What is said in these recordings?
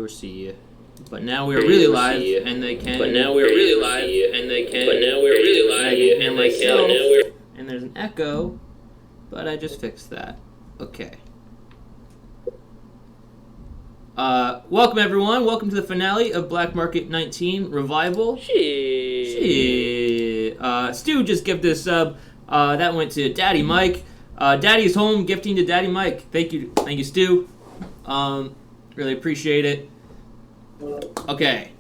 or see you. But now we're really live, and they can't. But now we're really live, and they can't. But now we're really live, and they can't. And there's an echo, but I just fixed that. Okay. Welcome everyone. Welcome to the finale of Black Market 19 Revival. Shit. Stu just gifted this sub. That went to Daddy Mike. Daddy's home gifting to Daddy Mike. Thank you, Stu. Really appreciate it. Okay.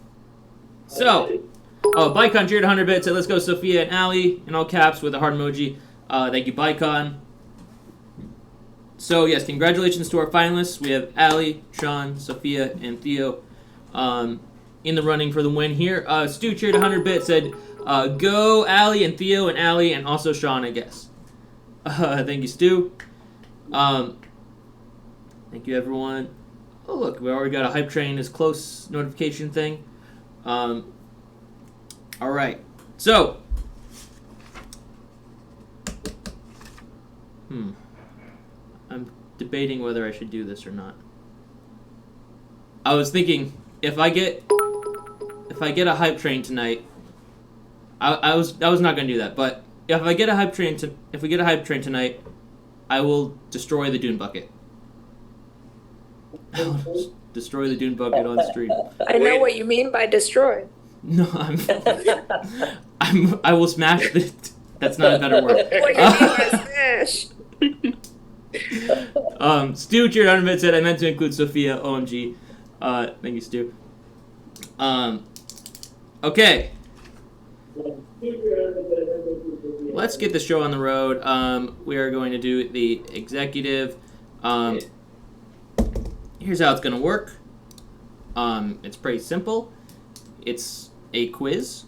So, Bicon cheered 100 bits. Said, let's go Sophia and Allie in all caps with a heart emoji. Thank you, Bicon. So, yes, congratulations to our finalists. We have Allie, Sean, Sophia, and Theo in the running for the win here. Stu cheered 100 bits. Said, go Allie and Theo and Allie and also Sean, I guess. Thank you, Stu. Thank you, everyone. Oh, look, we already got a Hype Train is close notification thing. All right. So. I'm debating whether I should do this or not. I was thinking, if I get a Hype Train tonight, I was not going to do that, but if we get a Hype Train tonight, I will destroy the Dune Bucket. Destroy the Dune Bucket on stream. I know what you mean by destroy. No, I will smash the. That's not a better word. What you mean by smash? Stu cheered 100 bits said I meant to include Sophia. OMG. Thank you, Stu. Okay. Let's get the show on the road. We are going to do the executive. Here's how it's going to work. It's pretty simple. It's a quiz.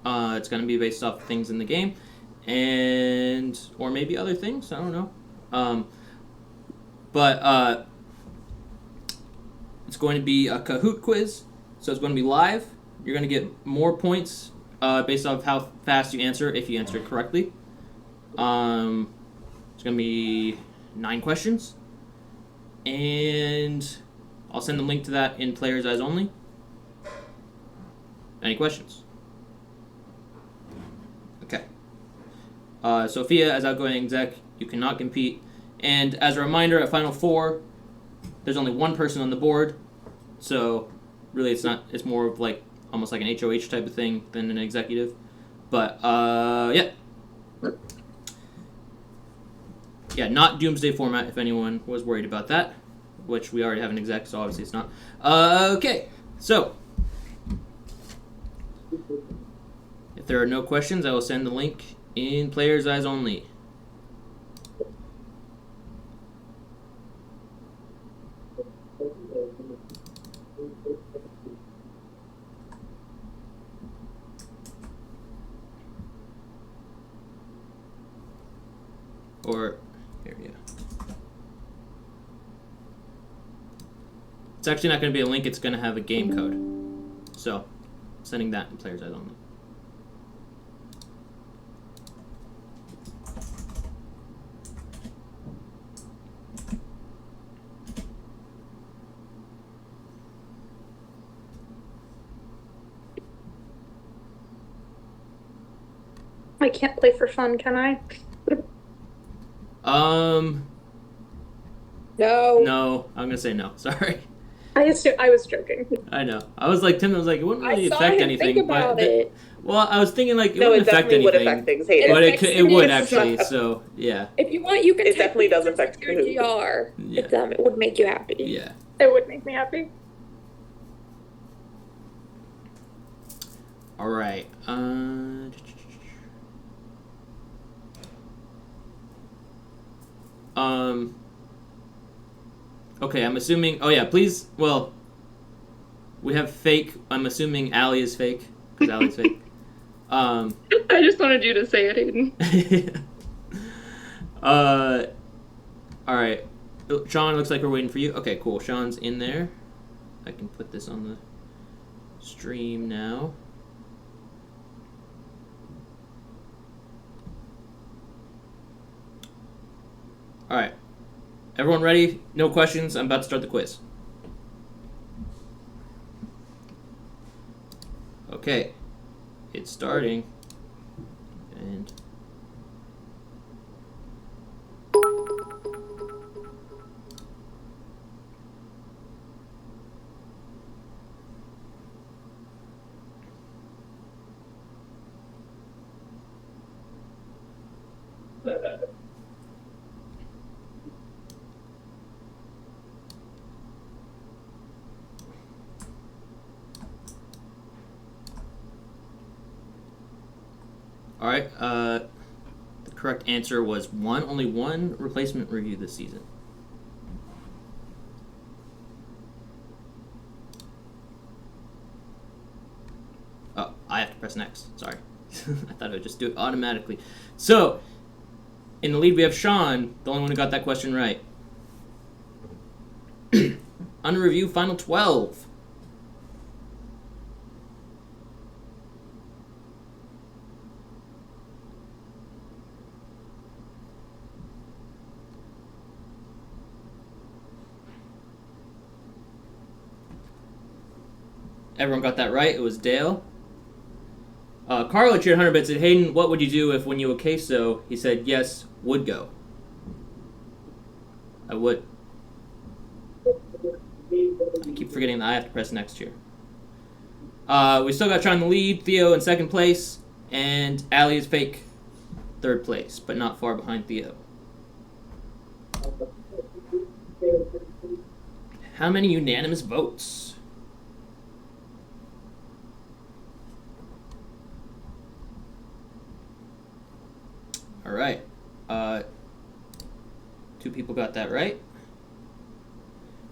It's going to be based off things in the game, or maybe other things. I don't know. But it's going to be a Kahoot quiz, so it's going to be live. You're going to get more points based off how fast you answer if you answer it correctly. It's going to be 9 questions. And I'll send the link to that in Player's Eyes Only. Any questions? Okay. Sophia, as outgoing exec, you cannot compete. And as a reminder, at Final Four, there's only one person on the board. So really it's more of like almost like an HOH type of thing than an executive. But yeah. Yeah, not Doomsday format, if anyone was worried about that, which we already have an exec, so obviously it's not. Okay, so if there are no questions, I will send the link in Player's Eyes Only. Or here, yeah. It's actually not going to be a link, it's going to have a game code. So, sending that in Player's Eyes Only. I can't play for fun, can I? No, I'm gonna say no. Sorry. I was joking. I know. I was like, Tim was like, it wouldn't really I affect saw him anything. think about it. Well, I was thinking like it No, wouldn't it affect definitely anything. would affect things. Hey, But It it would affects actually. things. So yeah. If you want, you can. It definitely does affect your Kahoot. GR. Yeah. It would make you happy. Yeah. It would make me happy. All right. Okay, I'm assuming. Oh yeah, please. Well, we have fake. I'm assuming Allie is fake because Allie's fake. I just wanted you to say it, Aiden. All right. Sean, looks like we're waiting for you. Okay, cool. Sean's in there. I can put this on the stream now. All right. Everyone ready? No questions? I'm about to start the quiz. Okay, it's starting, and all right. The correct answer was one. Only one replacement review this season. Oh, I have to press next. Sorry. I thought I would just do it automatically. So, in the lead, we have Sean, the only one who got that question right. Under review, final 12. Everyone got that right. It was Dale. Carlo cheered 100 bits. Said, Hayden, what would you do if when you were queso? He said, yes, would go. I would. I keep forgetting that I have to press next here. We still got Sean in the lead, Theo in second place, and Allie is fake third place, but not far behind Theo. How many unanimous votes? All right. Two people got that right.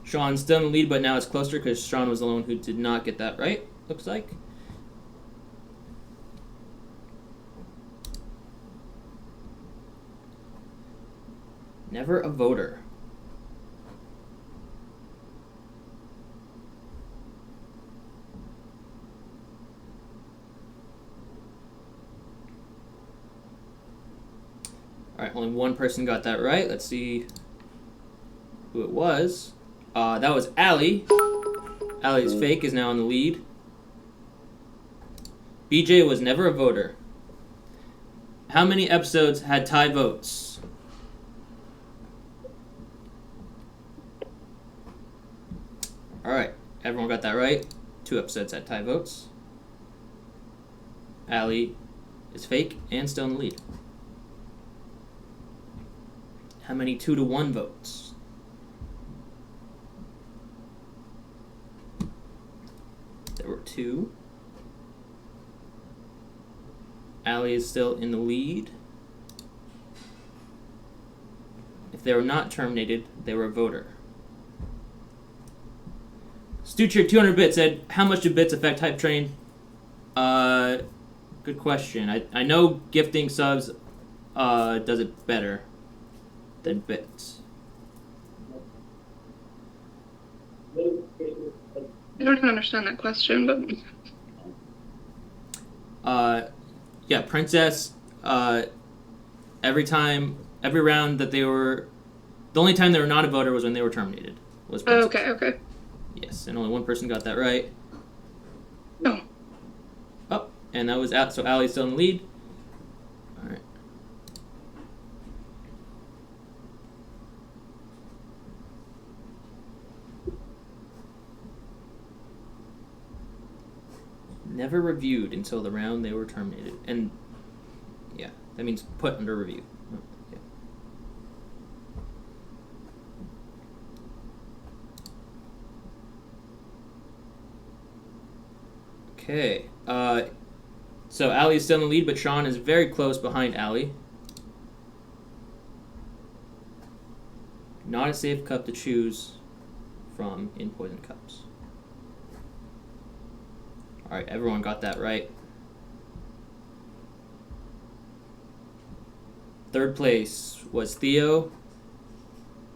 Sean's still in the lead, but now it's closer because Sean was the one who did not get that right, looks like. Never a voter. All right, only one person got that right. Let's see who it was. That was Allie. Allie's fake is now in the lead. BJ was never a voter. How many episodes had tie votes? All right, everyone got that right. 2 episodes had tie votes. Allie is fake and still in the lead. How many 2-to-1 votes? There were 2. Allie is still in the lead. If they were not terminated, they were a voter. Stucher 200 bits said, how much do bits affect Hype Train? Good question. I know gifting subs does it better than bits. I don't even understand that question, but Yeah, Princess, every round that they were, the only time they were not a voter was when they were terminated. Was Princess. okay. Yes, and only one person got that right. Oh. Oh, and that was out. So Allie's still in the lead. All right. Never reviewed until the round they were terminated. And, yeah, that means put under review. Yeah. Okay. So Allie is still in the lead, but Sean is very close behind Allie. Not a safe cup to choose from in Poison Cups. All right, everyone got that right. Third place was Theo.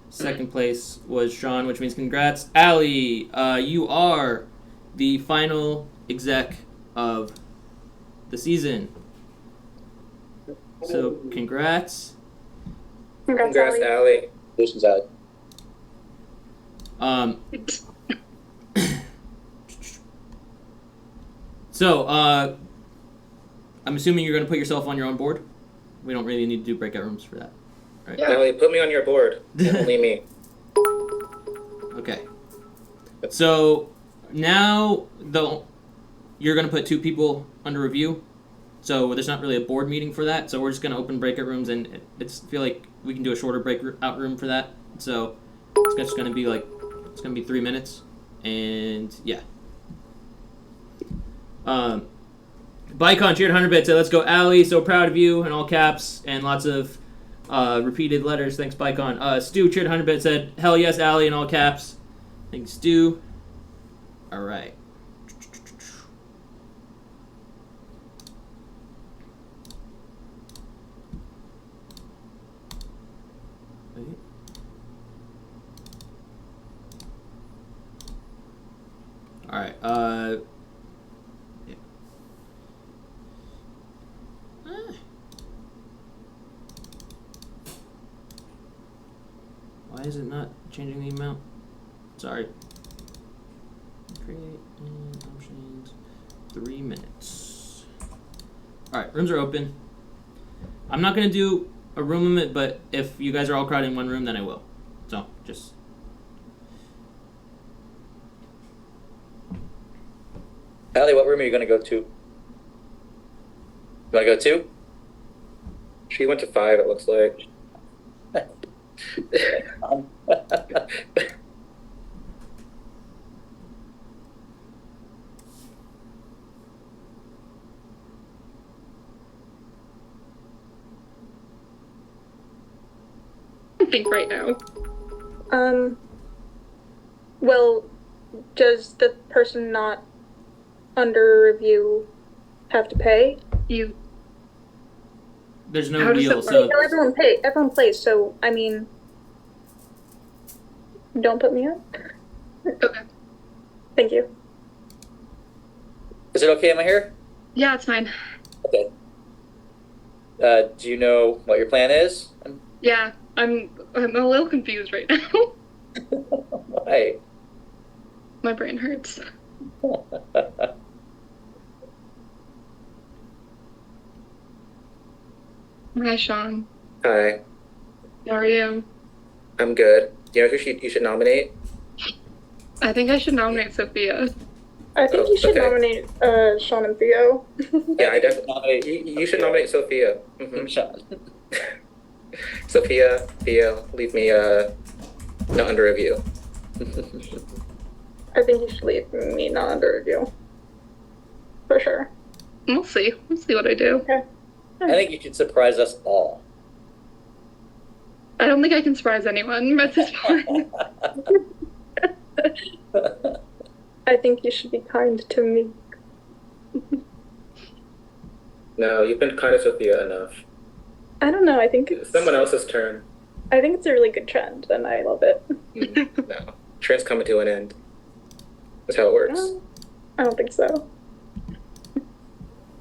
Second place was Sean, which means congrats. Allie, you are the final exec of the season. So, congrats. Congrats, Allie. Congratulations, Allie. So, I'm assuming you're going to put yourself on your own board? We don't really need to do breakout rooms for that, right? Yeah. Allie, put me on your board. Only me. Okay. So, now you're going to put 2 people under review. So, there's not really a board meeting for that. So, we're just going to open breakout rooms, and I feel like we can do a shorter breakout room for that. So, it's just going to be it's going to be 3 minutes. And, yeah. Bicon cheered 100 bits. Let's go, Allie. So proud of you in all caps and lots of repeated letters. Thanks, Bicon. Stu cheered 100 bits. Said hell yes, Allie in all caps. Thanks, Stu. All right. Wait. All right. Why is it not changing the amount? Sorry. Create options. 3 minutes. Alright, rooms are open. I'm not going to do a room limit, but if you guys are all crowded in one room, then I will. So, just... Allie, what room are you going to go to? You want to go 2? She went to 5, it looks like. I think right now. Well, does the person not under review have to pay? There's How no does deal, it so... No, everyone plays, so, I mean, don't put me on. Okay. Thank you. Is it okay? Am I here? Yeah, it's fine. Okay. Do you know what your plan is? Yeah, I'm a little confused right now. Why? My brain hurts. Hi, Sean. Hi. How are you? I'm good. Do you know who you should nominate? I think I should nominate Sophia. I think Oh, you should okay. nominate Sean and Theo. Yeah, I definitely. Nominate You should nominate Sophia. Mhm. Sean. Sophia, Theo, leave me not under review. I think you should leave me not under review. For sure. We'll see. We'll see what I do. Okay. I think you should surprise us all. I don't think I can surprise anyone at this point. I think you should be kind to me. No, you've been kind of Sophia enough. I don't know, I think It's someone else's turn. I think it's a really good trend, and I love it. No. Trend's coming to an end. That's how it works. I don't think so.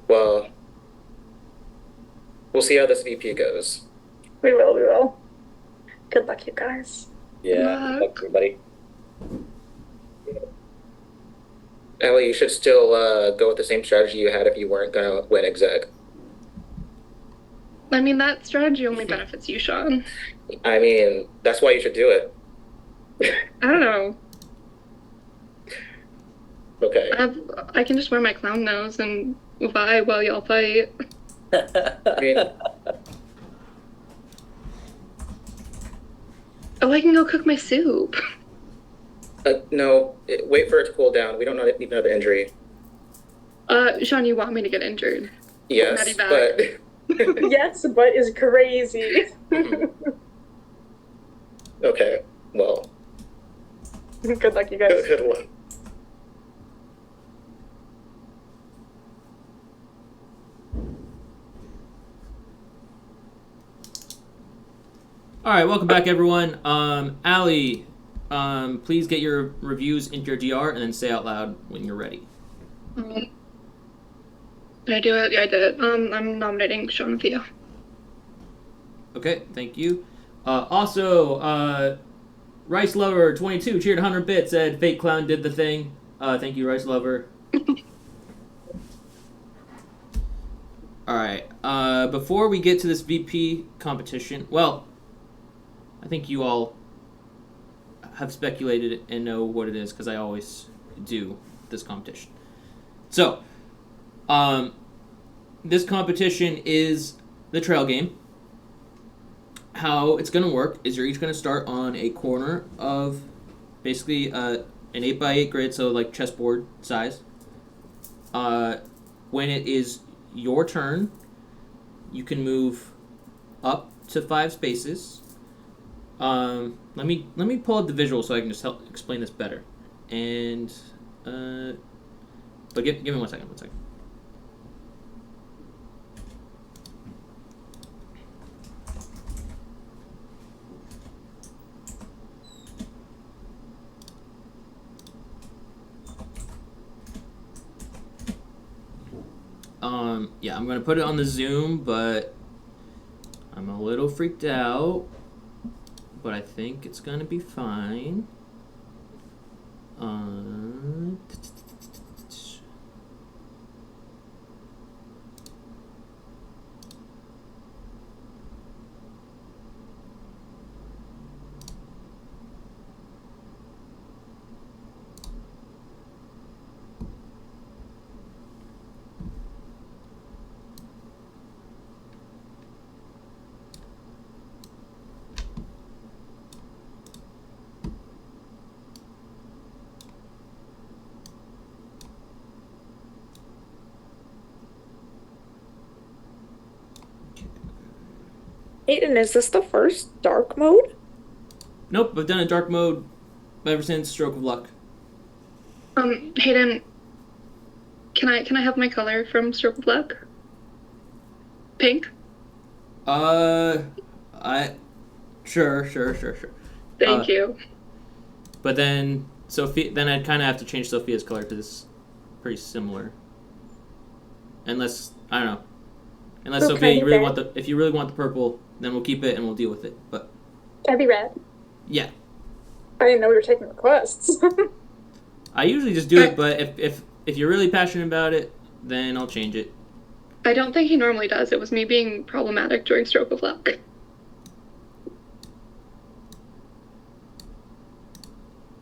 Well, we'll see how this VP goes. We will. Good luck, you guys. Yeah, Good good luck, everybody. Ellie, you should still go with the same strategy you had if you weren't gonna win exec. I mean, that strategy only benefits you, Sean. I mean, that's why you should do it. I don't know. Okay. I can just wear my clown nose and vibe while y'all fight. I mean, Oh, I can go cook my soup. no, wait for it to cool down. We don't need another injury. Sean, you want me to get injured? Yes, Maddie back. but Yes, but is crazy. okay. Well, Good luck, you guys. good luck. All right, welcome back, everyone. Allie, please get your reviews into your DR and then say out loud when you're ready. Did I do it? Yeah, I did it. I'm nominating Sean and Theo. Okay, thank you. Also, Rice Lover 22 cheered 100 bits, said Fake Clown did the thing. Thank you, Rice Lover. All right. Before we get to this VP competition, well, I think you all have speculated and know what it is because I always do this competition. So, this competition is the trail game. How it's going to work is you're each going to start on a corner of basically an 8x8 grid, so like chessboard size. When it is your turn, you can move up to 5 spaces. Let me pull up the visual so I can just help explain this better. And but give me 1 second. Yeah, I'm gonna put it on the Zoom, but I'm a little freaked out. But I think it's gonna be fine. Aiden, is this the first dark mode? Nope, I've done a dark mode ever since Stroke of Luck. Hayden, can I have my color from Stroke of Luck? Pink? Sure. Thank you. But then then I'd kind of have to change Sophia's color because it's pretty similar. Unless I don't know. Unless Okay, Sophia, red. if you really want the purple, then we'll keep it and we'll deal with it. But Can I be red? yeah, I didn't know we were taking requests. I usually just do it. But if you're really passionate about it, then I'll change it. I don't think he normally does. It was me being problematic during Stroke of Luck.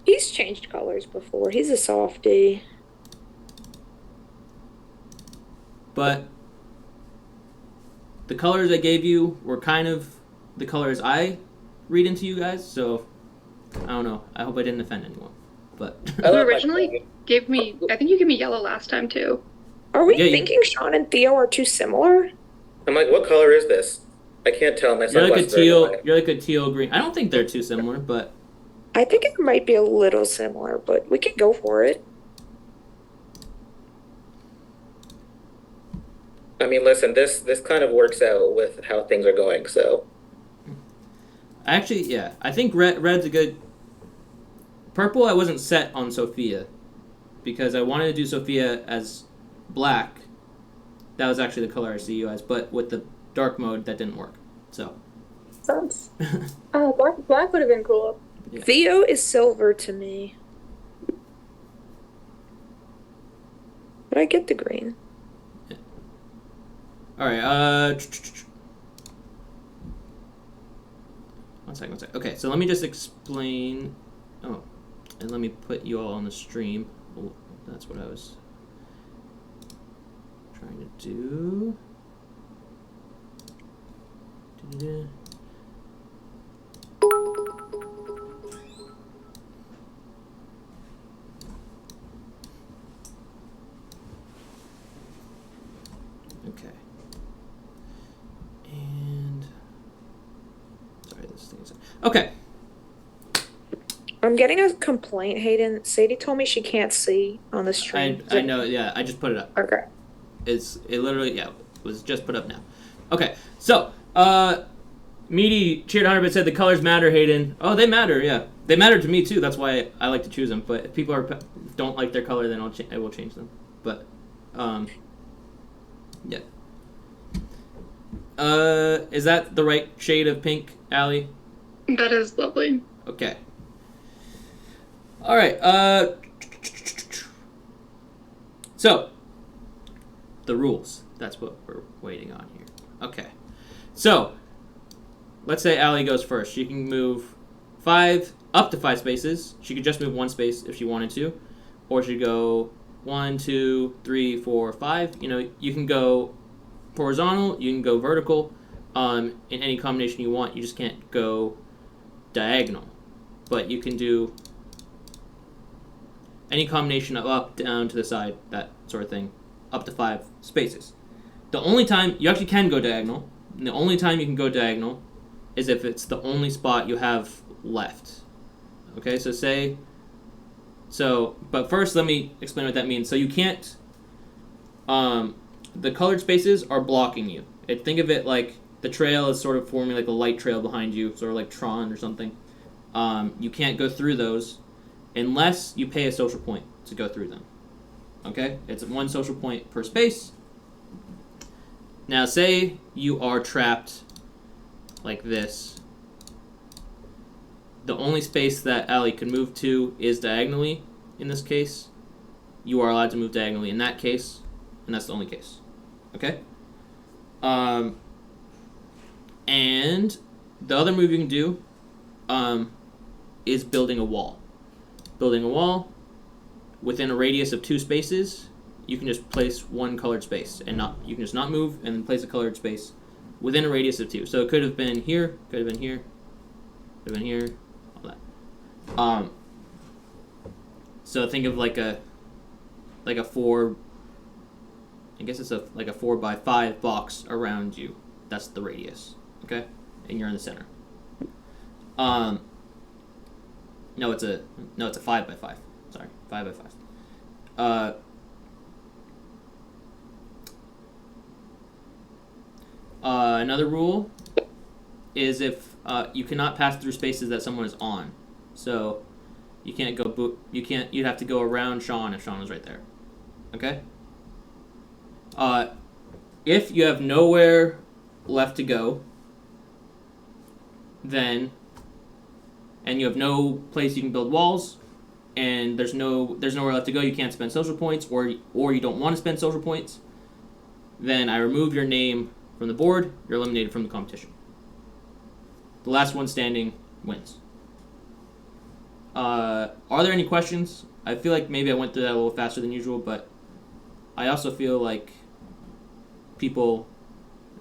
He's changed colors before. He's a softie. But the colors I gave you were kind of the colors I read into you guys. So I don't know. I hope I didn't offend anyone. But I You love my originally color. gave me, I think you gave me yellow last time too. Are we Yeah, thinking Sean and Theo are too similar? I'm like, what color is this? I can't tell. My you're like a sunglasses are in the teal. way. You're like a teal green. I don't think they're too similar, but I think it might be a little similar, but we can go for it. I mean, listen, this kind of works out with how things are going. So actually, yeah, I think red's a good. Purple, I wasn't set on Sophia because I wanted to do Sophia as black. That was actually the color I see you as, but with the dark mode, that didn't work. So. Sounds. Black would have been cool. Yeah. Theo is silver to me. But I get the green. All right. One second. Okay, so let me just explain. Oh, and let me put you all on the stream. Oh, that's what I was trying to do. Da-da-da. Okay. And sorry, this thing's okay. I'm getting a complaint, Hayden. Sadie told me she can't see on the stream. I know. Yeah, I just put it up. Okay. It literally was just put up now. Okay, so Meaty cheered 100 said the colors matter, Hayden. Oh, they matter. Yeah, they matter to me too. That's why I like to choose them. But if people don't like their color, then I will change them. But yeah. Is that the right shade of pink, Allie? That is lovely. Okay. All right. So the rules. That's what we're waiting on here. Okay. So, let's say Allie goes first. She can move up to 5 spaces. She could just move 1 space if she wanted to. Or she could go 1, 2, 3, 4, 5. You know, you can go horizontal, you can go vertical, in any combination you want. You just can't go diagonal. But you can do any combination of up, down, to the side, that sort of thing, up to 5 spaces. The only time you actually can go diagonal, and the only time you can go diagonal is if it's the only spot you have left. Okay, but first let me explain what that means. So you can't, the colored spaces are blocking you. Think of it like the trail is sort of forming like a light trail behind you, sort of like Tron or something. You can't go through those unless you pay a social point to go through them. Okay? It's 1 social point per space. Now, say you are trapped like this. The only space that Allie can move to is diagonally in this case. You are allowed to move diagonally in that case, and that's the only case. Okay? And the other move you can do is building a wall. Building a wall within a radius of 2 spaces, you can just place 1 colored space and you can just not move and then place a colored space within a radius of 2. So it could have been here, could have been here, could have been here, all that. So think of like a 4. I guess it's like a 4 by 5 box around you. That's the radius, okay? And you're in the center. No, it's a 5 by 5. Sorry, 5 by 5. Another rule is if you cannot pass through spaces that someone is on. So you can't go you'd have to go around Sean if Sean was right there. Okay? If you have nowhere left to go, and you have no place you can build walls, and there's nowhere left to go, you can't spend social points, or you don't want to spend social points, then I remove your name from the board. You're eliminated from the competition. The last one standing wins. Are there any questions? I feel like maybe I went through that a little faster than usual, but I also feel like people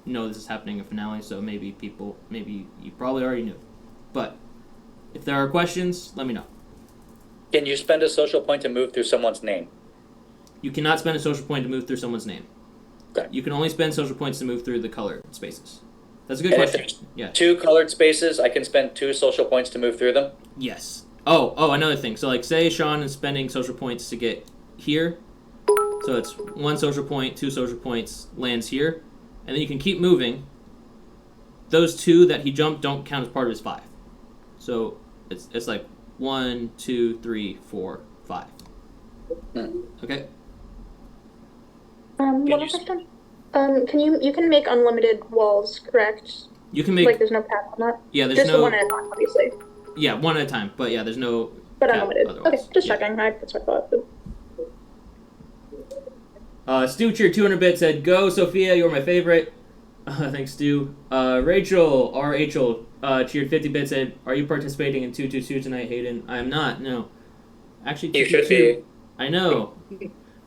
know this is happening in finale, so maybe you probably already knew. But if there are questions, let me know. Can you spend a social point to move through someone's name? You cannot spend a social point to move through someone's name. Okay. You can only spend social points to move through the colored spaces. That's a good And if question. there's Yeah. 2 colored spaces, I can spend 2 social points to move through them? Yes. Oh, another thing. So, like, say Sean is spending social points to get here. So it's 1 social point, 2 social points, lands here. And then you can keep moving. Those 2 that he jumped don't count as part of his 5. So it's like 1, 2, 3, 4, 5. Okay? One more question. You can make unlimited walls, correct? You can make... Like, there's no cap on that? Yeah, there's just no... the one at a time, obviously. Yeah, 1 at a time. But yeah, there's no... But cap unlimited. otherwise. Okay, just Yeah. checking. That's what I thought. Stu cheered 200 bits, said, "Go, Sophia, you're my favorite." Thanks, Stu. Rachel, cheered 50 bits, said, "Are you participating in 222 tonight, Hayden?" I am not, no. Actually, You should be. I know.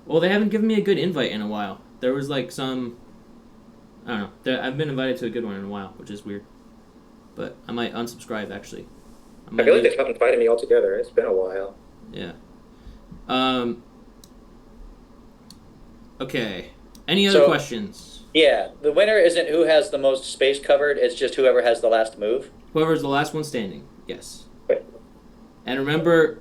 Well, they haven't given me a good invite in a while. There was like some... I don't know. I've been invited to a good one in a while, which is weird. But I might unsubscribe, actually. I feel like they haven't invited me altogether. It's been a while. Yeah. Okay. Any other questions? Yeah, the winner isn't who has the most space covered, it's just whoever has the last move. Whoever's the last one standing, yes. Okay. And remember,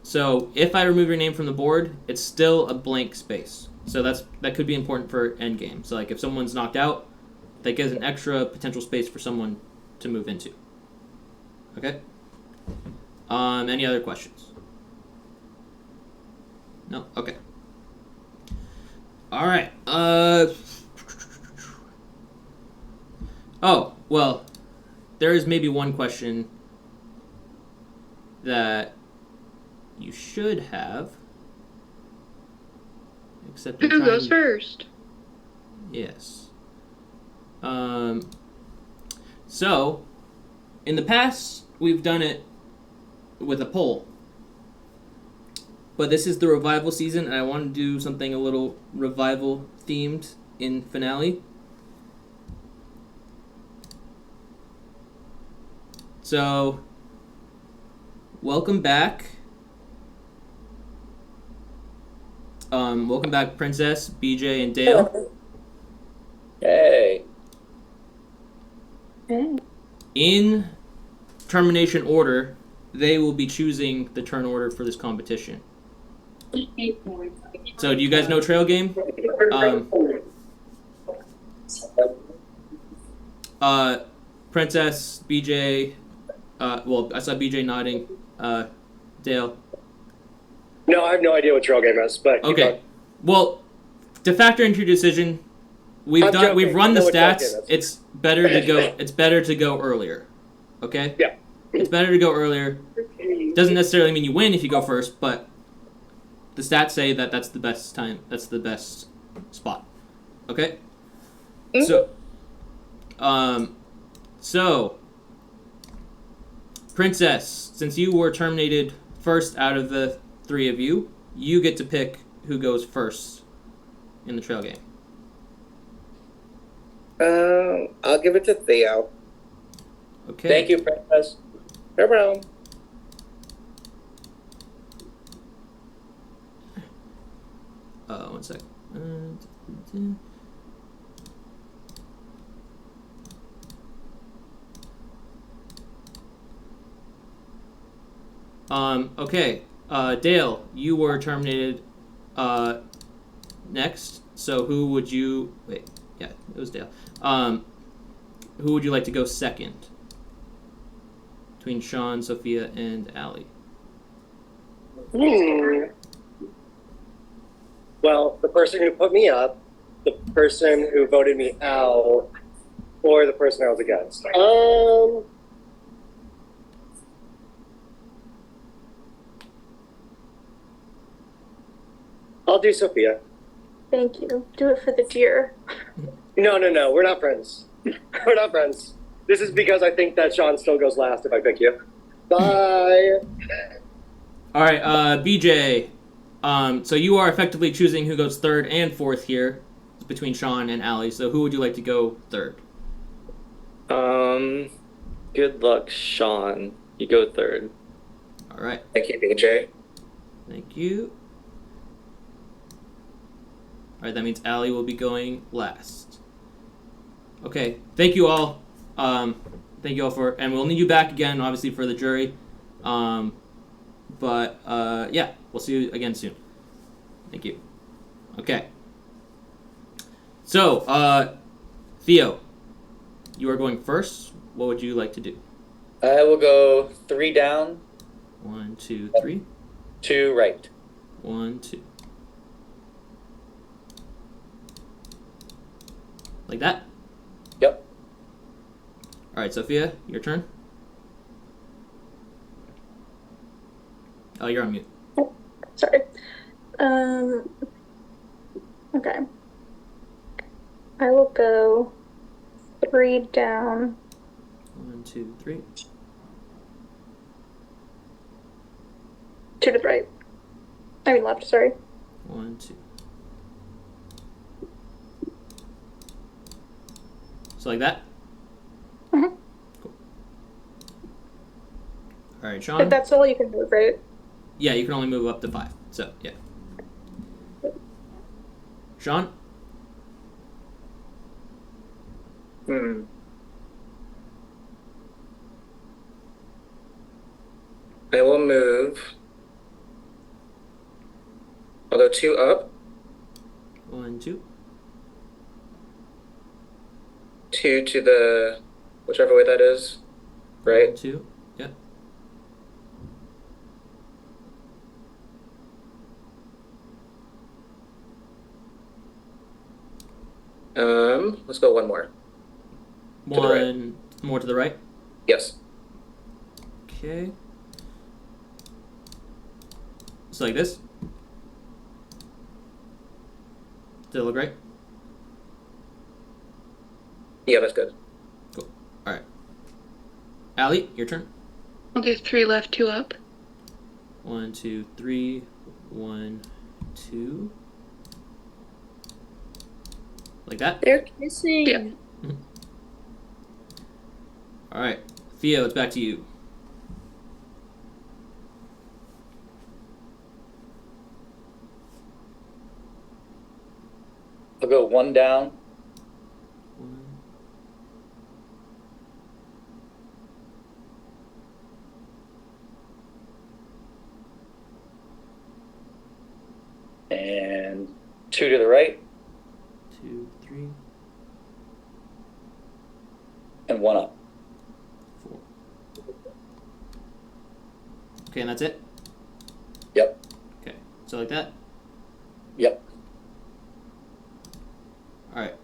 so if I remove your name from the board, it's still a blank space. So that could be important for endgame. So like if someone's knocked out, that gives an extra potential space for someone to move into. Okay? Any other questions? No? Okay. All right. Oh, well, there is maybe one question that you should have. Except Who goes first? Yes. So, in the past, we've done it with a poll. But this is the revival season, and I want to do something a little revival themed in finale. So, welcome back. Welcome back, Princess, BJ, and Dale. Hey. In termination order, they will be choosing the turn order for this competition. So, do you guys know Trail Game? Princess, BJ. Well, I saw BJ nodding. Dale. No, I have no idea what Trail Game is, but keep Okay. going. Well, to factor into your decision, we've I'm joking. we've run I the know what Trail stats. Game is. It's better to go. It's better to go earlier. Okay. Yeah. It's better to go earlier. Doesn't necessarily mean you win if you go first, but the stats say that that's the best time. That's the best spot. Okay. So, so, Princess, since you were terminated first out of the three of you, you get to pick who goes first in the Trail Game. I'll give it to Theo. Okay. Thank you, Princess. No problem. One sec. Okay. Dale, you were terminated next. So who would you wait? Yeah, it was Dale. Who would you like to go second? Between Sean, Sophia, and Allie. Well, the person who put me up, the person who voted me out, or the person I was against. I'll do Sophia. Thank you. Do it for the deer. No, we're not friends. We're not friends. This is because I think that Sean still goes last if I pick you. Bye. All right, BJ. So you are effectively choosing who goes third and fourth here between Sean and Allie. So who would you like to go third? Good luck, Sean. You go third. All right. Thank you, BJ. Thank you. All right, that means Allie will be going last. Okay, thank you all. Thank you all and we'll need you back again, obviously, for the jury. Yeah, we'll see you again soon. Thank you. Okay. So, Theo, you are going first. What would you like to do? I will go 3 down, 1, 2, 3. 2 right. 1, 2. Like that? Yep. All right, Sophia, your turn. Oh, you're on mute. Sorry. Okay. I will go 3 down. 1, 2, 3. 2 to the right. I mean left, sorry. 1, 2. So like that? Mhm. Cool. All right, Sean. But that's all you can move, right? Yeah, you can only move up to 5. So, yeah. Sean? I will move. I'll go 2 up, 1, 2. 2 to the whichever way that is, right? 1, 2. Yep. Let's go 1 more. the right. 1 more to the right. Yes. Okay. So like this. Does it look right? Yeah, that's good. Cool. All right. Allie, your turn. I'll do 3 left, 2 up. 1, 2, 3. 1, 2. Like that? They're kissing. Yeah. All right. Theo, it's back to you. I'll go 1 down. 1. And 2 to the right, 2, 3, and 1 up. 4. Okay, and that's it? Yep. Okay. So like that? Yep. All right.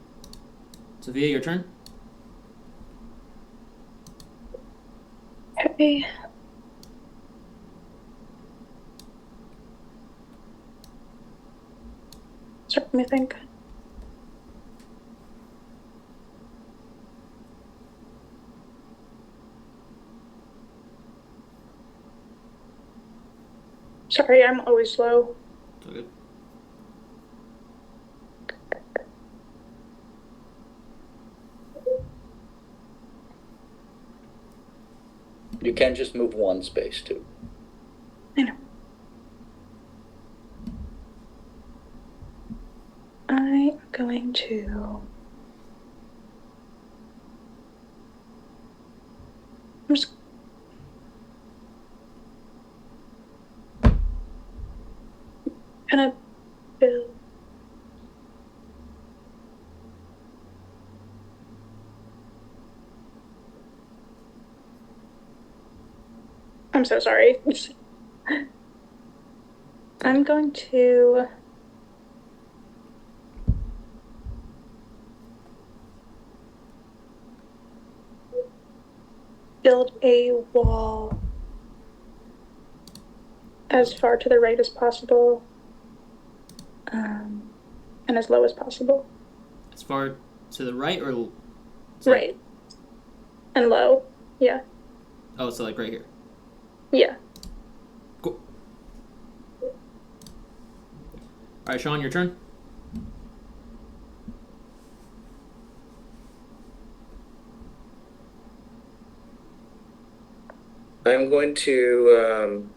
Sophia, your turn. Okay. Sorry, let me think. Sorry, I'm always slow. It's all good. You can just move 1 space too. I know. I'm going to. I'm just. Gonna build. I'm so sorry. I'm going to build a wall as far to the right as possible, and as low as possible. As far to the right or Right. And low. Yeah. Oh, so like right here. Yeah. Cool. All right, Sean, your turn. I'm going to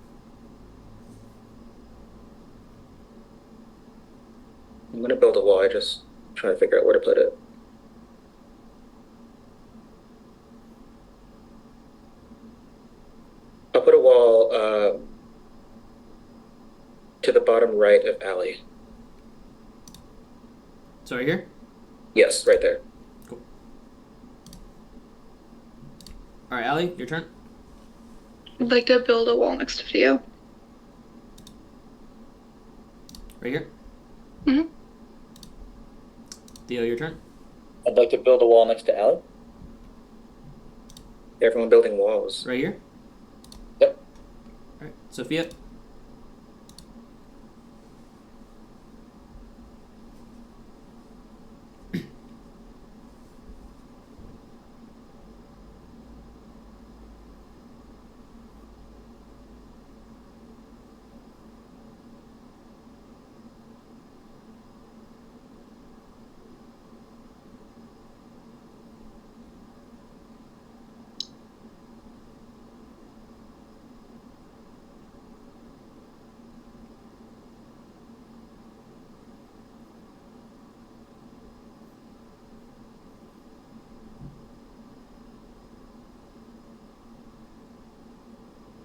I'm gonna build a wall. I just trying to figure out where to put it. I'll put a wall to the bottom right of Allie. So right here. Yes, right there. Cool. All right, Allie, your turn. I'd like to build a wall next to Theo. Right here. Mhm. Theo, your turn. I'd like to build a wall next to Allie. Everyone building walls. Right here. Yep. All right, Sophia.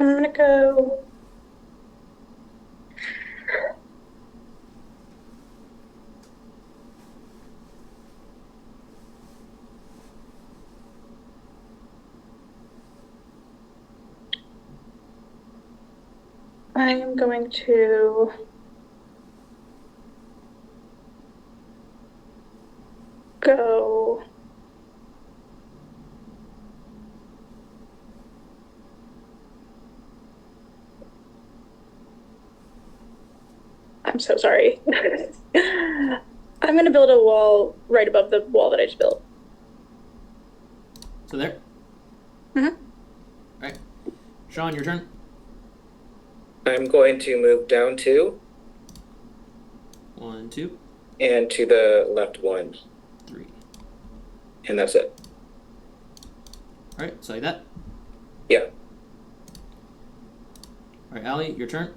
I'm gonna go. I am going to go. I'm so sorry. I'm gonna build a wall right above the wall that I just built. So there. Mhm. Alright. Sean, your turn. I'm going to move down 2 1, 2, and to the left 1, 3. and that's it. Alright, so like that. Yeah. Alright, Allie, your turn.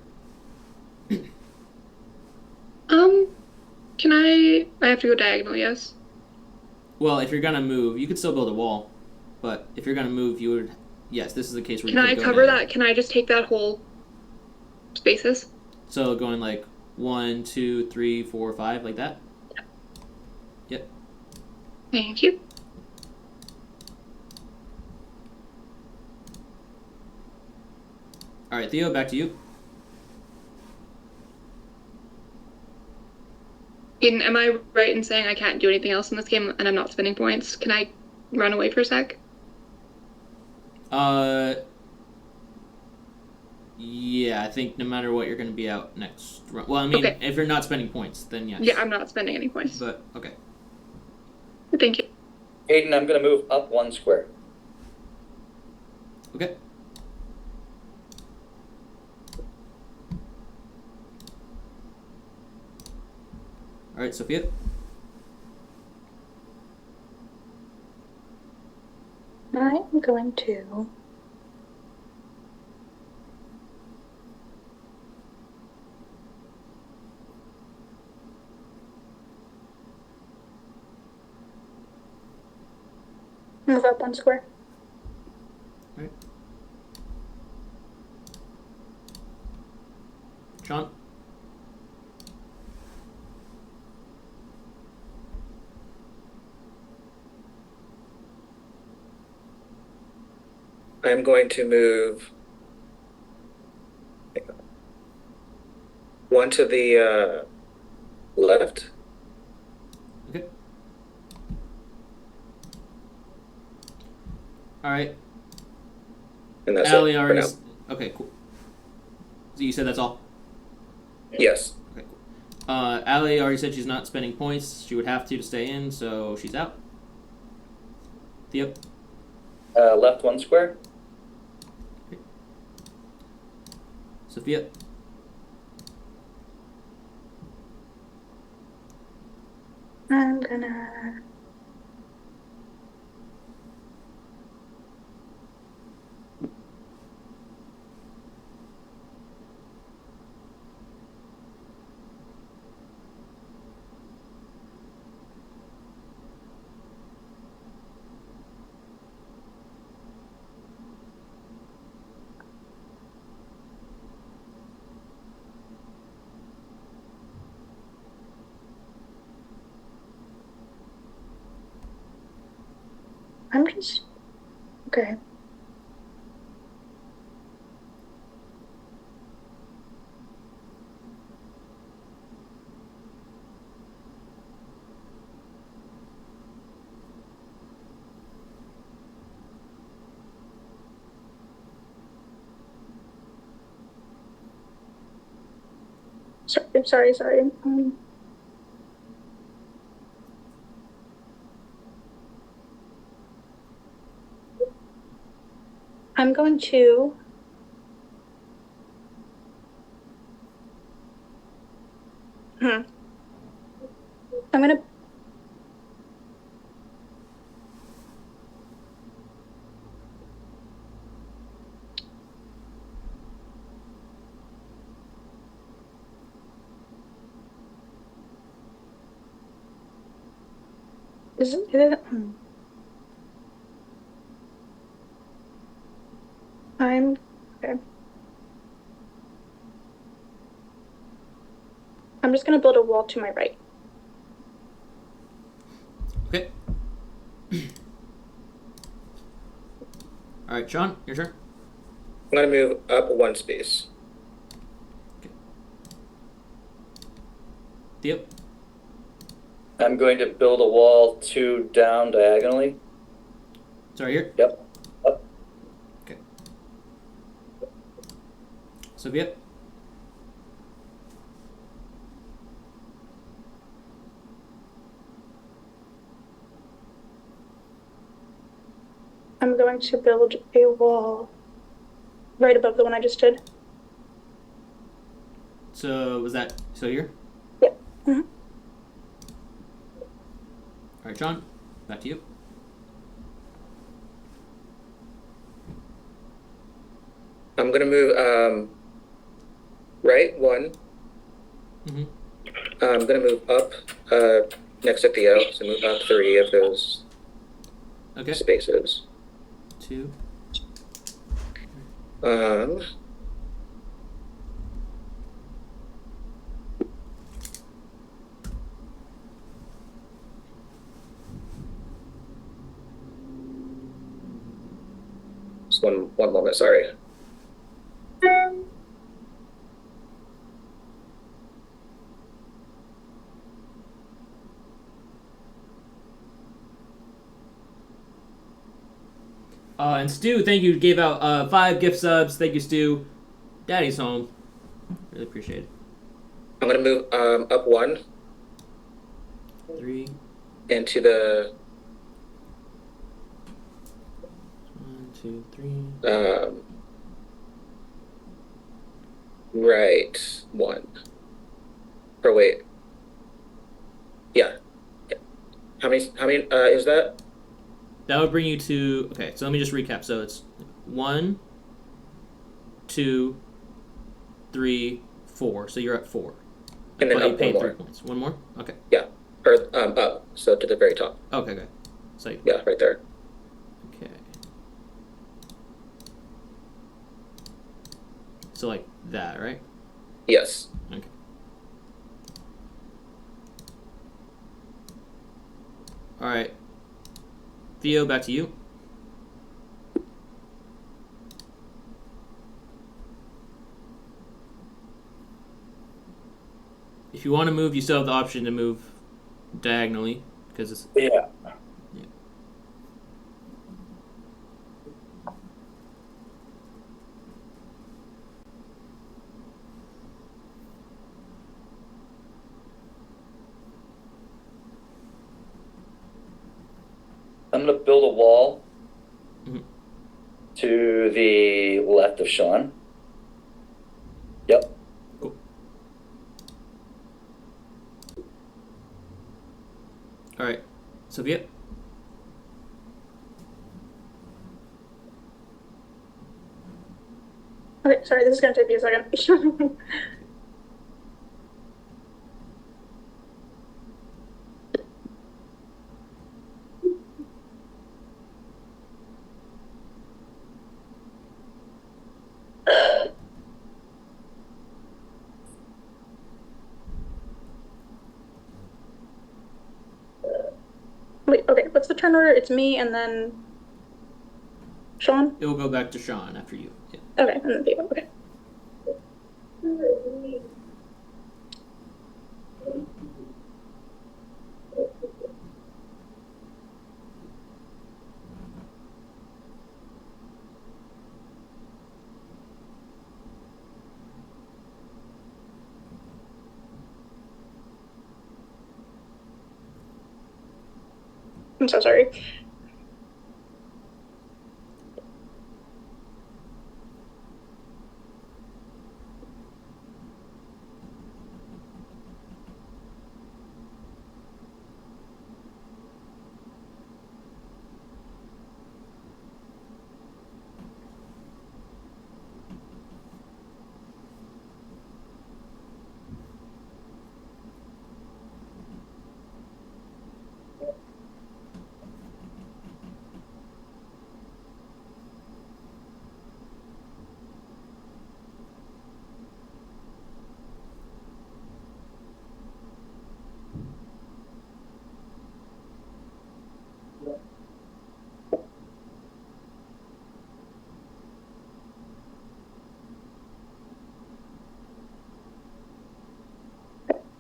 Can I have to go diagonal, yes? Well, if you're gonna move, you could still build a wall. But if you're gonna move, you would. Yes, this is the case where Can you I could go cover diagonal. that? Can I just take that whole spaces? So going like 1, 2, 3, 4, 5, like that. Yep. Thank you. Alright, Theo, back to you. Aiden, am I right in saying I can't do anything else in this game and I'm not spending points? Can I run away for a sec? Yeah, I think no matter what, you're going to be out next run. Well, I mean, Okay. if you're not spending points, then yes. Yeah, I'm not spending any points. But, okay. Thank you. Aiden, I'm gonna move up 1 square. Okay. Alright, Sophia. I'm going to. Move up 1 square. Alright. Sean. I'm going to move 1 to the left. Okay. Alright. And that's Allie it for already. now. Okay, cool. So you said that's all? Yes. Okay, cool. Allie already said she's not spending points. She would have to stay in, so she's out. Theo. Left 1 square. Sophia. I'm gonna. I'm just. Okay. Sorry. I'm going to. I'm gonna. Is it? I'm. Okay. I'm just gonna build a wall to my right. Okay. Alright, Sean, your turn. I'm going to move up 1 space. Theo. I'm going to build a wall 2 down diagonally. Sorry, here. Yep. Up. Okay. Sophia. I'm going to build a wall right above the one I just did. So was that so here? Yep. Mhm. All right, Sean, back to you. I'm gonna move right one. Mhm. I'm gonna move up next to Theo, so move up 3 of those Okay. spaces. 2. Just one moment, sorry. And Stu, thank you. Gave out 5 gift subs. Thank you, Stu. Daddy's home. Really appreciate it. I'm gonna move up 1 3. into the 1, 2, 3. right 1. Or wait. Yeah. How many is that? That would bring you to. Okay, so let me just recap. So it's 1, 2, 3, 4. So you're at 4. And then But you up paid 1 3 more. points. 1 more? Okay. Yeah. Or up. So to the very top. Okay, good. So Yeah, right there. okay. So like that, right? Yes. Okay. All right. Theo, back to you. If you want to move, you still have the option to move diagonally because it's Yeah. I'm gonna build a wall Mhm. to the left of Sean. Yep. Cool. All right, Sophia. Okay, sorry, this is gonna take me a second. Wait, okay, what's the turn order? It's me and then Sean? It will go back to Sean after you. Yeah. Okay, and then Theo, okay. I'm so sorry.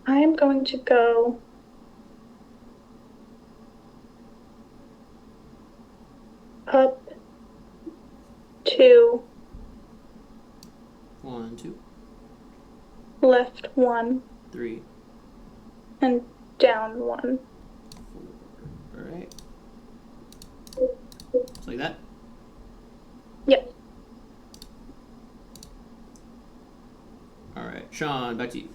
I'm going to go up to 1, 2, left 1 3, and down 1. 4. All right. Just like that. Yep. All right, Sean, back to you.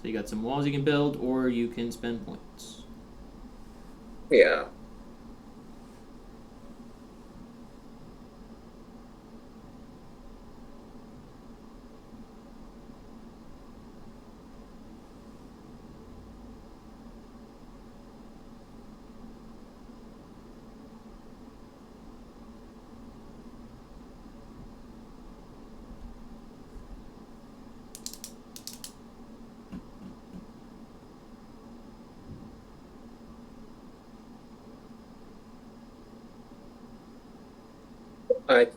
So you got some walls you can build, or you can spend points. Yeah. I.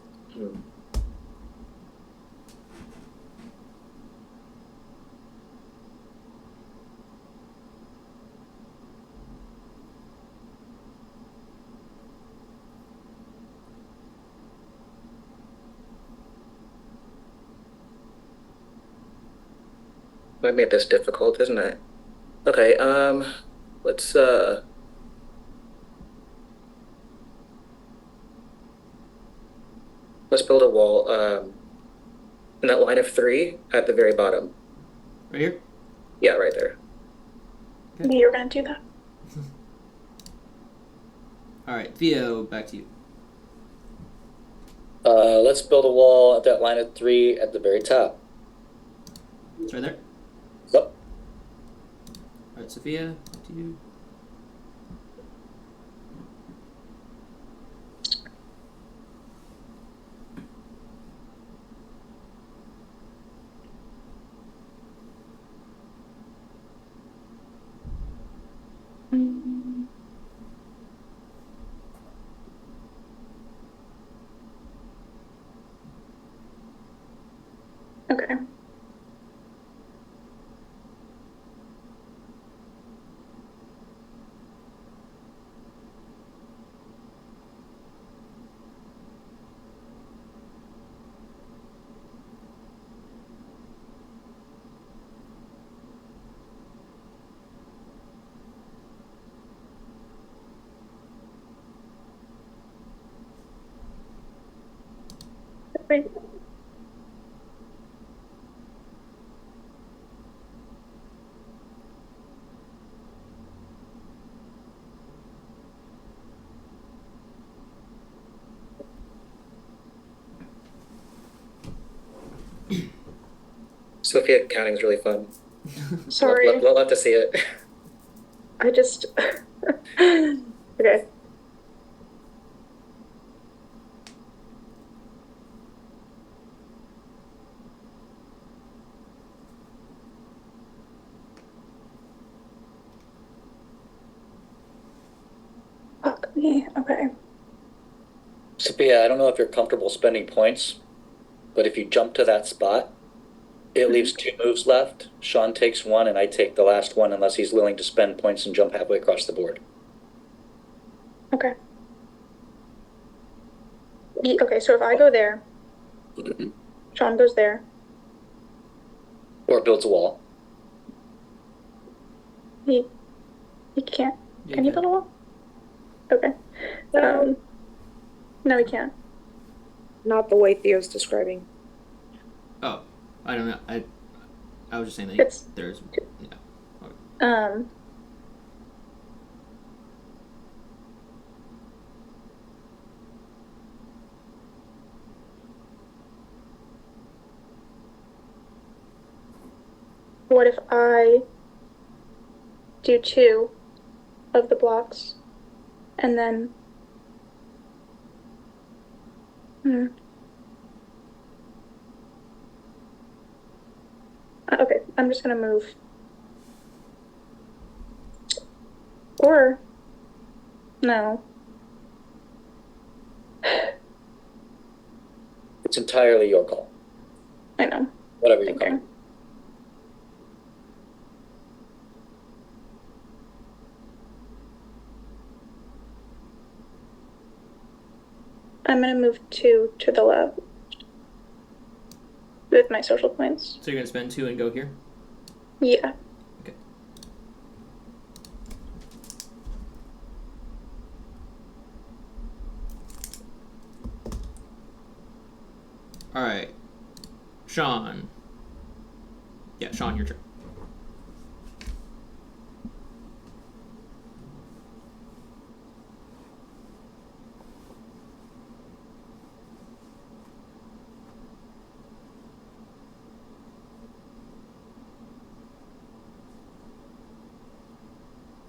Might make this difficult, isn't it? Okay, let's build a wall, in that line of 3 at the very bottom. Right here. Yeah, right there. You're gonna do that. All right, Theo, back to you. Let's build a wall at that line of 3 at the very top. It's right there. Yep. All right, Sophia, back to you. Okay. Wait. Sophia, counting is really fun. Sorry. Love to see it. I just. Okay. Fuck me. Okay. Sophia, I don't know if you're comfortable spending points, but if you jump to that spot, it leaves 2 moves left. Sean takes 1, and I take the last one unless he's willing to spend points and jump halfway across the board. Okay. Okay, so if I go there, Sean goes there. Or builds a wall. He can't. Yeah, Can he okay. build a wall? Okay. No, he can't. Not the way Theo's describing. Oh, I don't know. I was just saying that It's- there's. Yeah. What if I do 2 of the blocks and then okay, I'm just gonna move. Or no. It's entirely your call. I know. Whatever you Okay. call. I'm gonna move 2 to the left. with my social points. So you're gonna spend 2 and go here. Yeah. Okay. All right, Sean. Yeah, Sean, your turn.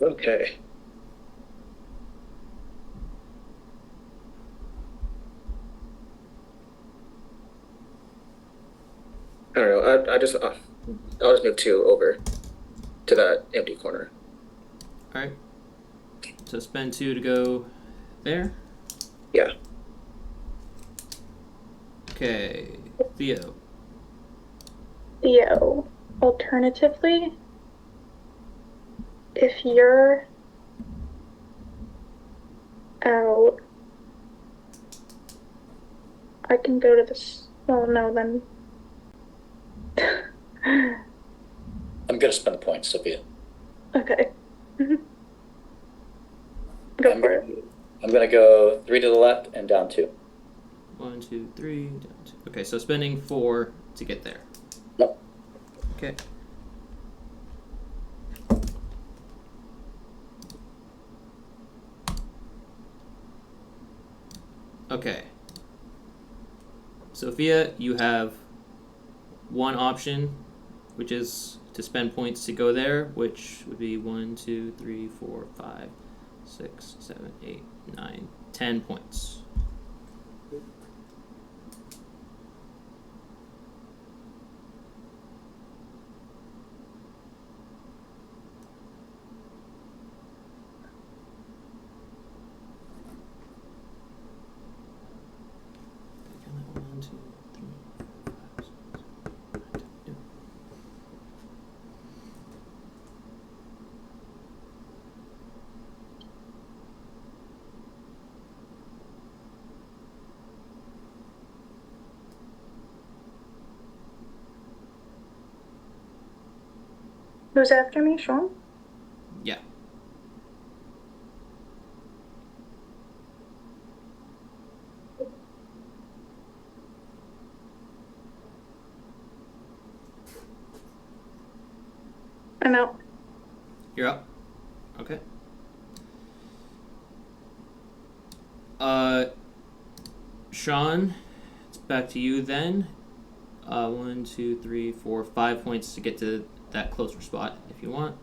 Okay. I don't know. I'll just move 2 over to that empty corner. All right. So spend 2 to go there. Yeah. Okay, Theo. Theo, alternatively, if you're out, I can go to this. Oh no, then. I'm gonna spend the points, Sophia. Okay. Go I'm for it. I'm gonna go 3 to the left and down 2. 1, 2, 3. Down 2. Okay, so spending 4 to get there. Nope. Okay. Okay. Sophia, you have one option, which is to spend points to go there, which would be 1, 2, 3, 4, 5, 6, 7, 8, 9, 10 points. One, two, three, four, five, six, seven, 8, 9, 10. Who's after me, Sean? Yeah. I'm out. You're up. Okay. Sean, it's back to you then. 1, 2, 3, 4, 5 points to get to that closer spot if you want.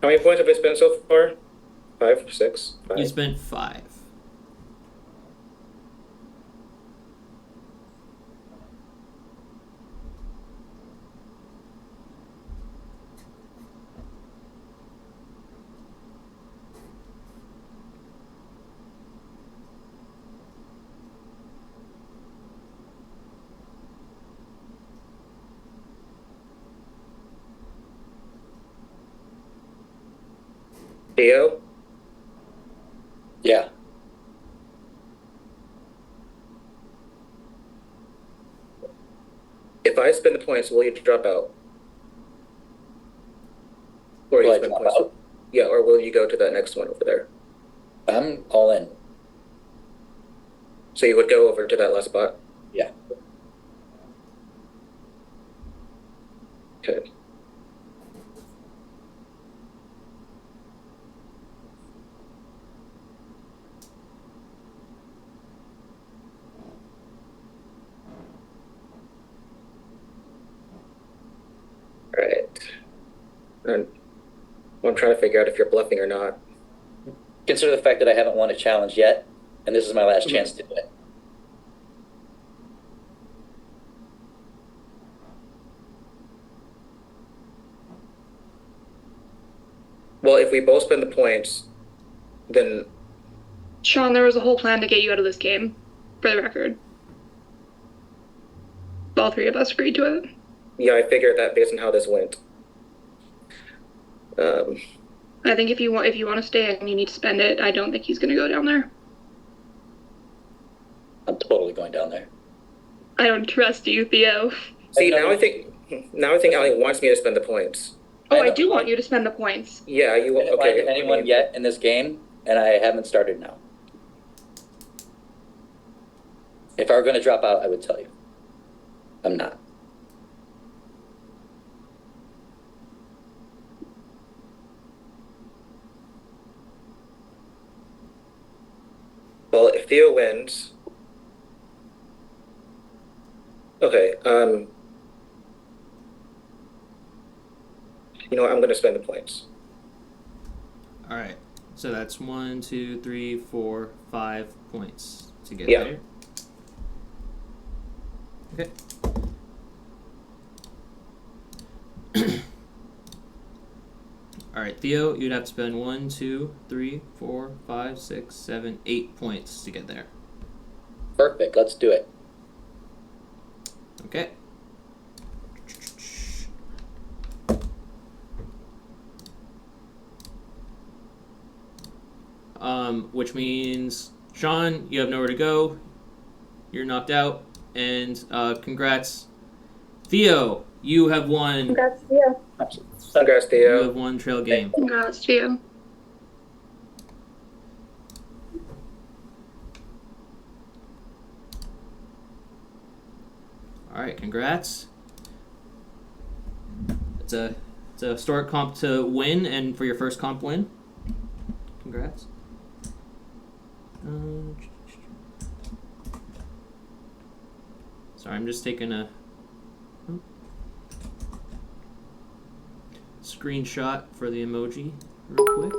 How many points have I spent so far? 5, 6, 5. You spent 5. Theo? Yeah. If I spend the points, will you drop out? Or Will you I spend drop points? out? Yeah, or will you go to that next one over there? I'm all in. So you would go over to that last spot? Yeah. Okay. Alright. And I'm trying to figure out if you're bluffing or not. Consider the fact that I haven't won a challenge yet, and this is my last chance to do it. Well, if we both spend the points, then Sean, there was a whole plan to get you out of this game, for the record. All 3 of us agreed to it. yeah, I figured that based on how this went. I think if you want to stay and you need to spend it, I don't think he's going to go down there. I'm totally going down there. I don't trust you, Theo. See, know- now I think Allie wants me to spend the points. Oh, I I know. do want you to spend the points. Yeah, you I haven't okay? minded anyone yet in this game, and I haven't started now. If I were going to drop out, I would tell you. I'm not. Well, if Theo wins, okay. You know what? I'm gonna spend the points. All right. So that's 1, 2, 3, 4, 5 points to get Yeah. there. Okay. All right, Theo, you'd have to spend 1, 2, 3, 4, 5, 6, 7, 8 points to get there. Perfect. Let's do it. Okay. Which means, Sean, you have nowhere to go. You're knocked out. And congrats. Theo, you have won. Congrats to you. Congrats, You Theo. have won trail game. Congrats, Theo. All right, congrats. It's a historic comp to win, and for your first comp win. Congrats. Sorry, I'm just taking a screenshot for the emoji real quick.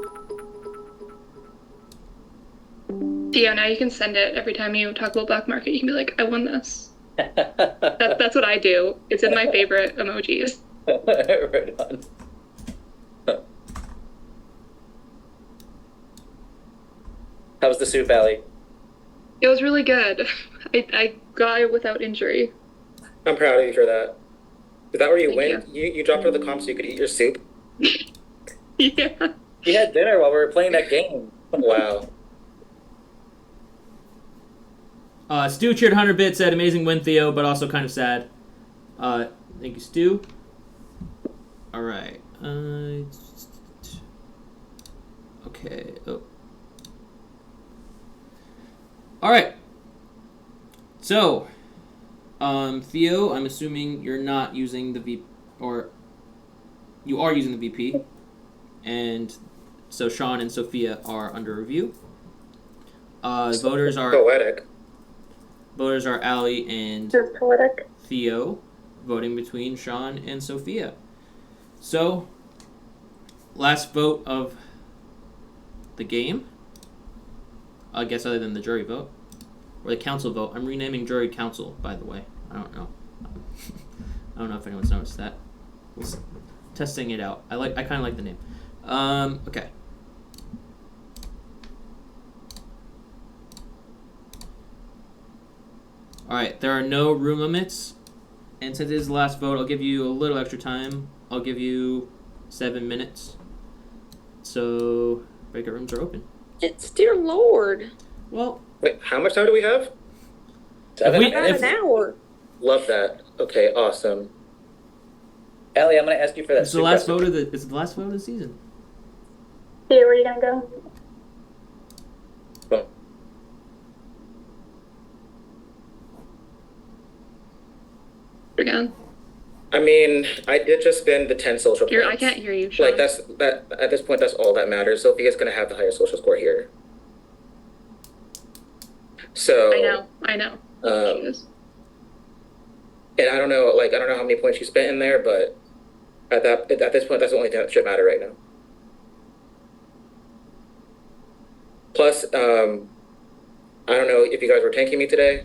Theo, now you can send it every time you talk about Black Market. You can be like, I won this. That's what I do. It's in my favorite emojis. Right on. How was the soup, Allie? It was really good. I got it without injury. I'm proud of you for that. Is that where you Thank went? You dropped out of the comp so you could eat your soup? Yeah. We had dinner while we were playing that game. Wow. Stu cheered 100 bits, said amazing win, Theo, but also kind of sad. Thank you, Stu. All right. Okay. Oh. All right. So, Theo, I'm assuming you're not using the VP, or you are using the VP, and so Sean and Sophia are under review. Voters are Poetic. Allie and It's poetic. Theo, voting between Sean and Sophia. So, last vote of the game. I guess other than the jury vote. Or the council vote. I'm renaming jury council, by the way. I don't know. I don't know if anyone's noticed that. Testing it out. I kind of like the name. Okay. Alright, there are no room limits. And since it is the last vote, I'll give you a little extra time. I'll give you 7 minutes. So, breakout rooms are open. It's dear Lord. Well, Wait, how much time do we have? 7? we- About an hour. Love that. Okay, awesome. Allie, I'm going to ask you for that it's the soup last recipe. vote of the. It's the last vote of the season. Theo, where are you gonna go? Again. I mean, I did just spend the 10 social points. I can't hear you, Sean. Like, that at this point, that's all that matters. Sophia's gonna have the higher social score here. So I know. Um, She is. and I don't know how many points she spent in there, but at this point, that's the only thing that should matter right now. Plus, I don't know if you guys were tanking me today.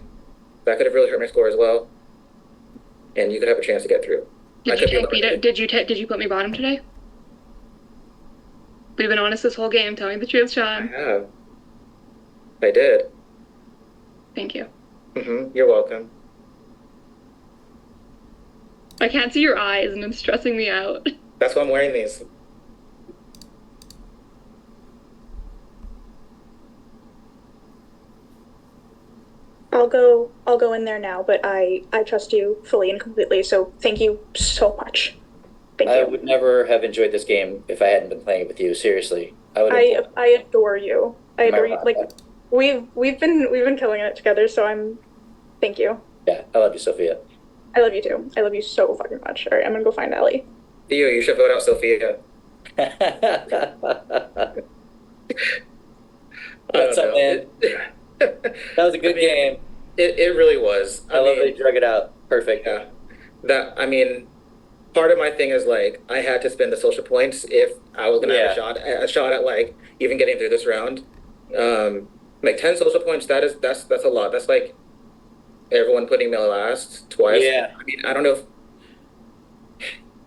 That could have really hurt my score as well. And you could have a chance to get through. I Did you could be tank me? lucky. Did you put me bottom today? We've been honest this whole game. Tell me the truth, I Sean. have. I did. Thank you. You're welcome. I can't see your eyes, and it's stressing me out. That's why I'm wearing these. I'll go in there now, but I trust you fully and completely, so thank you so much. Thank I you. would never have enjoyed this game if I hadn't been playing it with you. Seriously, I would. I adore you. I Am I adore you. wrong? Like we've been killing it together, so thank you. Yeah, I love you, Sophia. I love you too. I love you so fucking much. All right, I'm gonna go find Allie. Theo, you should vote out Sophia. That's up, man. That was a good game. It really was. I love that you drug it out. Perfect. Yeah. I mean, part of my thing is like I had to spend the social points if I was gonna have a shot at like even getting through this round. Like 10 social points, that's a lot. That's like everyone putting me last twice. Yeah. I mean, I don't know if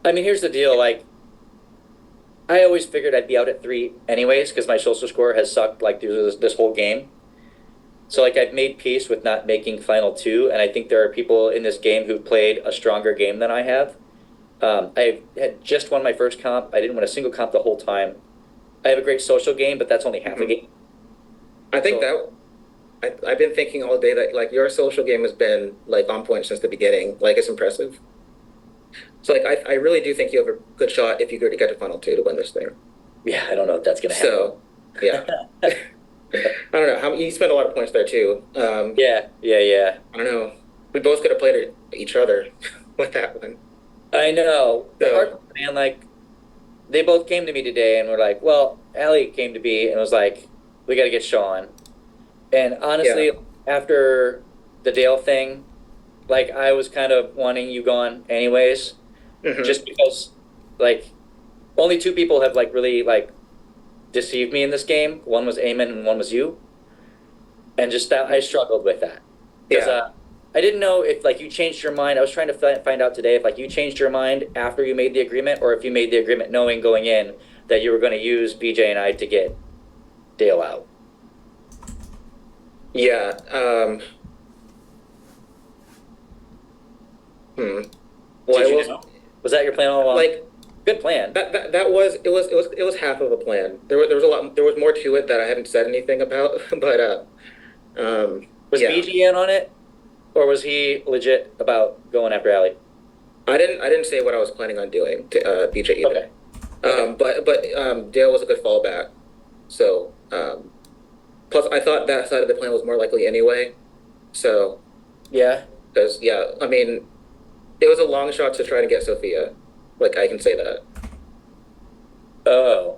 I mean, here's the deal. Like, I always figured I'd be out at 3 anyways because my social score has sucked like through this whole game. So like I've made peace with not making final 2, and I think there are people in this game who've played a stronger game than I have. I had just won my first comp. I didn't win a single comp the whole time. I have a great social game, but that's only half a game. I think I've been thinking all day that like your social game has been like on point since the beginning. Like it's impressive. So like I really do think you have a good shot if you go to get to final 2 to win this thing. Yeah, I don't know if that's gonna happen. So yeah. I don't know. You spent a lot of points there too. Yeah. I don't know. We both could have played each other with that one. I know. The So- hard part, man, like, they both came to me today and were like, well, Allie came to me and was like, we got to get Sean. And honestly, after the Dale thing, like, I was kind of wanting you gone anyways, Mhm. just because, like, only 2 people have, like, really, like, deceived me in this game. One was Eamon and one was you. And just that, I struggled with that. 'Cause, Yeah. I didn't know if like you changed your mind. I was trying to find out today if like you changed your mind after you made the agreement, or if you made the agreement knowing going in that you were going to use BJ and I to get Dale out. Yeah. Did Well, you know? Was that your plan all along? like Good plan. that was half of a plan. There was a lot. There was more to it that I haven't said anything about. But Was yeah. BJ in on it, or was he legit about going after Allie? I didn't say what I was planning on doing to BJ either. Okay. But Dale was a good fallback. So plus I thought that side of the plan was more likely anyway. So Yeah. because I mean, it was a long shot to try to get Sophia. Like I can say that. Oh.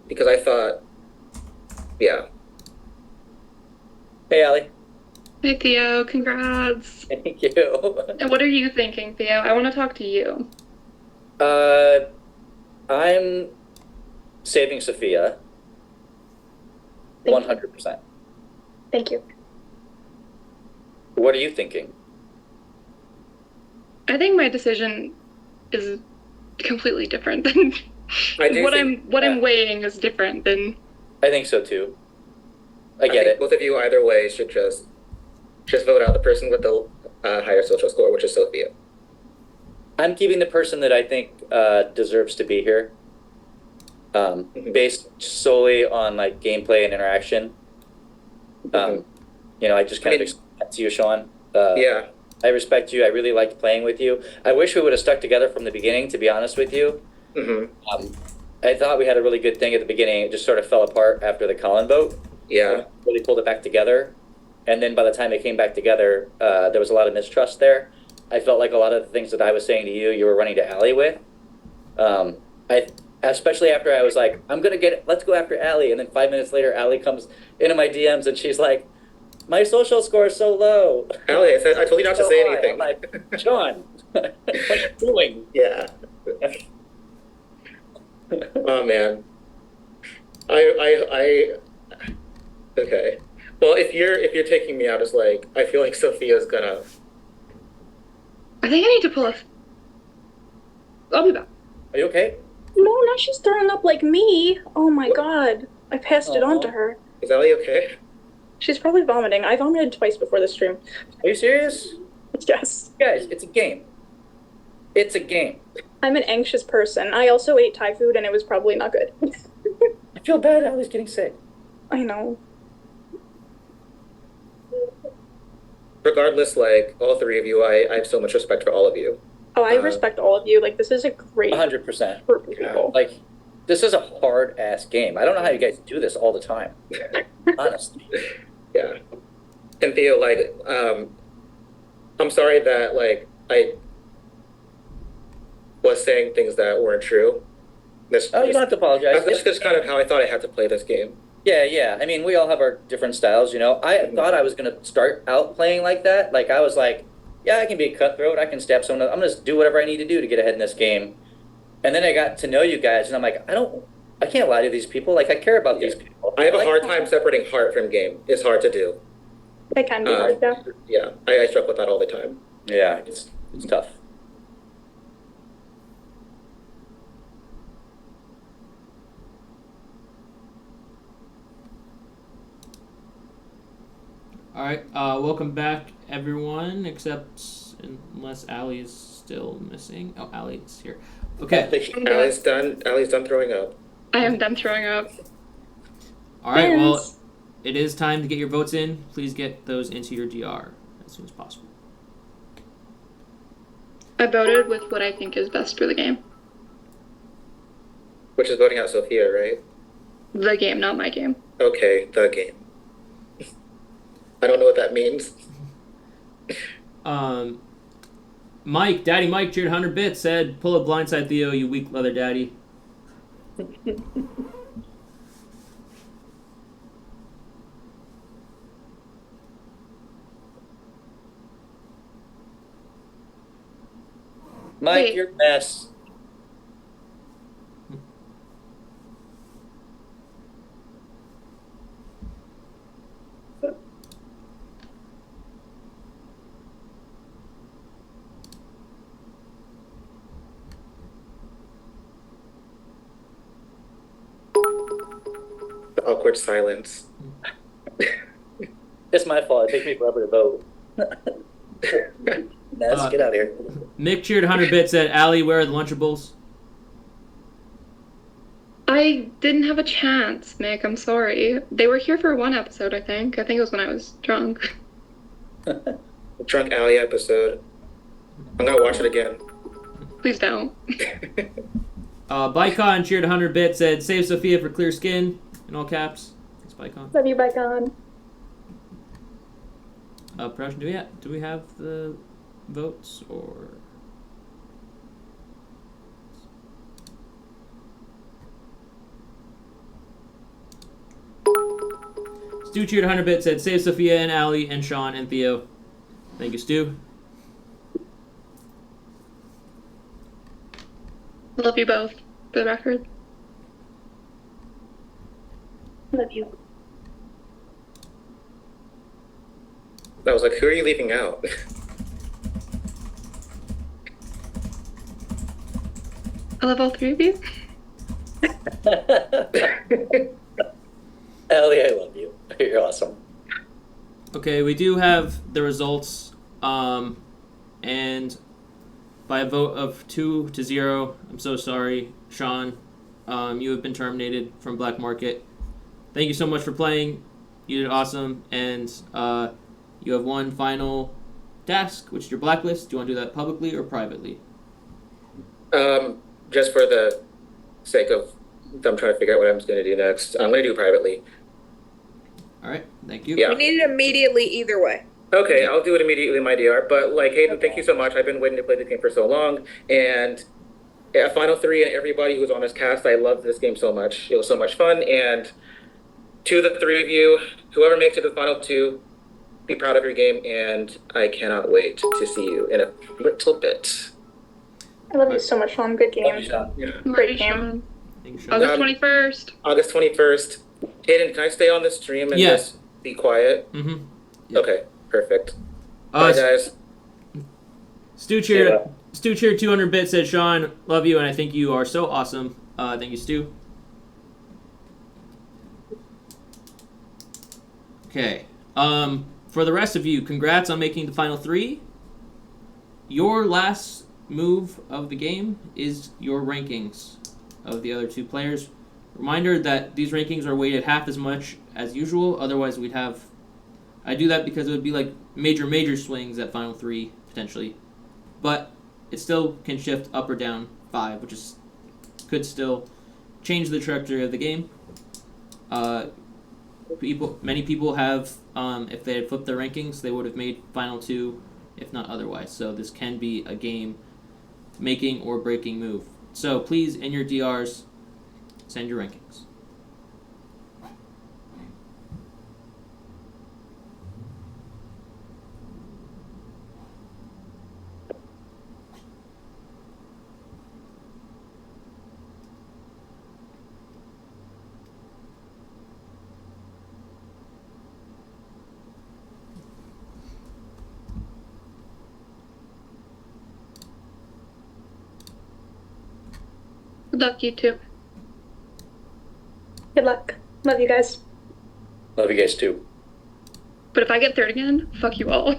Because I thought, yeah. Hey, Allie. Hey Theo, congrats. Thank you. And what are you thinking, Theo? I want to talk to you. I'm saving Sophia. Thank you. 100%. Thank you. What are you thinking? I think my decision is completely different than I do what think- I'm weighing is different than I think so too. I get think it. both of you either way should just vote out the person with the higher social score, which is Sophia. I'm keeping the person that I think deserves to be here, based solely on like gameplay and interaction. You know, I just kind I mean- of explained that to you, Sean. Yeah. I respect you. I really liked playing with you. I wish we would have stuck together from the beginning, to be honest with you. Mm-hmm. I thought we had a really good thing at the beginning. It just sort of fell apart after the Colin vote. Yeah. Really pulled it back togeth. And then by the time it came back together, there was a lot of mistrust there. I felt like a lot of the things that I was saying to you, you were running to Allie with. Especially after I was like, let's go after Allie. And then 5 minutes later, Allie comes into my DMs and she's like, my social score is so low. Allie, I told you not to So say high. anything. I'm like, Sean, what are you doing? Yeah. Oh man. I okay. Well, if you're taking me out as like, I feel like Sophia's gonna. I think I need to pull a. I'll be back. Are you okay? No, now she's throwing up like me. Oh my god. I passed it on to Aw. her. Is Allie okay? She's probably vomiting. I vomited twice before the stream. Are you serious? Yes. Guys, it's a game. It's a game. I'm an anxious person. I also ate Thai food and it was probably not good. I feel bad Allie's getting sick. I know. regardless, like all three of you, I have so much respect for all of you. Oh, I respect all of you. Like, this is a great 100%. group of people. Like, this is a hard ass game. I don't know how you guys do this all the time. Honestly. Yeah. And Theo, like, I'm sorry that like I was saying things that weren't true. Oh, you don't have to apologize. That's just kind of how I thought I had to play this game. Yeah. I mean, we all have our different styles, you know. I thought I was going to start out playing like that. Like, I was like, yeah, I can be a cutthroat. I can stab someone. I'm going to do whatever I need to do to get ahead in this game. And then I got to know you guys, and I'm like, I can't lie to these people. Like, I care about these people. I have a like, hard time separating heart from game. It's hard to do. It can be hard, though. Yeah, I struggle with that all the time. Yeah, it's tough. All right, welcome back, everyone, except unless Allie is still missing. Oh, Allie's here. Okay. Allie's done throwing up. I am done throwing up. All right, well, it is time to get your votes in. Please get those into your DR as soon as possible. I voted with what I think is best for the game. Which is voting out Sophia, right? The game, not my game. Okay, the game. I don't know what that means. Mike, Daddy Mike, cheered 100 bits, said, pull up blindside Theo, you weak leather daddy. Mike, Wait. you're a mess. The awkward silence. It's my fault. It takes me forever to vote. Ness, get out of here. Mick cheered 100 bits, said, Allie, where are the Lunchables? I didn't have a chance, Mick. I'm sorry. They were here for one episode, I think. I think it was when I was drunk. The Drunk Alley episode. I'm gonna watch it again. Please don't. Bicon cheered 100 bits, said, save Sophia for clear skin, in all caps. Thanks, Bicon. Love you, Bicon. Production, do we have the votes, or... Stu cheered 100 bits, said, save Sophia and Allie and Sean and Theo. Thank you, Stu. Love you both, for the record. Love you. I was like, who are you leaving out? I love all three of you. Ellie, I love you. You're awesome. Okay, we do have the results, and by a vote of 2-0, I'm so sorry, Sean, you have been terminated from Black Market. Thank you so much for playing. You did awesome, and you have one final task, which is your blacklist. Do you want to do that publicly or privately? Just for the sake of them trying to figure out what I'm going to do next, I'm going to do privately. All right, thank you. Yeah. We need it immediately either way. Okay, I'll do it immediately, my DR. But like, Hayden, thank you so much. I've been waiting to play the game for so long, and yeah, Final Three and everybody who's on this cast, I love this game so much. It was so much fun, and to the three of you, whoever makes it to the final two, be proud of your game, and I cannot wait to see you in a little bit. I love you so much, Sean. Good game. Yeah. Great game. Thank you, Sean. August 21st. August 21st. Hayden, can I stay on this stream and Yeah. just be quiet? Mm-hmm. Okay, perfect. Bye, guys. Stu cheered 200 bits, said, Sean, love you, and I think you are so awesome. Thank you, Stu. Okay. For the rest of you, congrats on making the final three. Your last move of the game is your rankings of the other two players. Reminder that these rankings are weighted half as much as usual, otherwise we'd have I do that because it would be like major swings at final 3 potentially, but it still can shift up or down 5, which is could still change the trajectory of the game. Many people have, if they had flipped their rankings, they would have made final 2, if not otherwise. So this can be a game making or breaking move. So please, in your DRs, send your rankings. Good luck, you two. Good luck. Love you guys. Love you guys too. But if I get third again, fuck you all.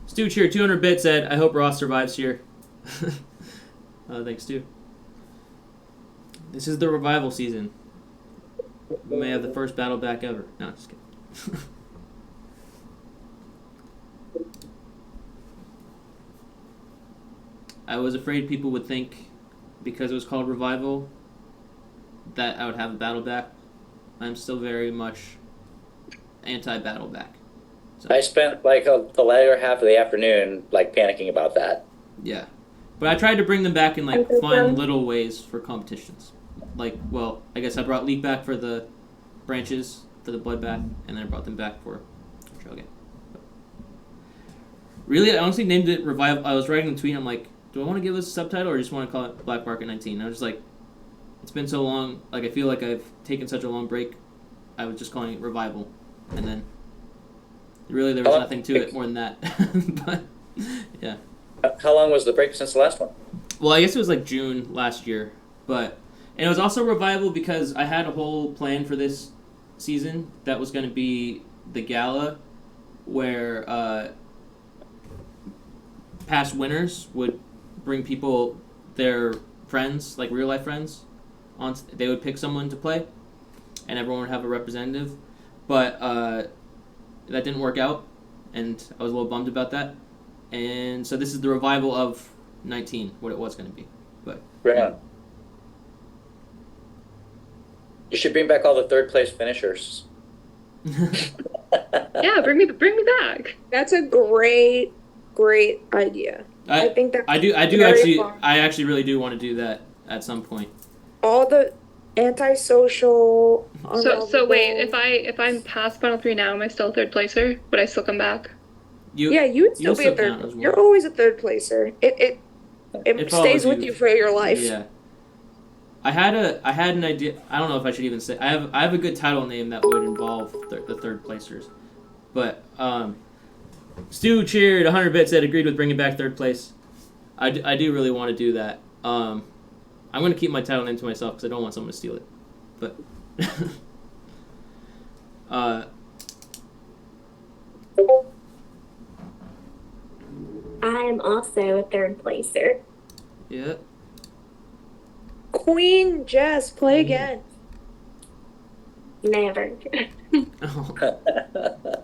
Stu Cheer 200 bits said, I hope Ross survives here. Thanks, Stu. This is the revival season. We may have the first battle back ever. No, just kidding. I was afraid people would think, because it was called revival, that I would have a battle back. I'm still very much anti-battle back. So, I spent like the latter half of the afternoon like panicking about that. yeah. But I tried to bring them back in like Okay, fun so- little ways for competitions. Like, well, I guess I brought Leap back for the branches, for the bloodbath, and then I brought them back for trail game. But really, I honestly named it Revival. I was writing the tweet, I'm like, do I want to give this a subtitle or just want to call it Black Market 19? I was just like, it's been so long, like I feel like I've taken such a long break, I was just calling it Revival. And then really there was nothing to it more than that. But yeah. How long was the break since the last one? Well, I guess it was like June last year, and it was also Revival because I had a whole plan for this season that was going to be the gala where past winners would bring people, their friends, like real life friends, they would pick someone to play, and everyone would have a representative. But that didn't work out, and I was a little bummed about that. And so this is the revival of 19, what it was going to be. But Right on. You should bring back all the third place finishers. Yeah, bring me back. That's a great idea. I think that I actually really do want to do that at some point. all the antisocial. So wait, if I'm past final 3 now, am I still a third placer? Would I still come back? Yeah, you would still you'll be a still third. count as well. You're always a third placer. It It stays follows with you for your life. Yeah. I had an idea. I don't know if I should even say. I have a good title name that would involve the third placers, but Stu cheered 100 bits said agreed with bringing back third place. I do really want to do that. I'm going to keep my title name to myself because I don't want someone to steal it. But I am also a third placer. yeah. Queen Jess, play again. Never. Oh.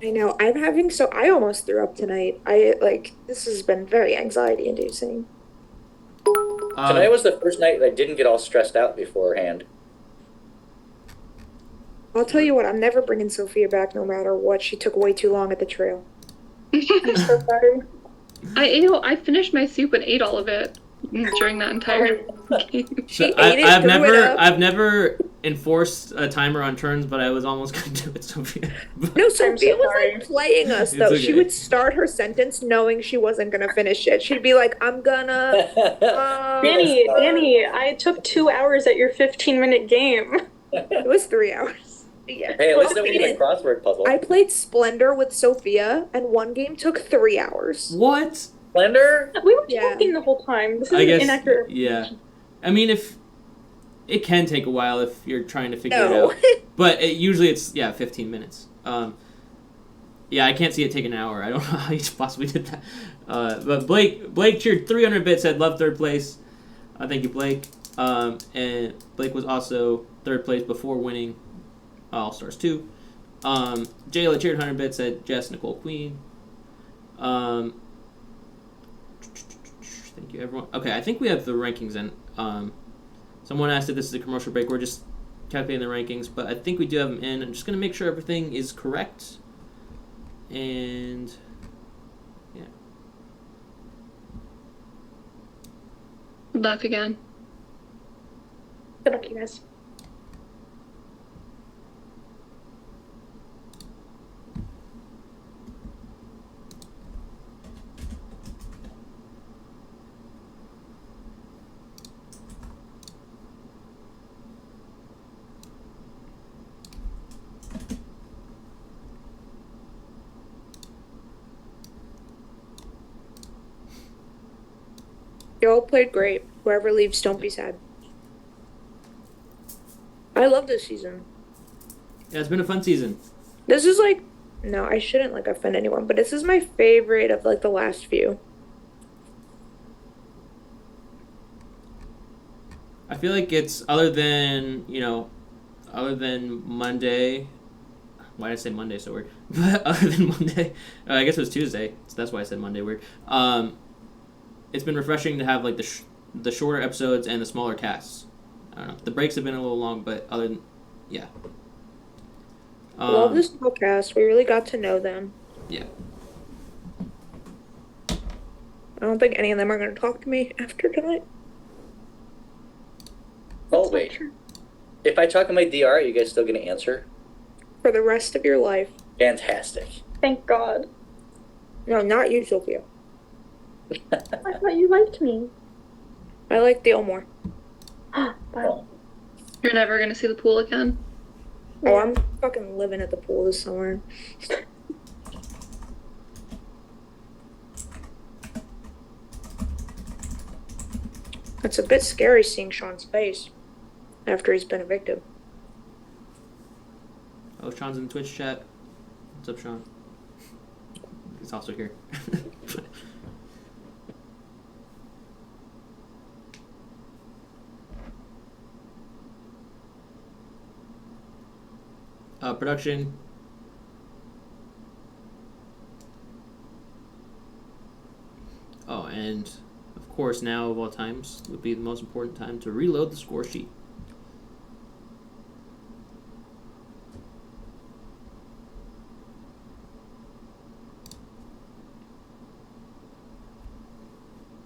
I know. I almost threw up tonight. This has been very anxiety inducing. Tonight was the first night I didn't get all stressed out beforehand. I'll tell you what, I'm never bringing Sophia back no matter what. She took way too long at the trail. I'm so sorry. I finished my soup and ate all of it. during that entire game. She So ate it, I've threw it never up. I've never enforced a timer on turns, but I was almost gonna do it, Sophia. No, Sophia was sorry. like playing us It's though. okay. She would start her sentence knowing she wasn't gonna finish it. She'd be like, "I'm gonna." Danny, I took 2 hours at your 15-minute game. It was 3 hours. Yeah. Hey, at least it Okay. wasn't a crossword puzzle. I played Splendor with Sophia, and one game took 3 hours. What? Blender? We were Yeah. talking the whole time. This is I guess. inaccurate. Yeah. I mean, if it can take a while if you're trying to figure No. it out, but usually it's 15 minutes. Yeah, I can't see it take an hour. I don't know how you possibly did that. But Blake cheered 300 bits, said love third place. Thank you, Blake. And Blake was also third place before winning All Stars 2. Jayla cheered 100 bits, said Jess, Nicole, Queen. Thank you, everyone. Okay, I think we have the rankings in. Someone asked if this is a commercial break. We're just calculating the rankings, but I think we do have them in. I'm just going to make sure everything is correct. And yeah. Good luck again. Good luck, you guys. You all played great. Whoever leaves, don't be sad. I love this season. Yeah, it's been a fun season. This is like, no, I shouldn't like offend anyone, but this is my favorite of like the last few. I feel like it's other than Monday. Why did I say Monday so weird? But other than Monday, I guess it was Tuesday. So that's why I said Monday weird. It's been refreshing to have like the shorter episodes and the smaller casts. I don't know. The breaks have been a little long, but other than yeah. Love this podcast. We really got to know them. Yeah. I don't think any of them are going to talk to me after tonight. Oh, wait. If I talk in my DR, are you guys still going to answer? For the rest of your life. Fantastic. Thank God. No, not you, Sophia. I thought you liked me. I like Theo more. Wow. You're never gonna see the pool again. Oh, I'm fucking living at the pool this summer. It's a bit scary seeing Sean's face after he's been evicted. Oh, Sean's in the Twitch chat. What's up, Sean? He's also here. Production. Oh, and of course, now of all times would be the most important time to reload the score sheet.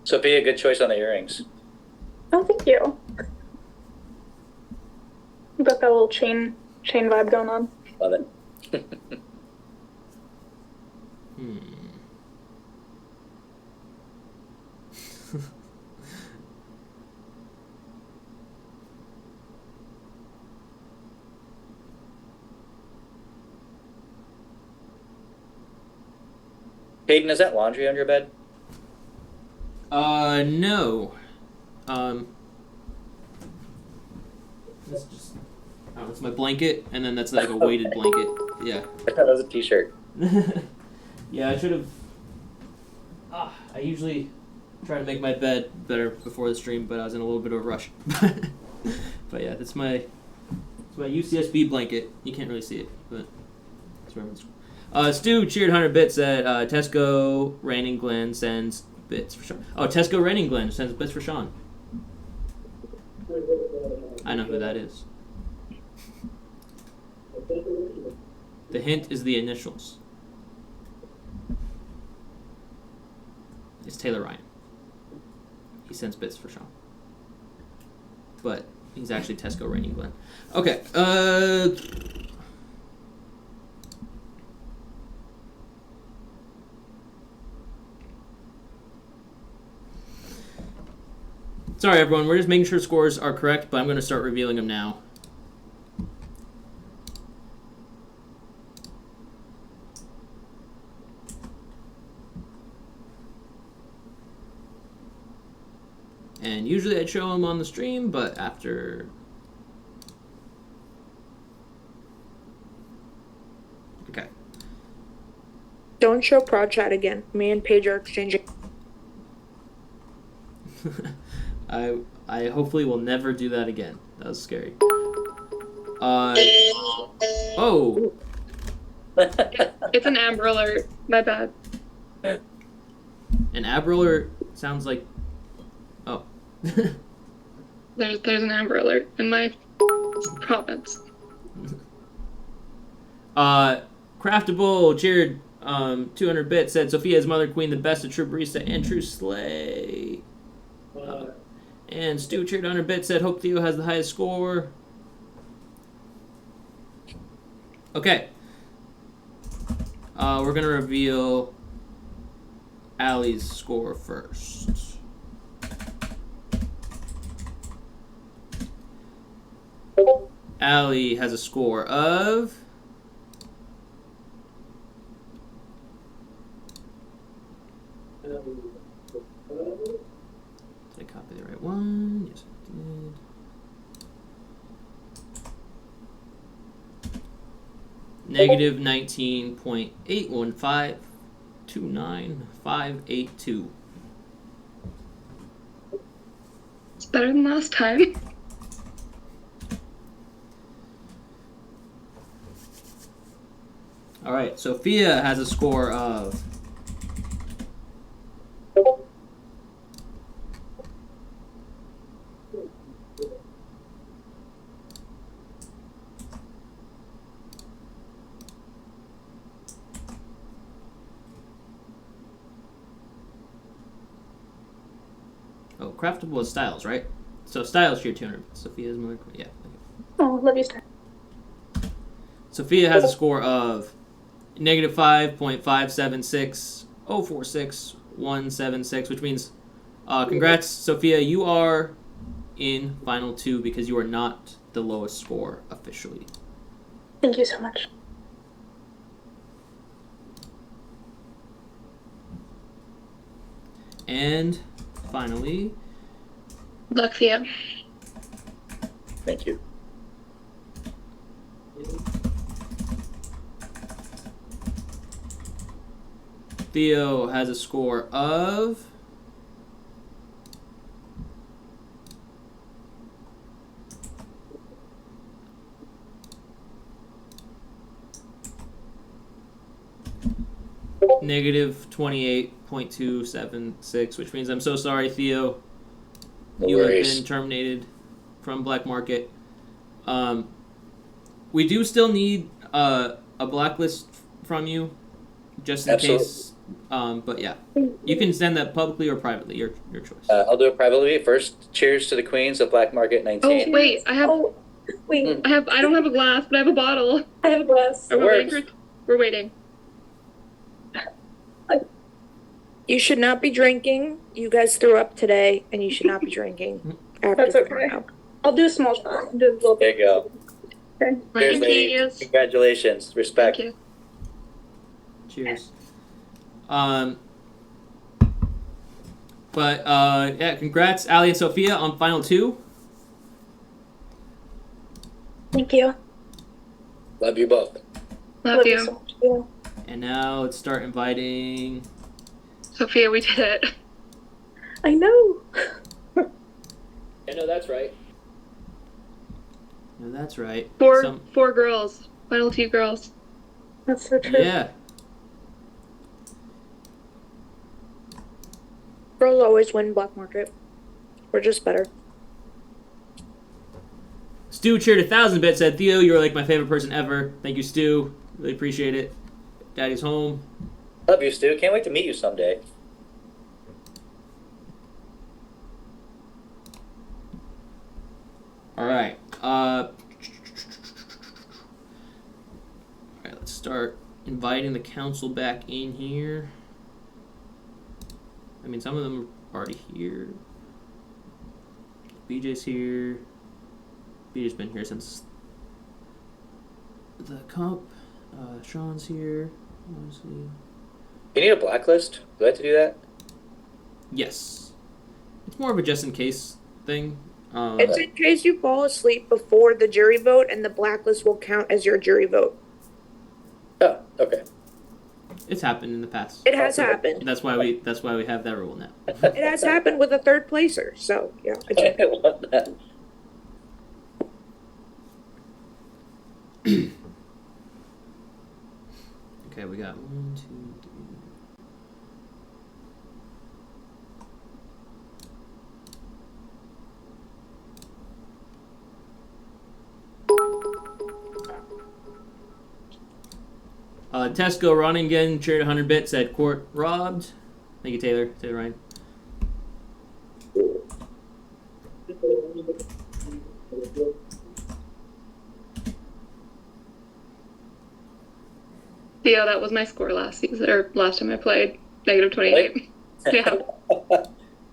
Sophia, good choice on the earrings. Oh, thank you. You got that little chain vibe going on. Love it. Hayden, is that laundry on your bed? No. That's just. Oh, it's my blanket, and then that's like a weighted blanket. Yeah. I thought that was a t-shirt. Yeah, I should have. I usually try to make my bed better before the stream, but I was in a little bit of a rush. But yeah, that's my UCSB blanket. You can't really see it, but it's where it's. Stu cheered 100 bits that Tesco Raining Glen sends bits for Sean. Oh, Tesco Raining Glen sends bits for Sean. I know who that is. The hint is the initials. It's Taylor Ryan. he sends bits for Sean. But he's actually Tesco Reigning Glen. Okay. Sorry, everyone. We're just making sure scores are correct, but I'm going to start revealing them now. And usually I'd show them on the stream, but after... Okay. Don't show Prod Chat again. Me and Paige are exchanging. I hopefully will never do that again. That was scary. Oh! It's an Amber Alert. My bad. An Amber Alert sounds like... Oh. There's an Amber Alert in my province. Craftable cheered 200 bits, said Sophia's Mother Queen, the best, a true barista and true slay. And Stu cheered 100 bits, said hope Theo has the highest score. Okay. We're gonna reveal Allie's score first. Allie has a score of... Did I copy the right one? Yes, I did. Negative 19.81529,582. It's better than last time. All right, Sophia has a score of... Oh, craftable is Styles, right? So Styles cheered 200. Sophia's Mother Queen. Yeah. Okay. Oh, love you, Star. Sophia has a score of negative 5.576046,176, which means congrats, Sophia. You are in final two because you are not the lowest score officially. Thank you so much. And finally, Good luck, Theo. Thank you. Theo has a score of... negative 28.276, which means I'm so sorry, Theo. No You have worries. been terminated from Black Market. We do still need a blacklist from you, just in Absolutely. case. But yeah, you can send that publicly or privately. Your choice. I'll do it privately. First, cheers to the queens of Black Market 19. Oh wait, I Wait, don't have a glass, but I have a bottle. I have a glass. Are we Works. waiting? We're waiting. You should not be drinking. You guys threw up today, and you should not be drinking after That's throwing okay. up. I'll do a small shot. I'll do a little There bit. you go. Okay. Cheers, Thank ladies. you. Congratulations. Respect. Thank you. Cheers. But yeah, congrats, Ali and Sophia on final two. Thank you. Love you both. Love you. so much. Yeah. And now let's start inviting. Sophia, we did it. I know. I know that's right. No, that's right. Four girls. Final two girls. That's so true. Yeah. Girls always win Black Market. We're just better. Stu cheered 1,000 bits. Said Theo, you are like my favorite person ever. Thank you, Stu. Really appreciate it. Daddy's home. Love you, Stu. Can't wait to meet you someday. All right. All right. Let's start inviting the council back in here. I mean, some of them are already here. BJ's here. BJ's been here since the comp. Sean's here. Obviously. You need a blacklist? Do I have to do that? Yes. It's more of a just in case thing. It's in case you fall asleep before the jury vote, and the blacklist will count as your jury vote. Oh, okay. It's happened in the past. It has happened. That's why we have that rule now. It has happened with a third placer. So yeah. I want that. Okay, we got 1, 2, 3. Tesco Roningen cheered 100 bits, said court robbed. Thank you, Taylor. Taylor Ryan. Theo, that was my score last season, or last time I played. -28. Yeah.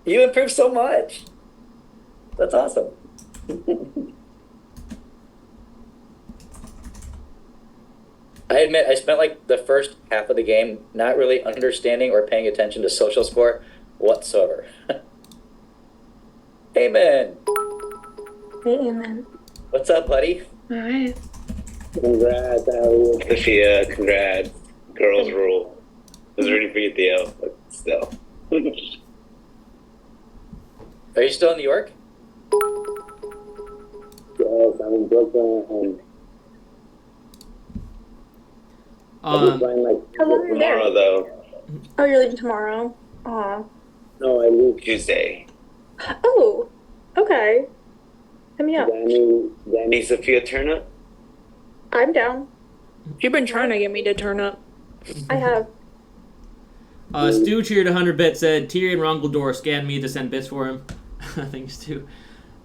You improved so much. That's awesome. I admit, I spent like the first half of the game not really understanding or paying attention to social score whatsoever. Hey, man. Hey, man. What's up, buddy? All right. Congrats, Ali. Sophia, congrats. Girls rule. I was rooting for you, Theo, but still. Are you still in New York? Yes, I'm in Brooklyn. Um, How long are you there? Tomorrow, though. Oh, you're leaving tomorrow? Aw. No, I leave Tuesday. Oh, okay. Hit me up. Danny, Sophia, turn up? I'm down. You've been trying to get me to turn up. I have. Stu cheered 100 bits, said Tyrion Rongeldor scanned me to send bits for him. Thanks, Stu.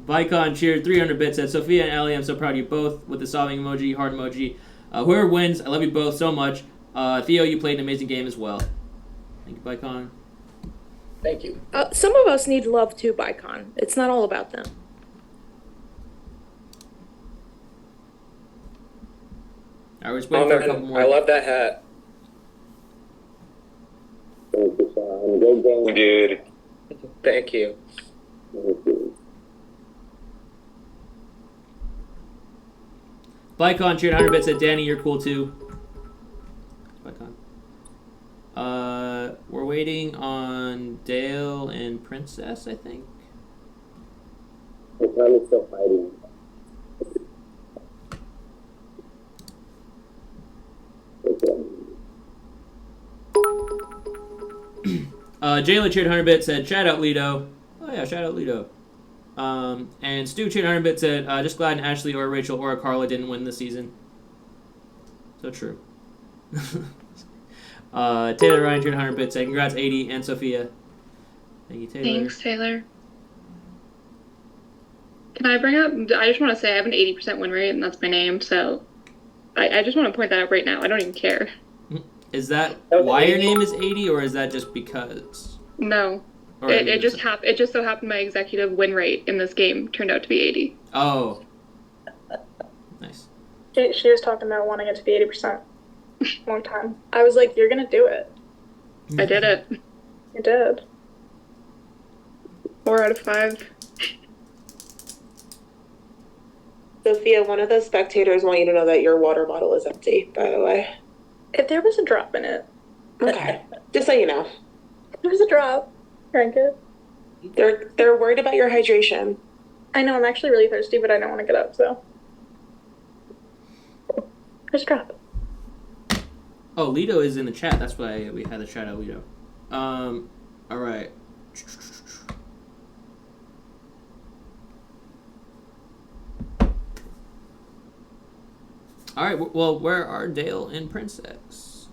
Vicon cheered 300 bits, said Sophia and Ellie, I'm so proud of you both, with the sobbing emoji, heart emoji. Whoever wins, I love you both so much. Theo, you played an amazing game as well. Thank you, Vicon. Thank you. Some of us need love too, Bicon. It's not all about them. Alright, we're just waiting for a couple more. I love that hat. Thank you, Sean. Good game, dude. Thank you. Thank you. Vicon cheered 100 bits, said Danny, you're cool too. Vicon. We're waiting on Dale and Princess, I think. They're probably still fighting. Jayla cheered 100 bits, said shout out Lido. Oh yeah, shout out Lido. And Stu cheered 100 bits, said just glad Ashley or Rachel or Carla didn't win this season. So true. Taylor Ryan cheered 100 bits, said congrats 80 and Sophia. Thank you, Taylor. Thanks, Taylor. Can I bring up? I just want to say I have an 80% win rate, and that's my name. So I just want to point that out right now. I don't even care. Is that why your name is 80, or is that just because? No. Or It just so happened my executive win rate in this game turned out to be 80. Oh. Nice. She was talking about wanting it to be 80%. Long time. I was like, you're gonna do it. I did it. You did. 4 out of 5. Sophia, one of the spectators want you to know that your water bottle is empty, by the way. If there was a drop in it. Okay. Just so you know. If there was a drop. Drink it. They're worried about your hydration. I know, I'm actually really thirsty, but I don't want to get up, so. There's a drop. Oh, Lido is in the chat. That's why we had to shout out Lido. All right. All right. Well, where are Dale and Princess?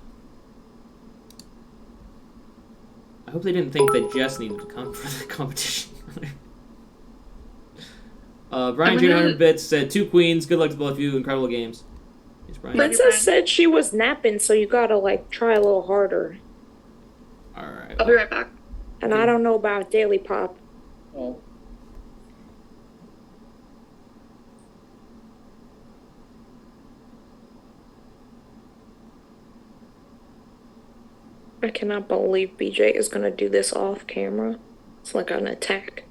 I hope they didn't think they just needed to come for the competition. Brian Jr. 100 bits said 2 queens. Good luck to both of you. Incredible games. Thanks, Brian. Princess said she was napping, so you gotta like try a little harder. All right. I'll be right back. And I don't know about Daily Pop. Oh. I cannot believe BJ is gonna do this off camera. It's like an attack.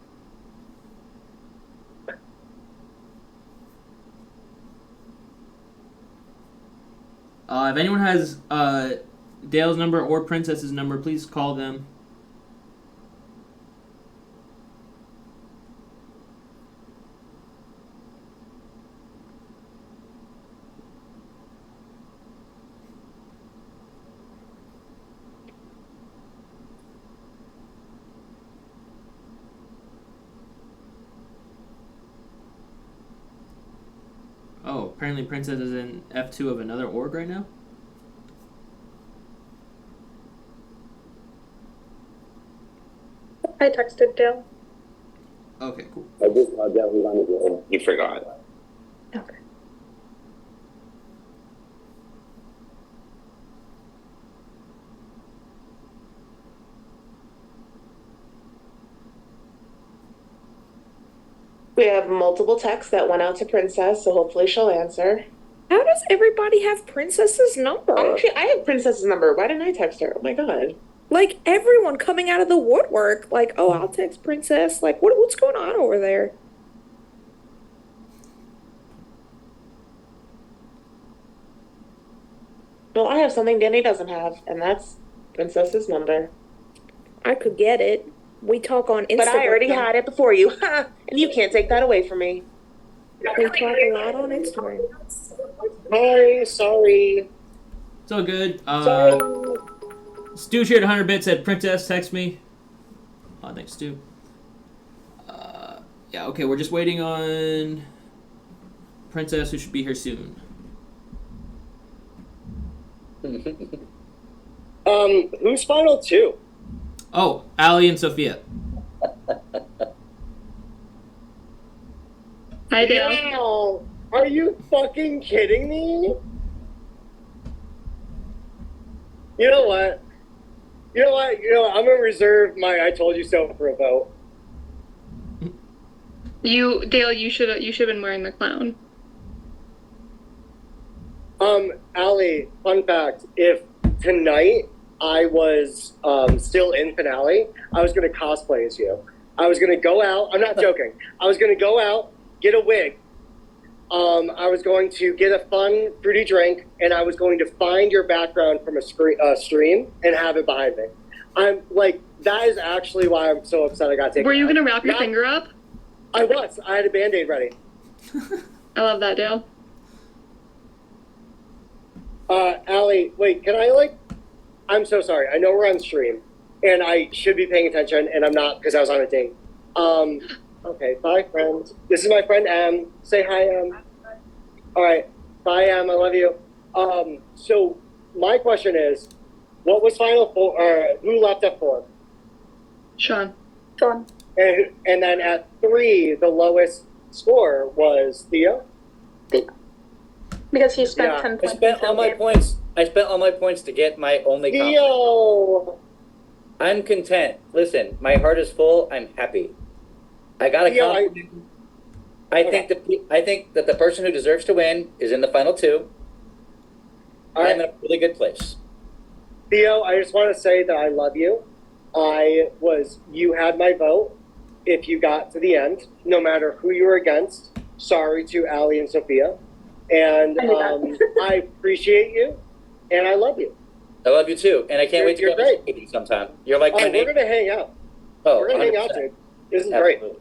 If anyone has Dale's number or Princess's number, please call them. Oh, apparently Princess is in F2 of another org right now? I texted Dale. Okay, cool. I just thought that was on the road. You forgot. Okay. We have multiple texts that went out to Princess, so hopefully she'll answer. How does everybody have Princess's number? Actually, I have Princess's number. Why didn't I text her? Oh my god. Like everyone coming out of the woodwork, like, oh, I'll text Princess. Like, what's going on over there? Well, I have something Danny doesn't have, and that's Princess's number. I could get it. We talk on Instagram. But I already had it before you, and you can't take that away from me. We talk a lot on Instagram. Hi, sorry. It's all good. Sorry. Stu shared 100 bits, said Princess, text me. Oh, thanks, Stu. Yeah, okay, we're just waiting on Princess, who should be here soon. Who's final 2? Oh, Allie and Sophia. Hi, Dale. Wow. Are you fucking kidding me? You know what? I'm gonna reserve my "I told you so" for a vote. Dale, you should have been wearing the clown. Allie, fun fact: if tonight I was still in finale, I was gonna cosplay as you. I was gonna go out. I'm not joking. I was gonna go out, get a wig. I was going to get a fun fruity drink, and I was going to find your background from a stream and have it behind me. I'm like, that is actually why I'm so upset I got taken. Were you out. gonna wrap your finger up? I was. I had a Band-Aid ready. I love that, Dale. Allie, wait, can I I'm so sorry. I know we're on stream, and I should be paying attention, and I'm not because I was on a date. Okay, bye, friend. This is my friend Em. Say hi, Em. All right, bye, Em. I love you. So my question is, what was final 4? Or who left at 4? Sean. And then at 3, the lowest score was Theo. Because he spent Yeah. 10 I points. spent all my points. I spent all my points to get my only compliment. Theo. I'm content. Listen, my heart is full. I'm happy. I got a Theo, compliment. I think that the person who deserves to win is in the final 2. All I'm right, in a really good place. Theo. I just want to say that I love you. You had my vote. If you got to the end, no matter who you were against. Sorry to Allie and Sophia. And I appreciate you, and I love you. I love you too, and I can't wait to You're go great. with you sometime. You're like my We're neighbor. gonna hang out. Oh, We're gonna hang out, 100%. dude. This is great. Absolutely.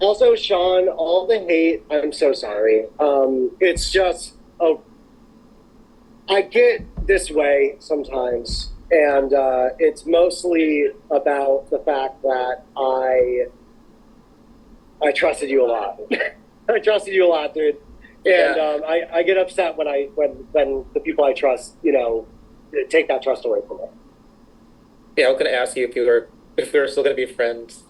Also, Sean, all the hate, I'm so sorry. It's just, I get this way sometimes, and it's mostly about the fact that I trusted you a lot. I trusted you a lot, dude. And I get upset when the people I trust, take that trust away from me. Yeah, I was gonna ask you if we were still gonna be friends.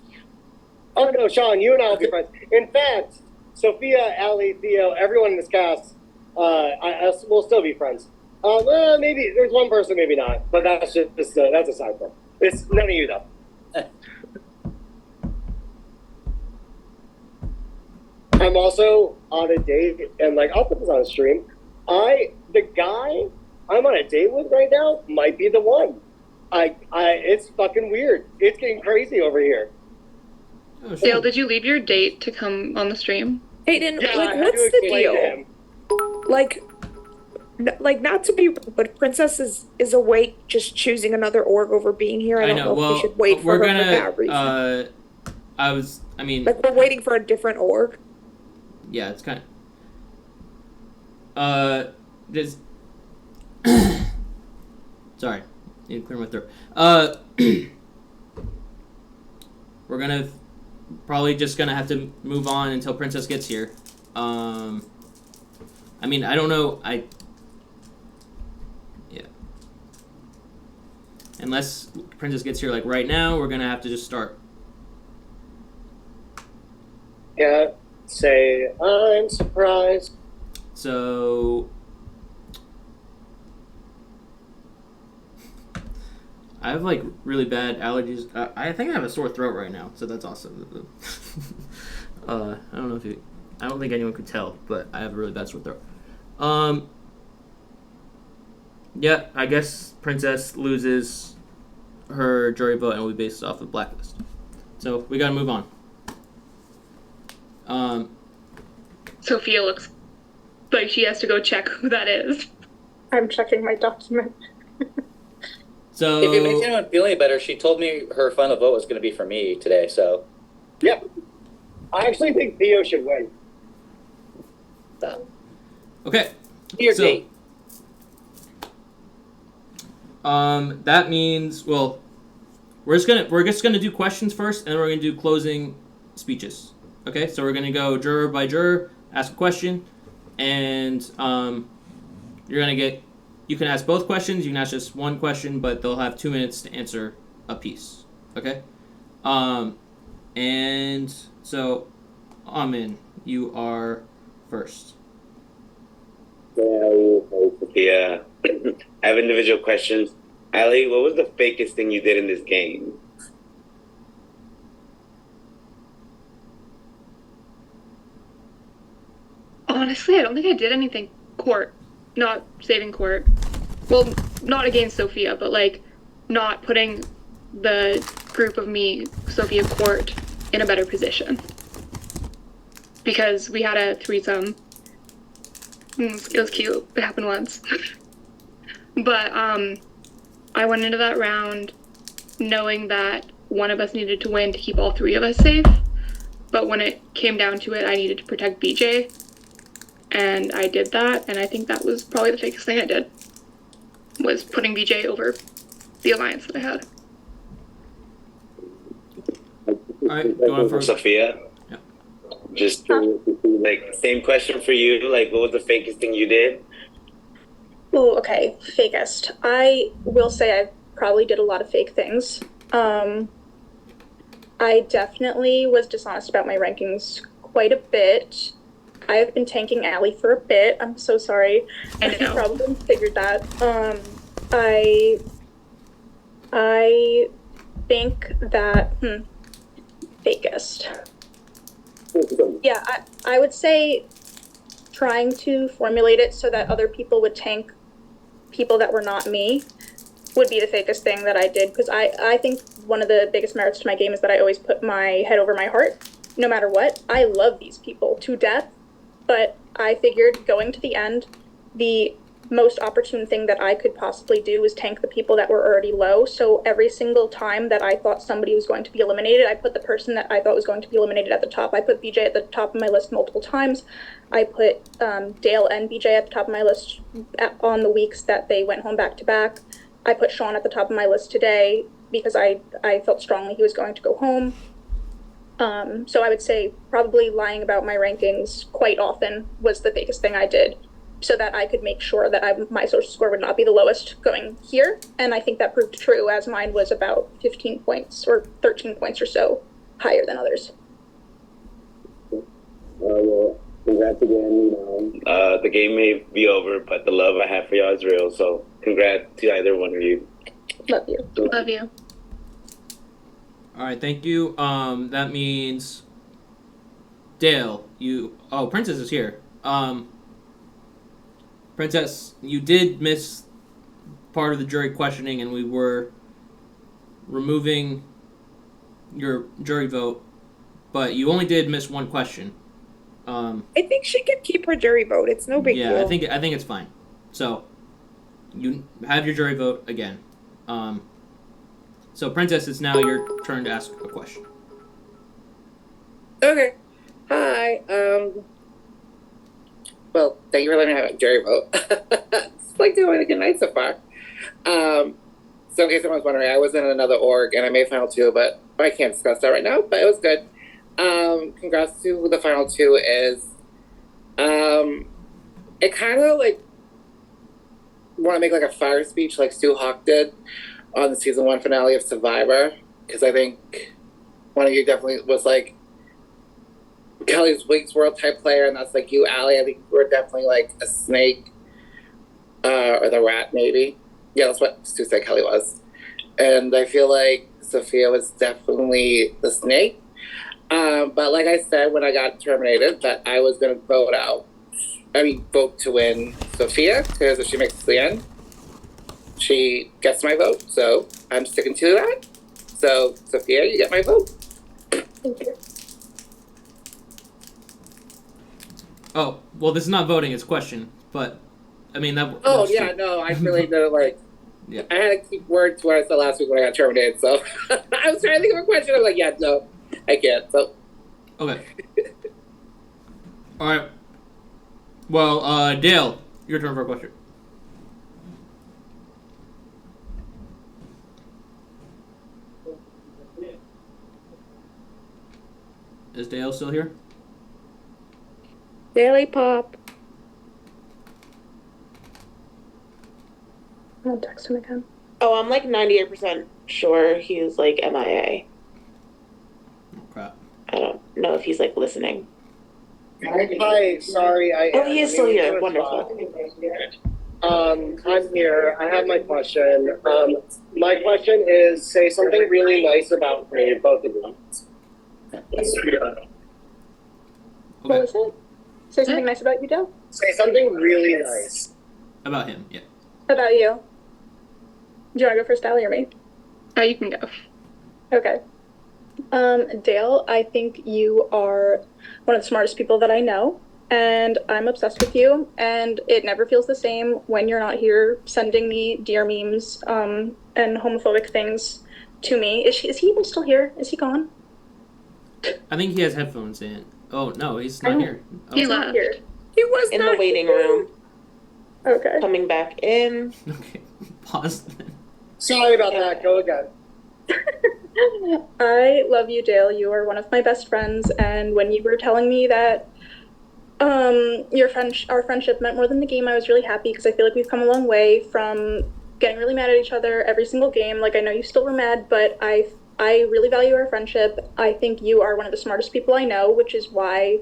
Oh no, Sean, you and I will be friends. In fact, Sophia, Allie, Theo, everyone in this cast, we'll still be friends. Well, maybe there's one person, maybe not, but that's just that's a side thing. It's none of you though. I'm also on a date, and like I'll put this on a stream. The guy I'm on a date with right now might be the one. It's fucking weird. It's getting crazy over here. Oh, Dale, did you leave your date to come on the stream? Aiden, Yeah, I like, had what's to the explain to deal? him. Like, not to be, but Princess is awake, just choosing another org over being here. I don't know if Well, we should wait for we're her gonna. for that reason. Like, we're waiting for a different org. Yeah, it's kind of. Just. Sorry, need to clear my throat. We're gonna probably just gonna have to move on until Princess gets here. I don't know. Yeah. Unless Princess gets here like right now, we're gonna have to just start. Yeah. Say I'm surprised. So. I have like really bad allergies. I think I have a sore throat right now, so that's awesome. I don't know if you. I don't think anyone could tell, but I have a really bad sore throat. Yeah, I guess Princess loses her jury vote and will be based off of Blacklist. So we gotta move on. Sophia looks like she has to go check who that is. I'm checking my document. So if it makes anyone feel any better, she told me her final vote was going to be for me today. So yeah, I actually think Theo should win. Okay. Your date. That means we're just gonna do questions first, and then we're gonna do closing speeches. Okay, so we're gonna go juror by juror, ask a question, and you can ask both questions. You can ask just one question, but they'll have 2 minutes to answer a piece. Okay, and so Amin, you are first. Yeah. I have individual questions. Allie, what was the fakest thing you did in this game? Honestly, I don't think I did anything court. Not saving court. Well, not against Sophia, but like not putting the group of me, Sophia Court, in a better position. Because we had a threesome. It was cute. It happened once. But I went into that round knowing that one of us needed to win to keep all three of us safe. But when it came down to it, I needed to protect BJ. And I did that, and I think that was probably the fakest thing I did, was putting BJ over the alliance that I had. Alright, go on first. Sophia? Yeah. Just like, same question for you. Like, what was the fakest thing you did? Oh, okay. Fakest. I will say I probably did a lot of fake things. I definitely was dishonest about my rankings quite a bit. I've been tanking Allie for a bit. I'm so sorry. I You probably figured that. I think that fakest. Yeah, I would say trying to formulate it so that other people would tank people that were not me would be the fakest thing that I did, because I think one of the biggest merits to my game is that I always put my head over my heart, no matter what. I love these people to death, but I figured going to the end, the most opportune thing that I could possibly do was tank the people that were already low. So every single time that I thought somebody was going to be eliminated, I put the person that I thought was going to be eliminated at the top. I put BJ at the top of my list multiple times. I put Dale and BJ at the top of my list on the weeks that they went home back to back. I put Sean at the top of my list today because I felt strongly he was going to go home. So I would say probably lying about my rankings quite often was the fakest thing I did, so that I could make sure that my social score would not be the lowest going here. And I think that proved true, as mine was about 15 points or 13 points or so higher than others. congrats again. The game may be over, but the love I have for y'all is real. So congrats to either one of you. Love you. Love you. All right, thank you. That means Dale, Princess is here. Princess, you did miss part of the jury questioning, and we were removing your jury vote, but you only did miss one question. I think she can keep her jury vote. It's no big deal. Yeah, I think it's fine. So you have your jury vote again. So Princess, it's now your turn to ask a question. Okay. Hi. Well, thank you for letting me have a jury vote. It's like doing a good night so far. So in case someone's wondering, I was in another org and I made final two, but I can't discuss that right now, but it was good. Congrats to the final two is, it kind of like want to make like a fire speech like Stu Hawk did on the season 1 finale of Survivor, because I think one of you definitely was like Kelly's Wings World type player, and that's like you, Allie. I think we're definitely like a snake, or the rat maybe. Yeah, that's what Stu said Kelly was. And I feel like Sophia was definitely the snake. But like I said, when I got terminated, that I was going to vote to win Sophia, because if she makes it to the end, she gets my vote. So I'm sticking to that. So Sophia, you get my vote. Thank you. Oh, well, this is not voting, it's question, but, I mean, that... Oh, yeah, no, I really did, yeah. I had to keep words to what I said last week when I got terminated, so I was trying to think of a question. I was like, yeah, no, I can't, so. Okay. All right. Well, Dale, your turn for a question. Is Dale still here? Daily Pop. I'll text him again. Oh, I'm like 98% sure he's like MIA. Oh, crap. I don't know if he's like listening. Hi, sorry. Oh, he is still here. Wonderful. I'm here. I have my question. My question is, say something really nice about me, both of you. What was it? Say something nice about you, Dale? Say something really nice. About him, yeah. About you. Do you want to go first, Allie, or me? Oh, you can go. Okay. Dale, I think you are one of the smartest people that I know, and I'm obsessed with you, and it never feels the same when you're not here sending me dear memes and homophobic things to me. Is he even still here? Is he gone? I think he has headphones in. Oh, no, he's not here. Oh. He's not here. He was In not the waiting here. room. Okay. Coming back in. Okay, pause then. Sorry about that. Go again. I love you, Dale. You are one of my best friends, and when you were telling me that our friendship meant more than the game, I was really happy, because I feel like we've come a long way from getting really mad at each other every single game. Like, I know you still were mad, but I really value our friendship. I think you are one of the smartest people I know, which is why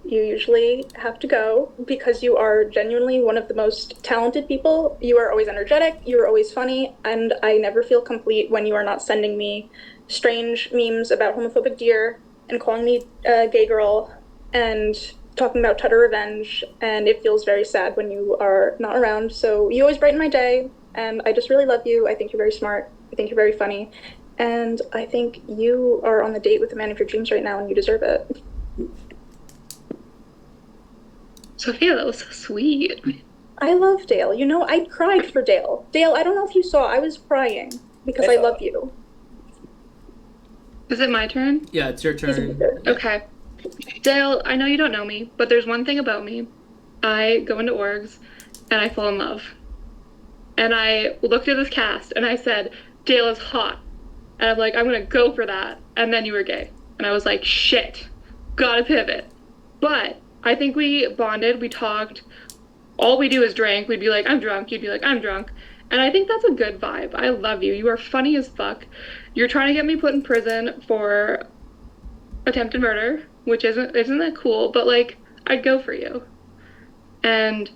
you usually have to go, because you are genuinely one of the most talented people. You are always energetic, you are always funny, and I never feel complete when you are not sending me strange memes about homophobic deer and calling me a gay girl and talking about Tutter Revenge, and it feels very sad when you are not around. So you always brighten my day, and I just really love you. I think you're very smart, I think you're very funny, and I think you are on the date with the man of your dreams right now, and you deserve it. Sophia, that was so sweet. I love Dale. You know, I cried for Dale. Dale, I don't know if you saw, I was crying because I love you. Is it my turn? Yeah, it's your turn. Okay. Dale, I know you don't know me, but there's one thing about me. I go into orgs and I fall in love. And I looked at this cast and I said, Dale is hot. And I'm like, I'm gonna go for that. And then you were gay. And I was like, shit, gotta pivot. But I think we bonded, we talked. All we do is drink. We'd be like, I'm drunk. You'd be like, I'm drunk. And I think that's a good vibe. I love you. You are funny as fuck. You're trying to get me put in prison for attempted murder, which isn't that cool, but like, I'd go for you. And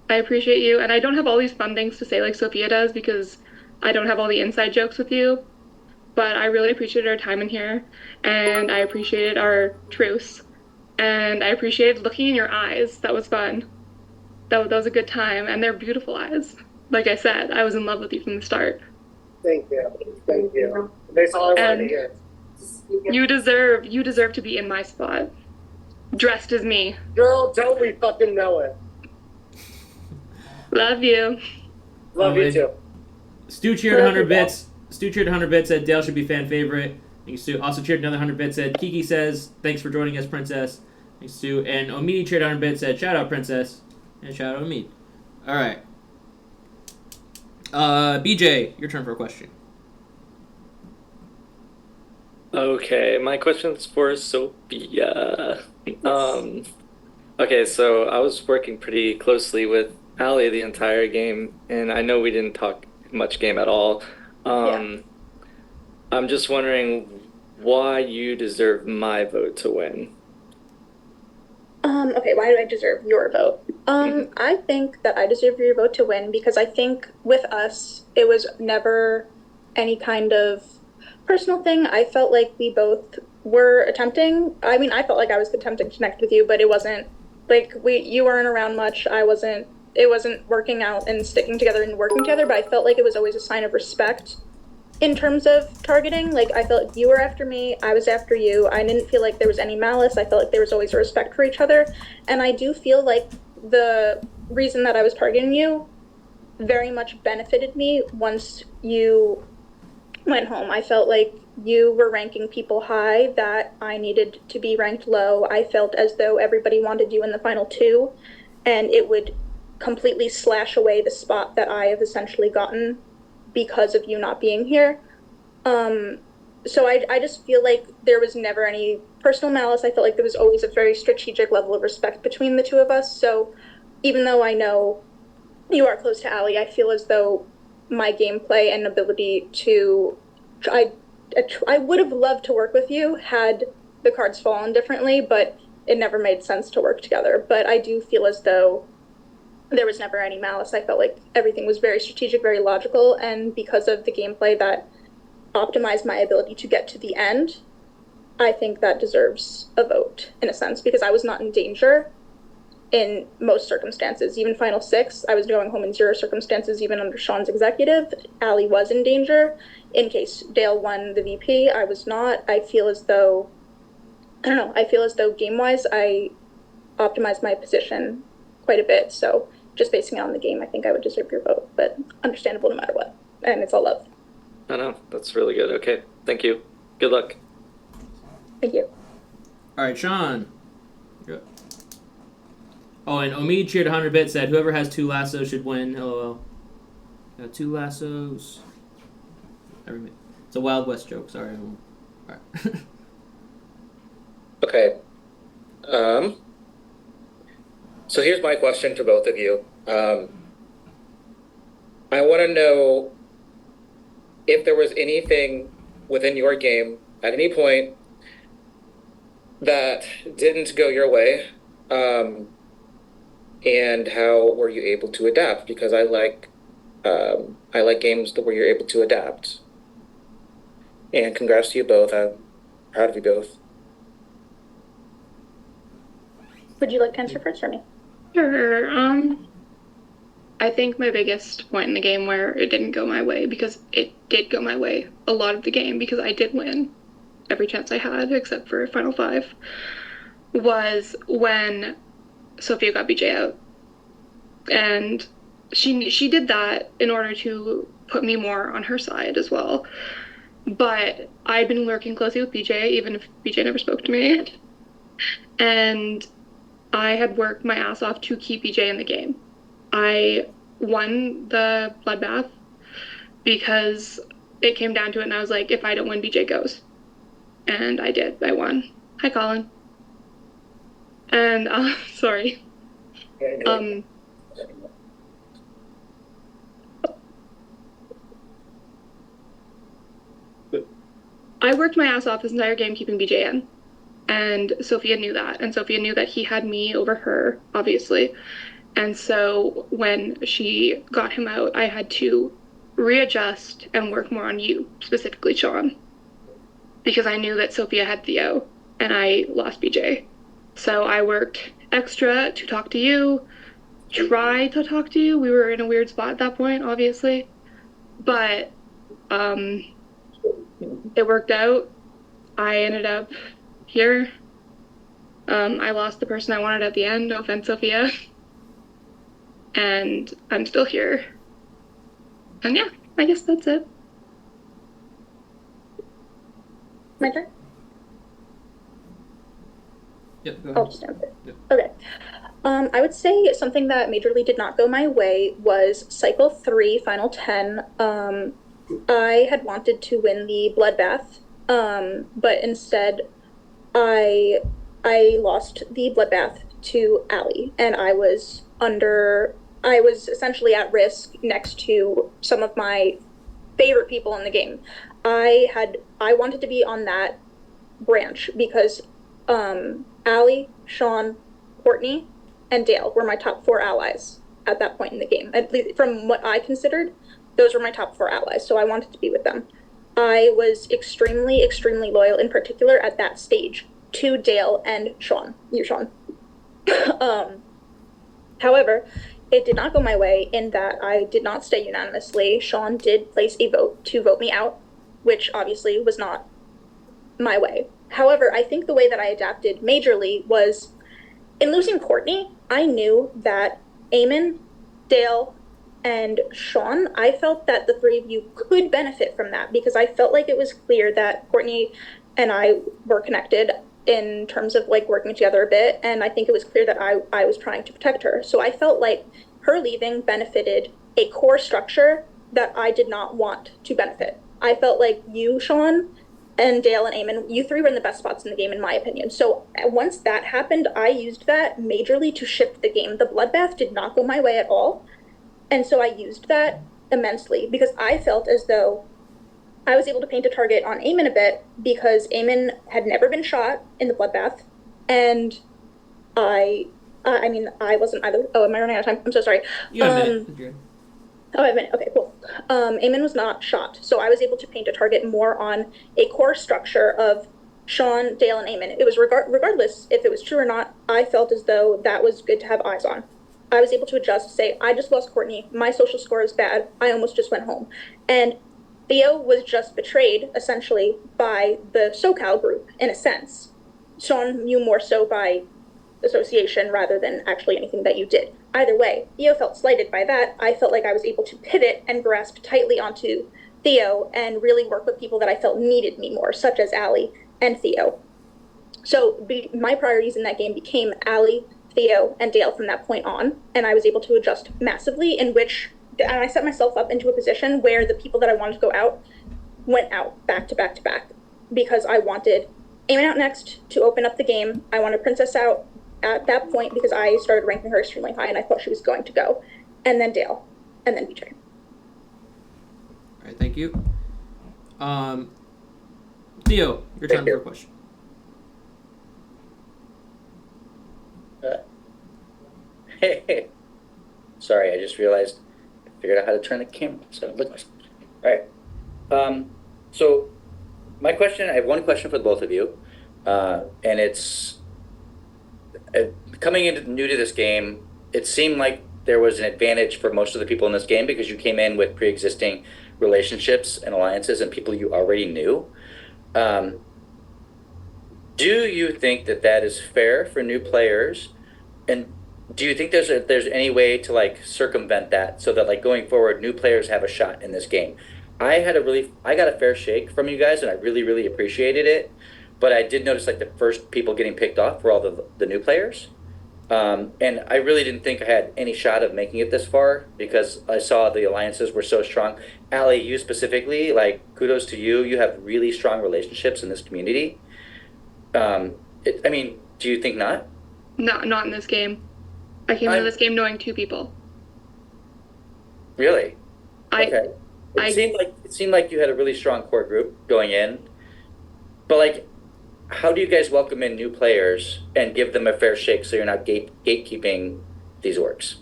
I appreciate you. And I don't have all these fun things to say like Sophia does because I don't have all the inside jokes with you. But I really appreciated our time in here. And I appreciated our truce. And I appreciated looking in your eyes. That was fun. That was a good time. And they're beautiful eyes. Like I said, I was in love with you from the start. Thank you. Thank you. That's all I wanted to hear. You deserve to be in my spot. Dressed as me. Girl, don't we fucking know it. Love you. Love you too. Stu cheered 100 bits. Stu cheered 100 bits, said Dale should be fan favorite. Thank you, Stu. Also cheered another 100 bits, said Kiki says, thanks for joining us, Princess. Thanks, Stu. And Omid cheered 100 bits, said shout out, Princess. And shout out, Omid. Alright. BJ, your turn for a question. Okay, my question's for Sophia. Okay, so I was working pretty closely with Allie the entire game, and I know we didn't talk much game at all. I'm just wondering why you deserve my vote to win. Okay, why do I deserve your vote? I think that I deserve your vote to win because I think with us, it was never any kind of personal thing. I felt like we both were attempting. I mean, I felt like I was attempting to connect with you, but it wasn't like you weren't around much. It wasn't working out and sticking together and working together, but I felt like it was always a sign of respect in terms of targeting. Like, I felt like you were after me, I was after you. I didn't feel like there was any malice. I felt like there was always a respect for each other. And I do feel like the reason that I was targeting you very much benefited me once you went home. I felt like you were ranking people high that I needed to be ranked low. I felt as though everybody wanted you in the final two, and it would completely slash away the spot that I have essentially gotten because of you not being here. So I just feel like there was never any personal malice. I felt like there was always a very strategic level of respect between the two of us. So even though I know you are close to Allie, I feel as though my gameplay and ability to... I would have loved to work with you had the cards fallen differently, but it never made sense to work together. But I do feel as though there was never any malice. I felt like everything was very strategic, very logical, and because of the gameplay that optimized my ability to get to the end, I think that deserves a vote, in a sense, because I was not in danger in most circumstances. Even Final Six, I was going home in 0 circumstances, even under Sean's executive. Allie was in danger. In case Dale won the VP, I was not. I feel as though game-wise, I optimized my position quite a bit, so just basing it on the game, I think I would deserve your vote, but understandable no matter what. And it's all love. I know, that's really good. Okay, thank you. Good luck. Thank you. All right, Sean. Good. Oh, and Omid cheered 100 bits, said whoever has 2 lassos should win. LOL. Got 2 lassos. It's a Wild West joke. Sorry. All right. Okay. So here's my question to both of you. I want to know if there was anything within your game at any point that didn't go your way, and how were you able to adapt? Because I like games where you're able to adapt. And congrats to you both. I'm proud of you both. Would you like to answer first for me? Sure. I think my biggest point in the game where it didn't go my way, because it did go my way a lot of the game, because I did win every chance I had except for Final 5, was when Sophia got BJ out. And she did that in order to put me more on her side as well. But I'd been working closely with BJ, even if BJ never spoke to me. And I had worked my ass off to keep BJ in the game. I won the bloodbath because it came down to it, and I was like, if I don't win, BJ goes. And I did. I won. Hi, Colin. And, sorry. I worked my ass off this entire game keeping BJ in. And Sophia knew that. And Sophia knew that he had me over her, obviously. And so when she got him out, I had to readjust and work more on you, specifically Sean. Because I knew that Sophia had Theo and I lost BJ. So I worked extra to talk to you, try to talk to you. We were in a weird spot at that point, obviously. But it worked out. I ended up here. I lost the person I wanted at the end, no offense, Sophia. And I'm still here. And yeah, I guess that's it. My turn? Yep, go I'll ahead. just answer. Yep. Okay. I would say something that majorly did not go my way was Cycle 3, Final 10. I had wanted to win the Bloodbath, but instead I lost the Bloodbath to Allie, and I was essentially at risk next to some of my favorite people in the game. I wanted to be on that branch because Allie, Sean, Courtney, and Dale were my top 4 allies at that point in the game. At least from what I considered, those were my top 4 allies, so I wanted to be with them. I was extremely, extremely loyal, in particular at that stage, to Dale and Sean. You, Sean. However, it did not go my way in that I did not stay unanimously. Sean did place a vote to vote me out, which obviously was not my way. However, I think the way that I adapted majorly was in losing Courtney, I knew that Eamon, Dale, and Sean, I felt that the 3 of you could benefit from that because I felt like it was clear that Courtney and I were connected in terms of like working together a bit. And I think it was clear that I was trying to protect her. So I felt like her leaving benefited a core structure that I did not want to benefit. I felt like you, Sean, and Dale and Eamon, you 3 were in the best spots in the game, in my opinion. So once that happened, I used that majorly to shift the game. The Bloodbath did not go my way at all. And so I used that immensely because I felt as though I was able to paint a target on Eamon a bit because Eamon had never been shot in the Bloodbath. And I wasn't either. Oh, am I running out of time? I'm so sorry. You have a minute. Oh, a minute. Okay, cool. Eamon was not shot, so I was able to paint a target more on a core structure of Sean, Dale, and Eamon. It was regardless if it was true or not, I felt as though that was good to have eyes on. I was able to adjust, say, I just lost Courtney, my social score is bad, I almost just went home. And Theo was just betrayed, essentially, by the SoCal group, in a sense. Sean, you more so by association rather than actually anything that you did. Either way, Theo felt slighted by that. I felt like I was able to pivot and grasp tightly onto Theo and really work with people that I felt needed me more, such as Allie and Theo. So my priorities in that game became Allie, Theo, and Dale from that point on, and I was able to adjust massively, in which and I set myself up into a position where the people that I wanted to go out went out back to back to back because I wanted Eamon out next to open up the game. I wanted Princess out at that point because I started ranking her extremely high and I thought she was going to go. And then Dale, and then BJ. All right, thank you. Theo, your turn for a question. Hey. Sorry, I just realized I figured out how to turn the camera. So look. All right. So my question, I have one question for both of you, and it's coming into new to this game. It seemed like there was an advantage for most of the people in this game because you came in with pre-existing relationships and alliances and people you already knew. Do you think that that is fair for new players? And do you think there's any way to like circumvent that so that like going forward, new players have a shot in this game? I got a fair shake from you guys and I really, really appreciated it. But I did notice like the first people getting picked off were all the new players. And I really didn't think I had any shot of making it this far because I saw the alliances were so strong. Allie, you specifically, like kudos to you. You have really strong relationships in this community. Do you think not? No, not in this game. I came into this game knowing 2 people. Really? Okay. It seemed like you had a really strong core group going in, but like, how do you guys welcome in new players and give them a fair shake so you're not gatekeeping these orcs?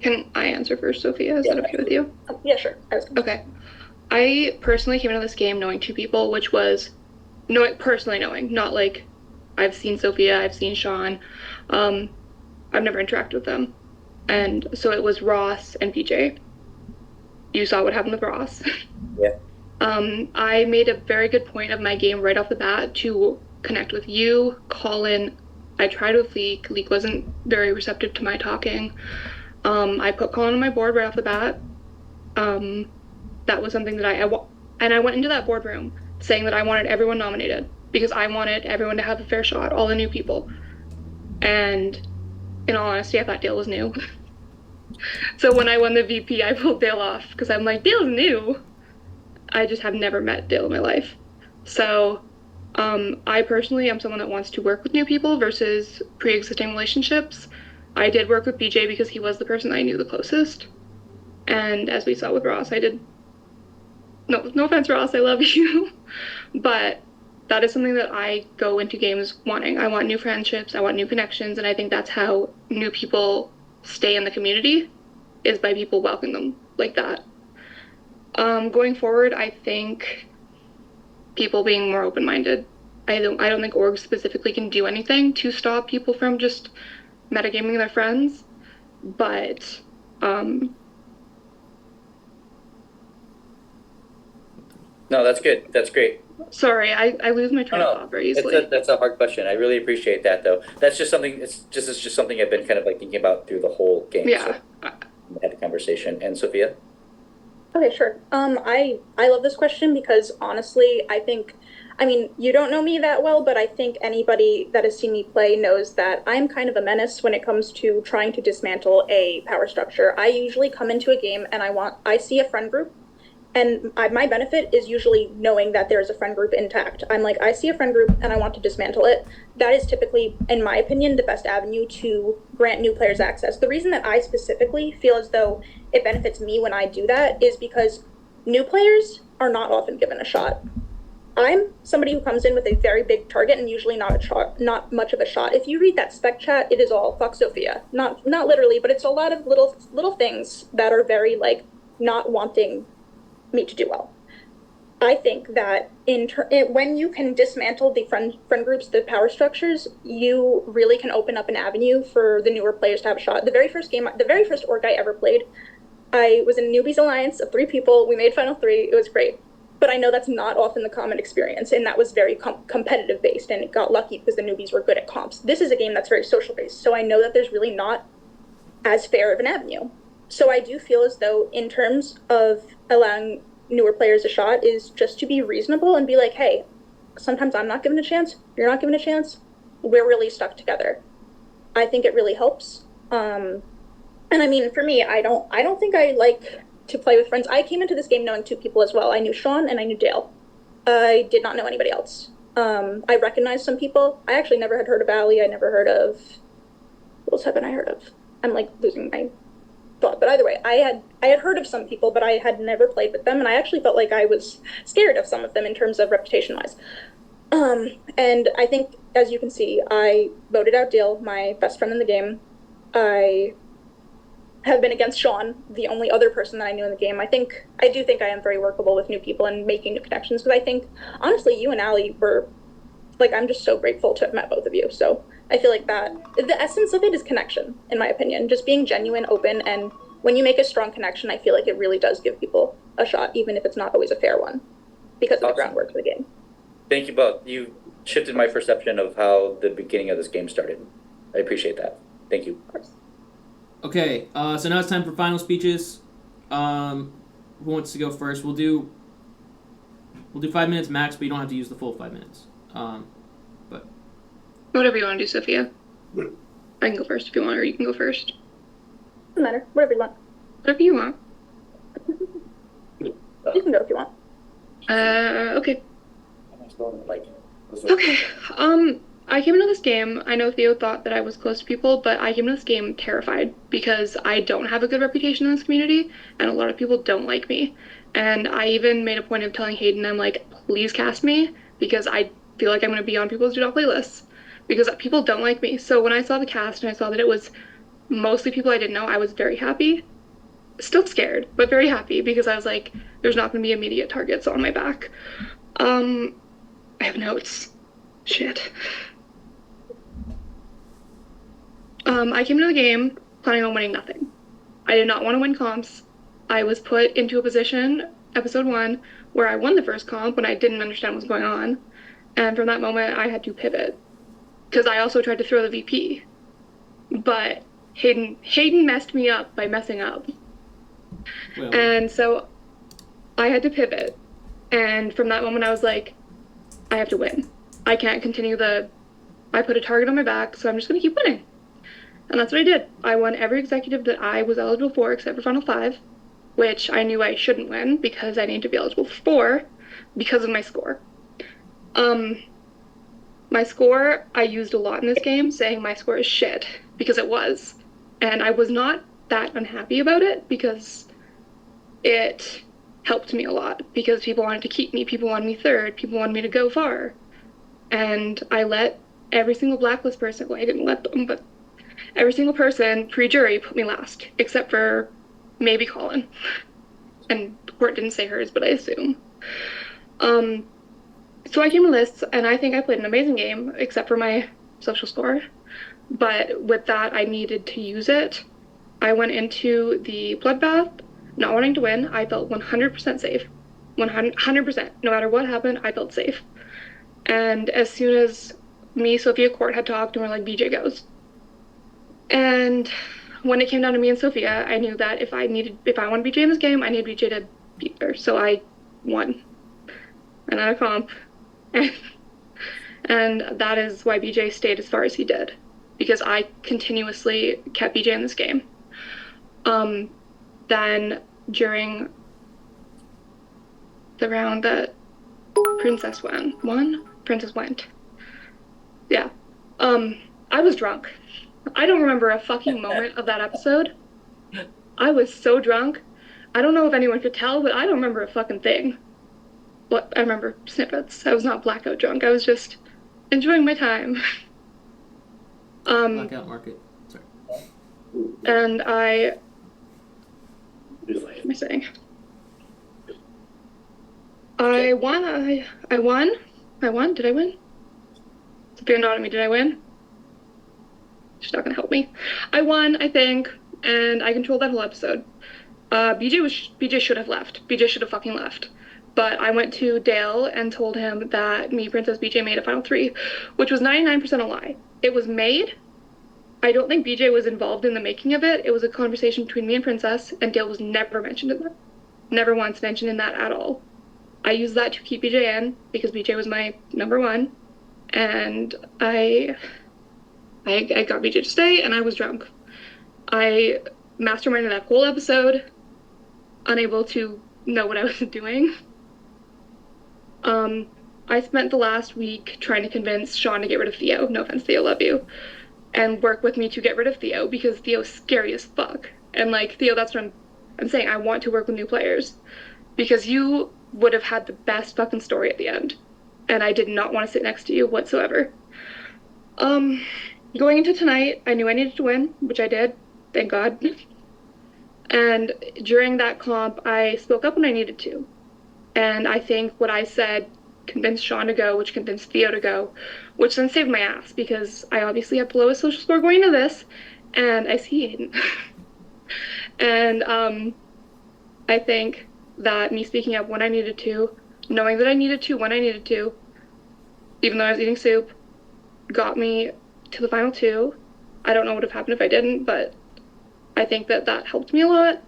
Can I answer first, Sophia? Is Yeah, that okay with you? Yeah, sure. Okay. I personally came into this game knowing 2 people, which was personally knowing, not like I've seen Sophia, I've seen Sean. I've never interacted with them. And so it was Ross and PJ. You saw what happened with Ross. Yeah. I made a very good point of my game right off the bat to connect with you, Colin. I tried with Leek. Leek wasn't very receptive to my talking. I put Colin on my board right off the bat. That was something that I went into that boardroom saying that I wanted everyone nominated because I wanted everyone to have a fair shot, all the new people. And in all honesty, I thought Dale was new. So when I won the VP, I pulled Dale off because I'm like, Dale's new. I just have never met Dale in my life. So I personally am someone that wants to work with new people versus pre-existing relationships. I did work with BJ because he was the person I knew the closest. And as we saw with Ross, I did... No offense, Ross, I love you. But that is something that I go into games wanting. I want new friendships, I want new connections, and I think that's how new people stay in the community, is by people welcoming them like that. Going forward, I think people being more open-minded. I don't think orgs specifically can do anything to stop people from just metagaming their friends, but No, that's good. That's great. Sorry, I lose my train of thought very easily. That's a hard question. I really appreciate that, though. That's just something. It's just something I've been kind of like thinking about through the whole game. Yeah. So I had the conversation. And Sophia? Okay, sure. I love this question because honestly, I mean, you don't know me that well, but I think anybody that has seen me play knows that I'm kind of a menace when it comes to trying to dismantle a power structure. I usually come into a game and I see a friend group, and my benefit is usually knowing that there's a friend group intact. I'm like, I see a friend group and I want to dismantle it. That is typically, in my opinion, the best avenue to grant new players access. The reason that I specifically feel as though it benefits me when I do that is because new players are not often given a shot. I'm somebody who comes in with a very big target and usually not much of a shot. If you read that spec chat, it is all fuck Sophia. Not literally, but it's a lot of little things that are very like not wanting me to do well. I think that when you can dismantle the friend groups, the power structures, you really can open up an avenue for the newer players to have a shot. The very first org I ever played, I was in Newbies Alliance of 3 people. We made Final 3. It was great. But I know that's not often the common experience, and that was very competitive based, and it got lucky because the newbies were good at comps. This is a game that's very social based, so I know that there's really not as fair of an avenue. So I do feel as though in terms of allowing newer players a shot is just to be reasonable and be like, hey, sometimes I'm not given a chance, you're not given a chance, we're really stuck together. I think it really helps. And I mean, for me, I don't think I like to play with friends. I came into this game knowing 2 people as well. I knew Sean and I knew Dale. I did not know anybody else. I recognized some people. I actually never had heard of Ali. I never heard of... What else haven't I heard of? I'm like losing my thought. But either way, I had heard of some people, but I had never played with them, and I actually felt like I was scared of some of them in terms of reputation-wise. And I think, as you can see, I voted out Dale, my best friend in the game. I have been against Sean, the only other person that I knew in the game. I do think I am very workable with new people and making new connections, because I think, honestly, you and Ali were, like, I'm just so grateful to have met both of you. So I feel like that, the essence of it is connection, in my opinion. Just being genuine, open, and when you make a strong connection, I feel like it really does give people a shot, even if it's not always a fair one, because of the groundwork of the game. Thank you both. You shifted my perception of how the beginning of this game started. I appreciate that. Thank you. Of course. Okay, so now it's time for final speeches. Who wants to go first? We'll do 5 minutes max, but you don't have to use the full 5 minutes. But whatever you want to do, Sophia. I can go first if you want, or you can go first. Doesn't matter. Whatever you want. Whatever you want. You can go if you want. Okay. Okay. I came into this game, I know Theo thought that I was close to people, but I came into this game terrified because I don't have a good reputation in this community, and a lot of people don't like me. And I even made a point of telling Hayden, I'm like, please cast me, because I feel like I'm going to be on people's do not playlists because people don't like me. So when I saw the cast and I saw that it was mostly people I didn't know, I was very happy. Still scared, but very happy because I was like, there's not going to be immediate targets on my back. I have notes. Shit. I came into the game planning on winning nothing. I did not want to win comps. I was put into a position, episode 1, where I won the first comp when I didn't understand what was going on. And from that moment, I had to pivot. Because I also tried to throw the VP. But Hayden messed me up by messing up. Well. And so I had to pivot. And from that moment, I was like, I have to win. I can't continue I put a target on my back, so I'm just going to keep winning. And that's what I did. I won every executive that I was eligible for except for Final 5, which I knew I shouldn't win because I need to be eligible for 4 because of my score. My score, I used a lot in this game, saying my score is shit, because it was. And I was not that unhappy about it because it helped me a lot, because people wanted to keep me, people wanted me 3rd, people wanted me to go far. And I let every single blacklist person, well, I didn't let them, but every single person pre-jury put me last, except for maybe Colin. And the court didn't say hers, but I assume. So I came to lists, and I think I played an amazing game, except for my social score. But with that, I needed to use it. I went into the bloodbath not wanting to win. I felt 100% safe. 100%. No matter what happened, I felt safe. And as soon as me, Sophia, Court had talked, and we're like, BJ goes. And when it came down to me and Sophia, I knew that if I want BJ in this game, I need BJ to be there. So I won. And I had a comp. And that is why BJ stayed as far as he did. Because I continuously kept BJ in this game. Then during the round that Princess went. Yeah. I was drunk. I don't remember a fucking moment of that episode. I was so drunk. I don't know if anyone could tell, but I don't remember a fucking thing. But I remember snippets. I was not blackout drunk. I was just enjoying my time. Blackout market. Sorry. And what am I saying? I won. I won. Did I win? Sophia nodded at me. Did I win? She's not gonna help me. I won, I think, and I controlled that whole episode. BJ should have left. BJ should have fucking left. But I went to Dale and told him that me, Princess, BJ made a final 3, which was 99% a lie. It was made. I don't think BJ was involved in the making of it. It was a conversation between me and Princess, and Dale was never mentioned in that. Never once mentioned in that at all. I used that to keep BJ in because BJ was my number 1, and I got BJ to stay, and I was drunk. I masterminded that whole episode, unable to know what I was doing. I spent the last week trying to convince Sean to get rid of Theo. No offense, Theo, love you. And work with me to get rid of Theo, because Theo's scary as fuck. And, like, Theo, that's what I'm saying. I want to work with new players. Because you would have had the best fucking story at the end. And I did not want to sit next to you whatsoever. Going into tonight, I knew I needed to win, which I did. Thank God. And during that comp, I spoke up when I needed to. And I think what I said convinced Sean to go, which convinced Theo to go, which then saved my ass, because I obviously have the lowest social score going into this, and I see Hayden. And I think that me speaking up when I needed to, knowing that I needed to when I needed to, even though I was eating soup, got me to the final 2. I don't know what would have happened if I didn't, but I think that that helped me a lot.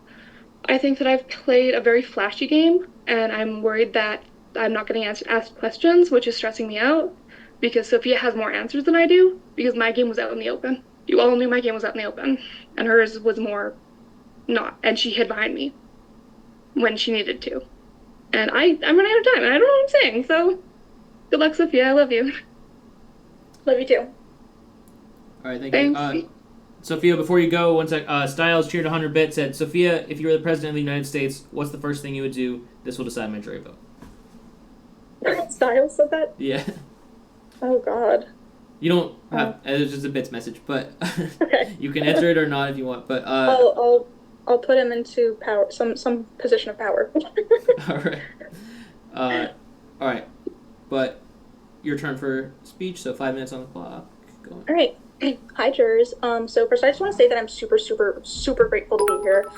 I think that I've played a very flashy game, and I'm worried that I'm not getting asked questions, which is stressing me out, because Sophia has more answers than I do, because my game was out in the open. You all knew my game was out in the open, and hers was more not, and she hid behind me when she needed to. And I'm running out of time, and I don't know what I'm saying, so good luck, Sophia. I love you. Love you too. All right, thank Thanks. you. Sophia, before you go, one sec. Styles cheered 100 bits, said, Sophia, if you were the president of the United States, what's the first thing you would do? This will decide my jury vote. Styles said that? Yeah. Oh God. You don't have. It's just a bits message, but Okay. you can answer it or not if you want. But I'll put him into power, some position of power. all right. All right. But your turn for speech. So 5 minutes on the clock. Go on. All right. Hi, jurors. So first, I just want to say that I'm super, super, super grateful to be here.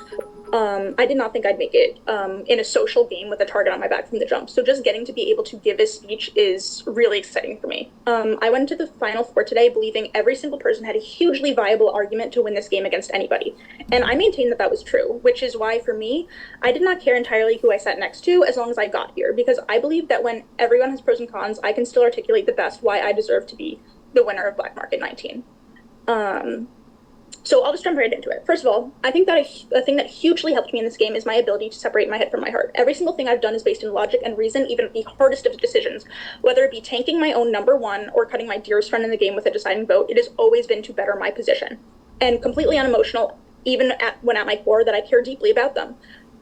I did not think I'd make it in a social game with a target on my back from the jump. So just getting to be able to give this speech is really exciting for me. I went into the final four today believing every single person had a hugely viable argument to win this game against anybody. And I maintain that that was true, which is why for me, I did not care entirely who I sat next to as long as I got here, because I believe that when everyone has pros and cons, I can still articulate the best why I deserve to be the winner of Black Market 19. So I'll just jump right into it. First of all, I think that a thing that hugely helped me in this game is my ability to separate my head from my heart. Every single thing I've done is based in logic and reason, even at the hardest of decisions. Whether it be tanking my own number one or cutting my dearest friend in the game with a deciding vote, it has always been to better my position. And completely unemotional, even when at my core, that I care deeply about them.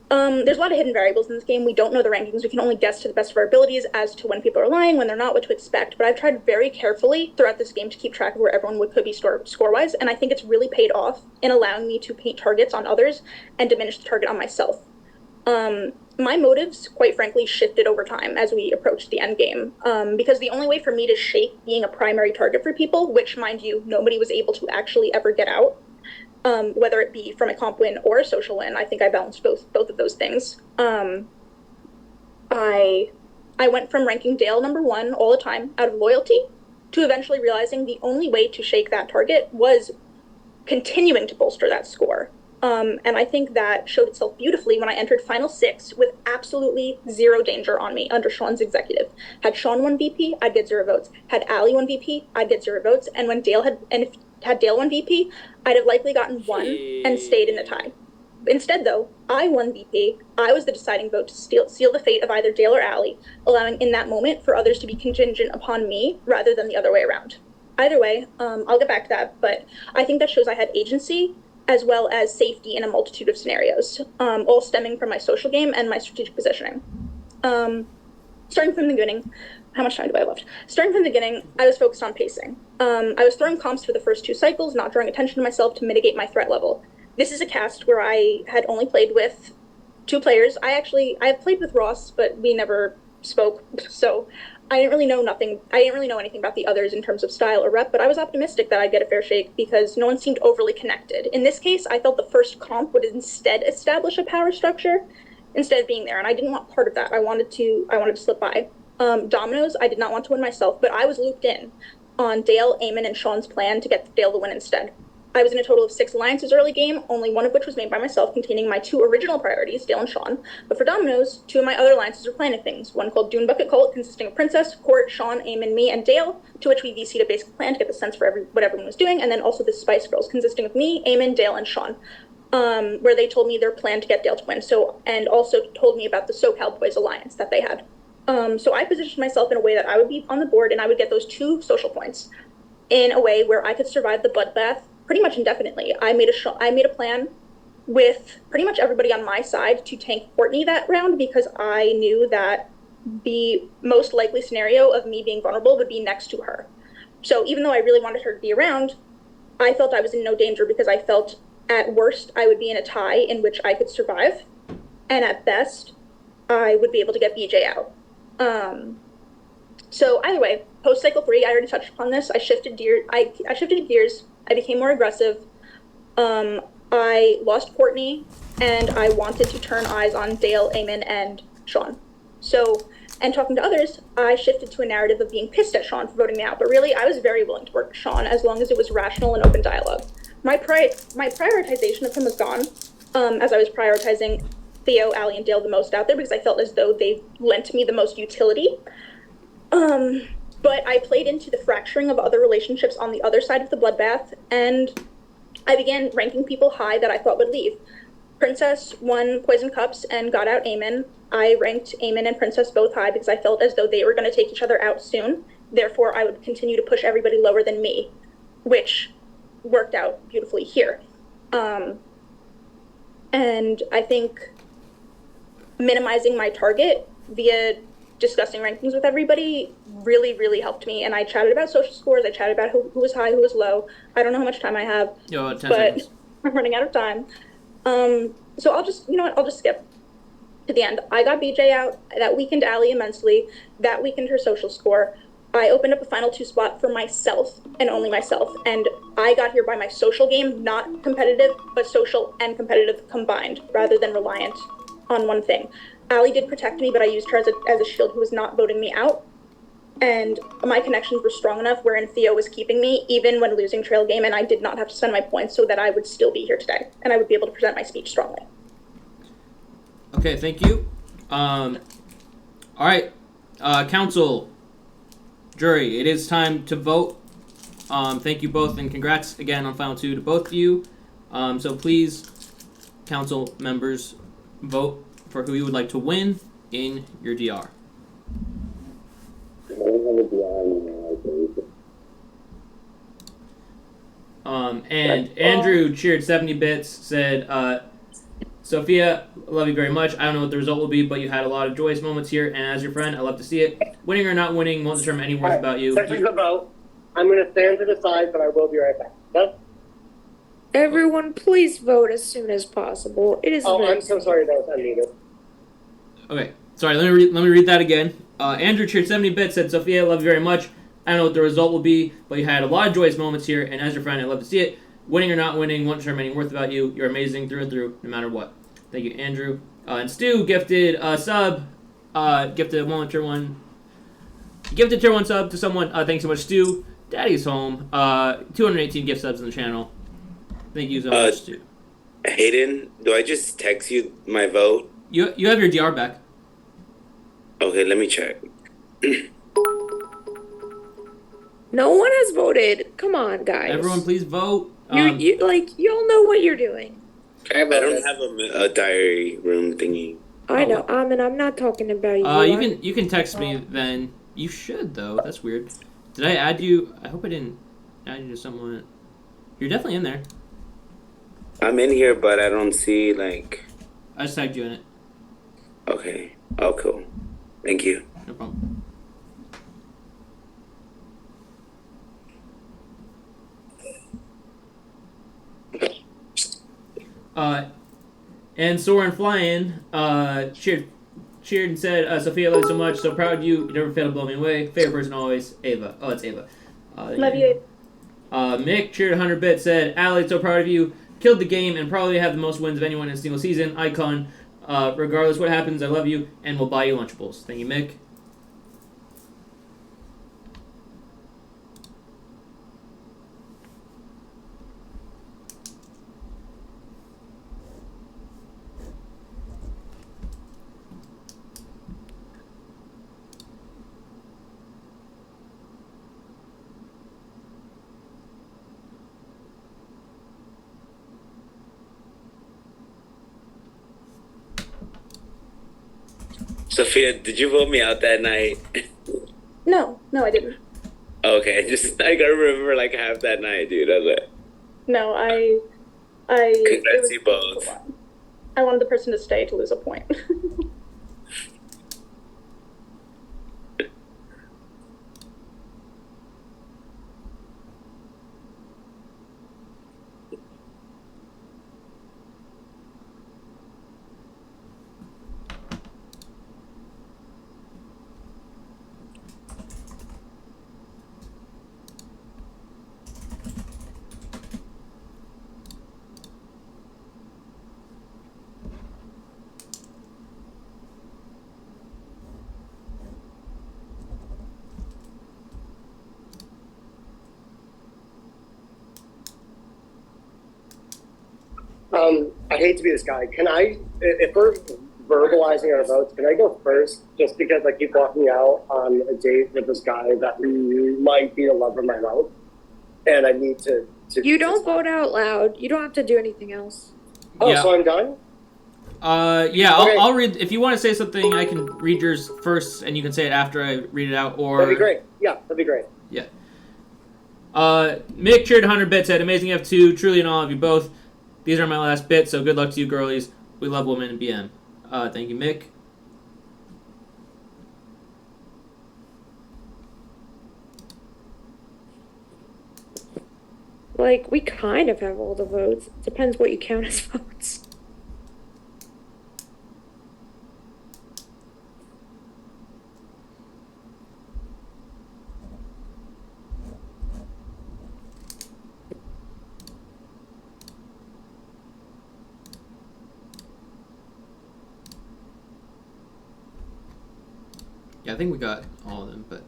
There's a lot of hidden variables in this game. We don't know the rankings. We can only guess to the best of our abilities as to when people are lying, when they're not, what to expect. But I've tried very carefully throughout this game to keep track of where everyone could be score-wise, and I think it's really paid off in allowing me to paint targets on others and diminish the target on myself. My motives, quite frankly, shifted over time as we approached the end game, because the only way for me to shake being a primary target for people, which, mind you, nobody was able to actually ever get out, whether it be from a comp win or a social win. I think I balanced both of those things. I went from ranking Dale number one all the time out of loyalty to eventually realizing the only way to shake that target was continuing to bolster that score. And I think that showed itself beautifully when I entered Final 6 with absolutely zero danger on me under Sean's executive. Had Sean won VP, I'd get 0 votes. Had Allie won VP, I'd get 0 votes. And when Dale had Dale won VP, I'd have likely gotten 1 and stayed in the tie. Instead, though, I won VP. I was the deciding vote to seal the fate of either Dale or Allie, allowing in that moment for others to be contingent upon me rather than the other way around. Either way, I'll get back to that, but I think that shows I had agency as well as safety in a multitude of scenarios, all stemming from my social game and my strategic positioning. Starting from the beginning, how much time do I have left? Starting from the beginning, I was focused on pacing. I was throwing comps for the first 2 cycles, not drawing attention to myself to mitigate my threat level. This is a cast where I had only played with 2 players. I have played with Ross, but we never spoke, so I didn't really know anything about the others in terms of style or rep, but I was optimistic that I'd get a fair shake because no one seemed overly connected. In this case, I felt the first comp would instead establish a power structure instead of being there, and I didn't want part of that. I wanted to slip by. Dominoes, I did not want to win myself, but I was looped in on Dale, Eamon, and Sean's plan to get Dale the win instead. I was in a total of 6 alliances early game, only one of which was made by myself, containing my 2 original priorities, Dale and Sean. But for Dominoes, 2 of my other alliances were planning things. One called Dune Bucket Cult, consisting of Princess, Court, Sean, Eamon, me, and Dale, to which we VC'd a basic plan to get the sense for what everyone was doing, and then also the Spice Girls, consisting of me, Eamon, Dale, and Sean, where they told me their plan to get Dale to win, and also told me about the SoCal Boys alliance that they had. So I positioned myself in a way that I would be on the board and I would get those 2 social points in a way where I could survive the bloodbath pretty much indefinitely. I made a plan with pretty much everybody on my side to tank Courtney that round because I knew that the most likely scenario of me being vulnerable would be next to her. So even though I really wanted her to be around, I felt I was in no danger because I felt at worst I would be in a tie in which I could survive, and at best I would be able to get BJ out. So either way, post cycle 3, I already touched upon this. I shifted gears. I became more aggressive. I lost Courtney, and I wanted to turn eyes on Dale, Eamon, and Sean. So, and talking to others, I shifted to a narrative of being pissed at Sean for voting me out. But really, I was very willing to work with Sean as long as it was rational and open dialogue. My prioritization of him was gone, as I was prioritizing Theo, Allie, and Dale the most out there because I felt as though they lent me the most utility. But I played into the fracturing of other relationships on the other side of the bloodbath, and I began ranking people high that I thought would leave. Princess won Poison Cups and got out Eamon. I ranked Eamon and Princess both high because I felt as though they were going to take each other out soon. Therefore, I would continue to push everybody lower than me, which worked out beautifully here. And I think minimizing my target via discussing rankings with everybody really, really helped me. And I chatted about social scores. I chatted about who was high, who was low. I don't know how much time I have, 10 but seconds. I'm running out of time. So I'll just, I'll just skip to the end. I got BJ out. That weakened Allie immensely. That weakened her social score. I opened up a final 2 spot for myself and only myself. And I got here by my social game, not competitive, but social and competitive combined, rather than reliant on one thing. Allie did protect me, but I used her as a shield who was not voting me out. And my connections were strong enough wherein Theo was keeping me, even when losing trail game, and I did not have to spend my points, so that I would still be here today. And I would be able to present my speech strongly. Okay, thank you. All right, council, jury, it is time to vote. Thank you both, and congrats again on Final 2 to both of you. So please, council members, vote for who you would like to win in your DR. And Andrew cheered 70 bits, said, Sophia, love you very much. I don't know what the result will be, but you had a lot of joyous moments here, and as your friend, I love to see it. Winning or not winning won't determine any worth about you. Second the vote. I'm going to stand to the side, but I will be right back. Okay? Everyone, please vote as soon as possible. It is. I'm so sorry that was unneeded. Okay, sorry, let me read that again. Andrew cheered 70 bits, said, Sophia, love you very much. I don't know what the result will be, but you had a lot of joyous moments here, and as your friend, I love to see it. Winning or not winning won't determine any worth about you. You're amazing through and through, no matter what. Thank you, Andrew. And Stu gifted a sub, gifted a tier 1 sub to someone. Thanks so much, Stu. Daddy's home. 218 gift subs in the channel. Thank you so much, Stu. Hayden, do I just text you my vote? You have your DR back. Okay, let me check. No one has voted. Come on, guys. Everyone, please vote. You all know what you're doing. I don't have a diary room thingy. I know. And I'm not talking about you. You can text me then. You should though. That's weird. Did I add you? I hope I didn't add you to someone. You're definitely in there. I'm in here, but I don't see like. I just tagged you in it. Okay. Oh, cool. Thank you. No problem. And Soren Flying cheered and said, Sophia, love you so much. So proud of you. You never fail to blow me away. Favorite person always, Ava. Oh, it's Ava. Love you. Mick cheered 100 bit, said, Allie, so proud of you. Killed the game and probably have the most wins of anyone in a single season. Icon. Regardless what happens, I love you and will buy you Lunchables. Thank you, Mick. Sophia, did you vote me out that night? No, I didn't. Okay, just I gotta remember like half that night, dude. I was like, No, I. congrats you both. I wanted the person to stay to lose a point. I hate to be this guy. Can I, if we're verbalizing our votes, can I go first? Just because I keep walking out on a date with this guy that might be the love of my life, and I need to. You don't vote out loud. You don't have to do anything else. Oh, Yeah. so I'm done? Yeah, Okay. I'll read. If you want to say something, I can read yours first, and you can say it after I read it out. Or That'd be great. Yeah, that'd be great. Yeah. Mick cheered 100 bits, said, amazing F2, truly in all of you both. These are my last bits, so good luck to you girlies. We love women in BM. Thank you, Mick. Like, we kind of have all the votes. Depends what you count as votes. Yeah, I think we got all of them, but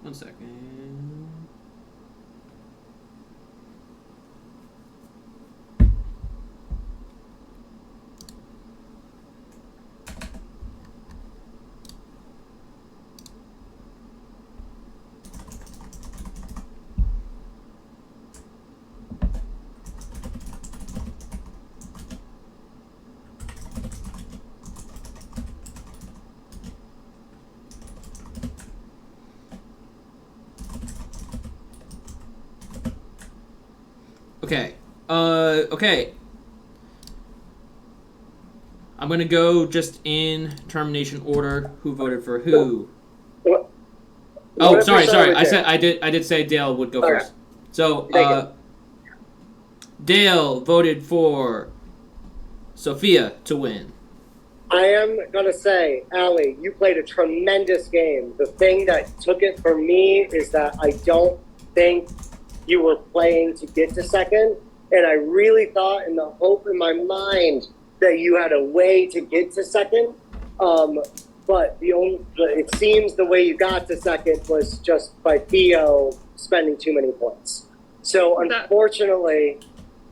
one second. Okay. Okay. I'm gonna go just in termination order. Who voted for who? What? Oh, What if we sorry. start with I Dale? said I did say Dale would go Okay. first. So, Take it. Dale voted for Sophia to win. I am gonna say, Allie, you played a tremendous game. The thing that took it for me is that I don't think you were playing to get to second, and I really thought, in the hope in my mind, that you had a way to get to second. But it seems the way you got to second was just by Theo spending too many points. So unfortunately,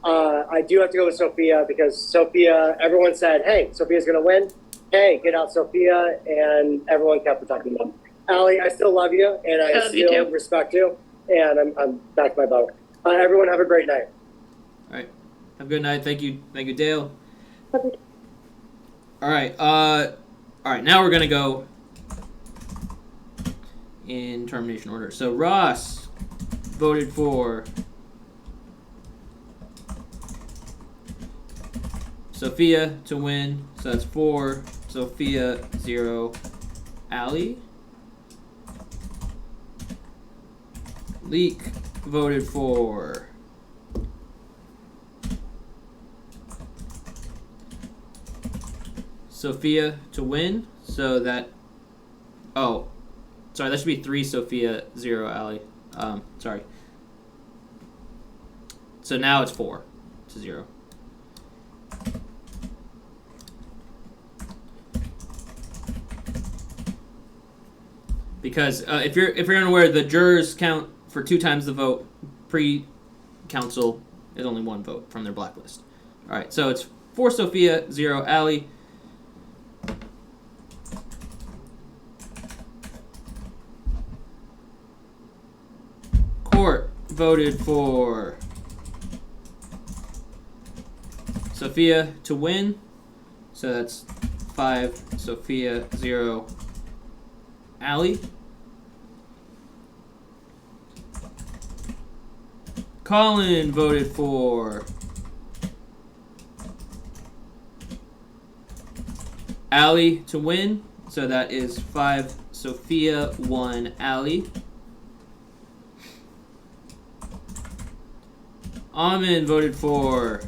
I do have to go with Sophia, because Sophia, everyone said, hey, Sophia's going to win. Hey, get out Sophia, and everyone kept protecting them. Allie, I still love you, and I love you still too. respect you, and I'm back to my boat. Everyone have a great night. All right. Have a good night. Thank you, Dale. Okay. All right. All right. Now we're gonna go in termination order. So Ross voted for Sophia to win. So that's 4. Sophia 0. Allie. Leek voted for Sophia to win, so that, oh, sorry, that should be 3 Sophia, 0 Allie. Sorry. So now it's 4 to 0. Because if you're unaware, the jurors count for 2 times the vote. Pre-council is only 1 vote from their blacklist. All right, so it's 4 Sophia, 0 Allie. Court voted for Sophia to win, so that's 5 Sophia, 0 Allie. Colin voted for Allie to win, so that is 5 Sophia, 1 Allie. Amin voted for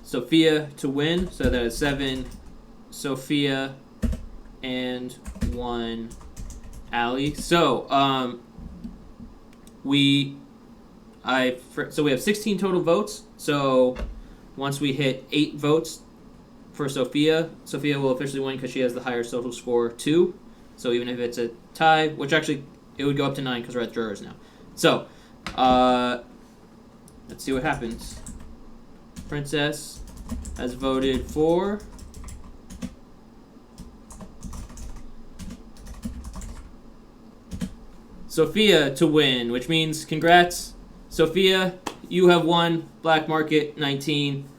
Sophia to win. So that is 7 Sophia and 1 Allie. So we have 16 total votes. So once we hit 8 votes for Sophia will officially win because she has the higher social score 2. So even if it's a tie, which actually it would go up to 9 because we're at jurors now. So let's see what happens. Princess has voted for Sophia to win, which means congrats, Sophia. You have won Black Market 19.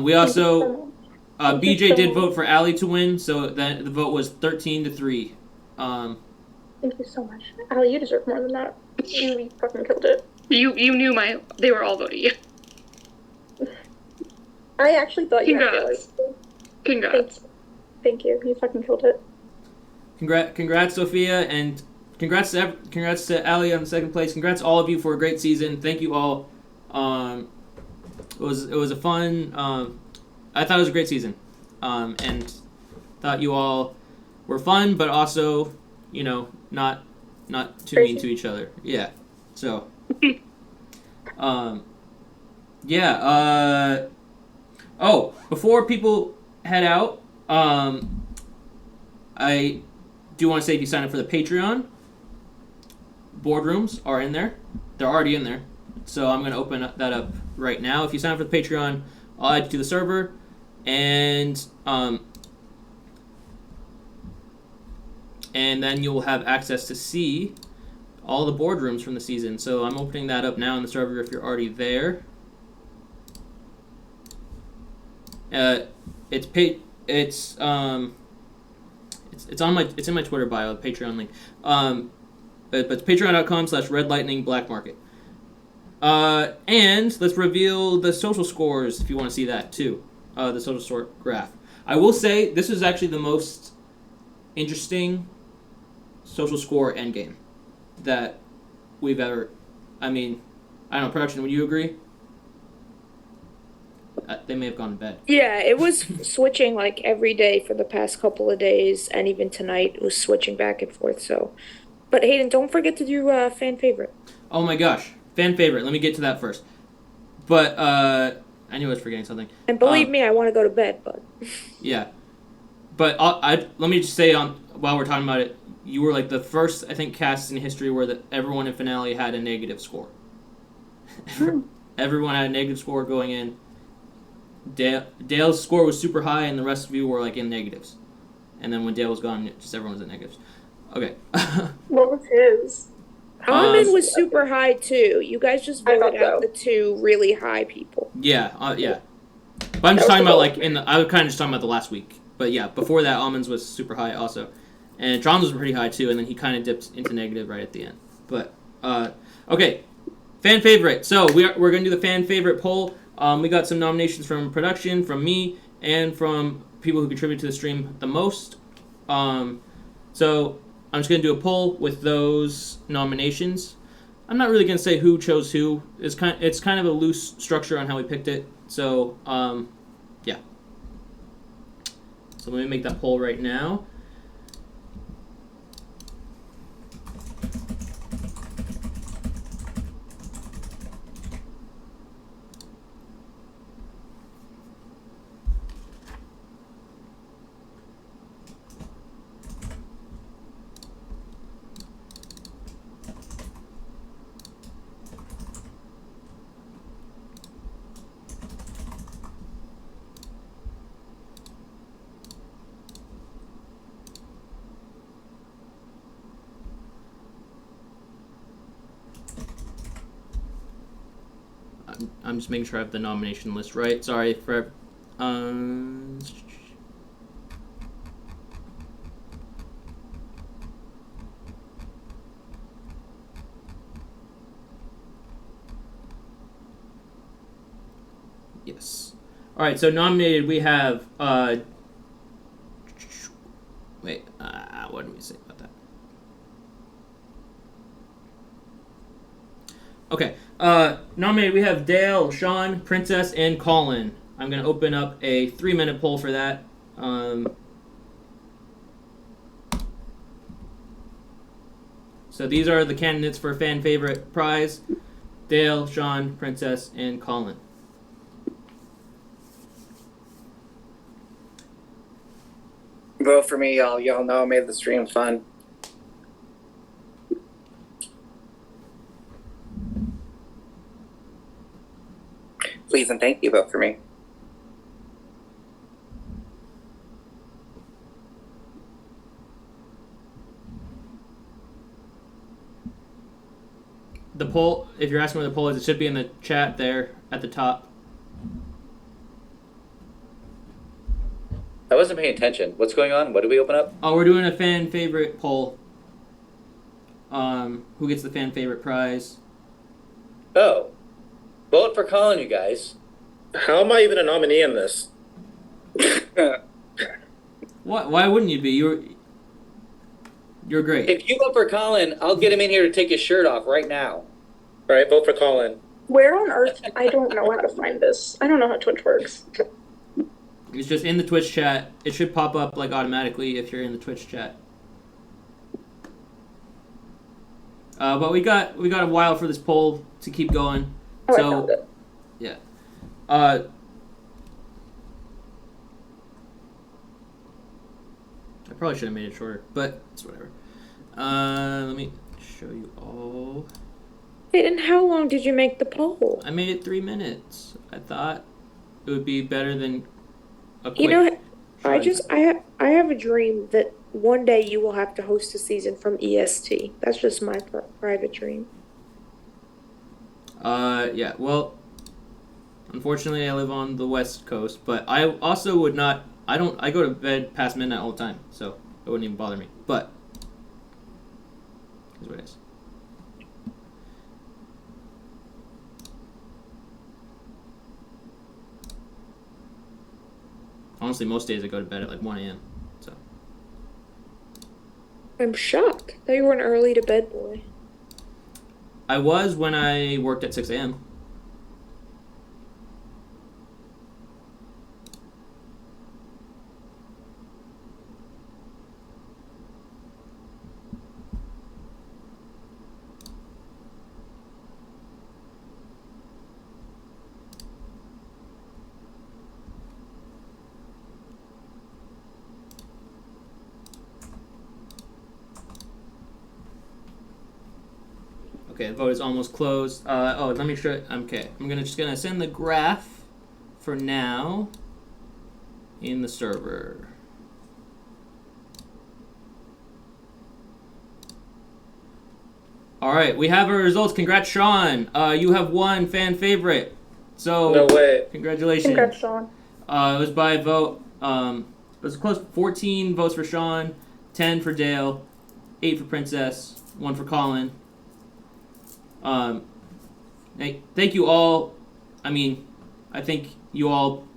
We also BJ did vote for Allie to win, so that the vote was 13-3. Thank you so much. Allie, you deserve more than that. You fucking killed it. You knew they were all voting you. I actually thought you had Congrats. feelings. Congrats. Thank you. You fucking killed it. Congrats, Sophia, and congrats to Allie on second place. Congrats all of you for a great season. Thank you all. It was a fun. I thought it was a great season, and thought you all were fun, but also, not too mean to each other. Yeah. So. Yeah. Before people head out, I do want to say if you sign up for the Patreon, boardrooms are in there. They're already in there. So I'm going to open that up right now. If you sign up for the Patreon, I'll add you to the server. And then you'll have access to see all the boardrooms from the season. So I'm opening that up now in the server if you're already there. It's in my Twitter bio, the Patreon link. But it's patreon.com/redlightningblackmarket. And let's reveal the social scores if you want to see that too. The social score graph. I will say this is actually the most interesting social score endgame that we've ever. I don't know, production. Would you agree? They may have gone to bed. Yeah, it was switching like every day for the past couple of days, and even tonight it was switching back and forth. So, but Hayden, don't forget to do fan favorite. Oh my gosh, fan favorite. Let me get to that first. But I knew I was forgetting something. And believe me, I want to go to bed, but yeah. But let me just say while we're talking about it, you were like the first I think cast in history where everyone in finale had a negative score. Everyone had a negative score going in. Dale's score was super high, and the rest of you were like in negatives. And then when Dale was gone, just everyone was in negatives. Okay. What was his? Almond was super high too. You guys just voted out the 2 really high people. Yeah, yeah. But I'm just talking about like I was kind of just talking about the last week. But yeah, before that, Almonds was super high also, and John's was pretty high too. And then he kind of dipped into negative right at the end. But okay, fan favorite. So we're gonna do the fan favorite poll. We got some nominations from production, from me, and from people who contribute to the stream the most. So I'm just going to do a poll with those nominations. I'm not really going to say who chose who. It's kind of a loose structure on how we picked it. So, yeah. So let me make that poll right now. I'm just making sure I have the nomination list right. Sorry for. Yes. All right. So nominated, we have. Wait. What did we say about that? Okay. Nominated, we have Dale, Sean, Princess, and Colin. I'm going to open up a 3-minute poll for that. So these are the candidates for fan favorite prize: Dale, Sean, Princess, and Colin. Vote for me, y'all. Y'all know I made the stream fun. Please and thank you. Vote for me. The poll, if you're asking where the poll is, it should be in the chat there at the top. I wasn't paying attention. What's going on? What did we open up? Oh, we're doing a fan favorite poll. Who gets the fan favorite prize? Oh. Vote for Colin, you guys. How am I even a nominee in this? What? Why wouldn't you be? You're great. If you vote for Colin, I'll get him in here to take his shirt off right now. All right, vote for Colin. Where on earth? I don't know how to find this. I don't know how Twitch works. It's just in the Twitch chat. It should pop up like automatically if you're in the Twitch chat. But we got a while for this poll to keep going. Oh, So I found it. yeah. I probably should have made it shorter, but it's whatever. Let me show you all. Wait, and how long did you make the poll? I made it 3 minutes. I thought it would be better than a quick. You know, short- I have a dream that one day you will have to host a season from EST. That's just my private dream. Yeah, well, unfortunately I live on the West Coast, but I also would not, I go to bed past midnight all the time, so it wouldn't even bother me, but here's what it is. Honestly, most days I go to bed at like 1 a.m., so. I'm shocked that you were an early to bed boy. I was when I worked at 6 a.m. Okay, the vote is almost closed. Let me show. Okay, I'm just gonna send the graph for now in the server. All right, we have our results. Congrats, Sean. You have won fan favorite. So No way. Congratulations. Congrats, Sean. It was by vote. It was close. 14 votes for Sean, 10 for Dale, 8 for Princess, 1 for Colin. Thank you all. I mean, I think you all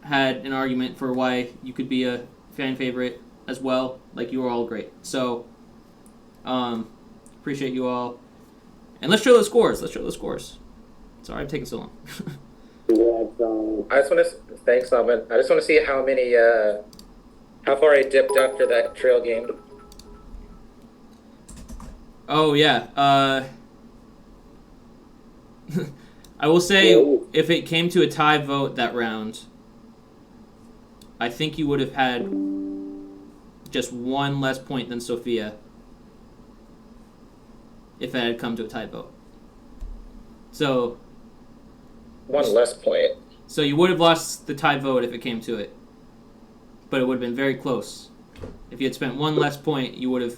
had an argument for why you could be a fan favorite as well. Like, you were all great. So, appreciate you all. And let's show the scores. Sorry I'm taking so long. I just want to thanks, Salman. I just want to see how far I dipped after that trail game. Oh, yeah. I will say, if it came to a tie vote that round, I think you would have had just 1 less point than Sophia if it had come to a tie vote. So 1 less point. So you would have lost the tie vote if it came to it, but it would have been very close. If you had spent 1 less point, you would have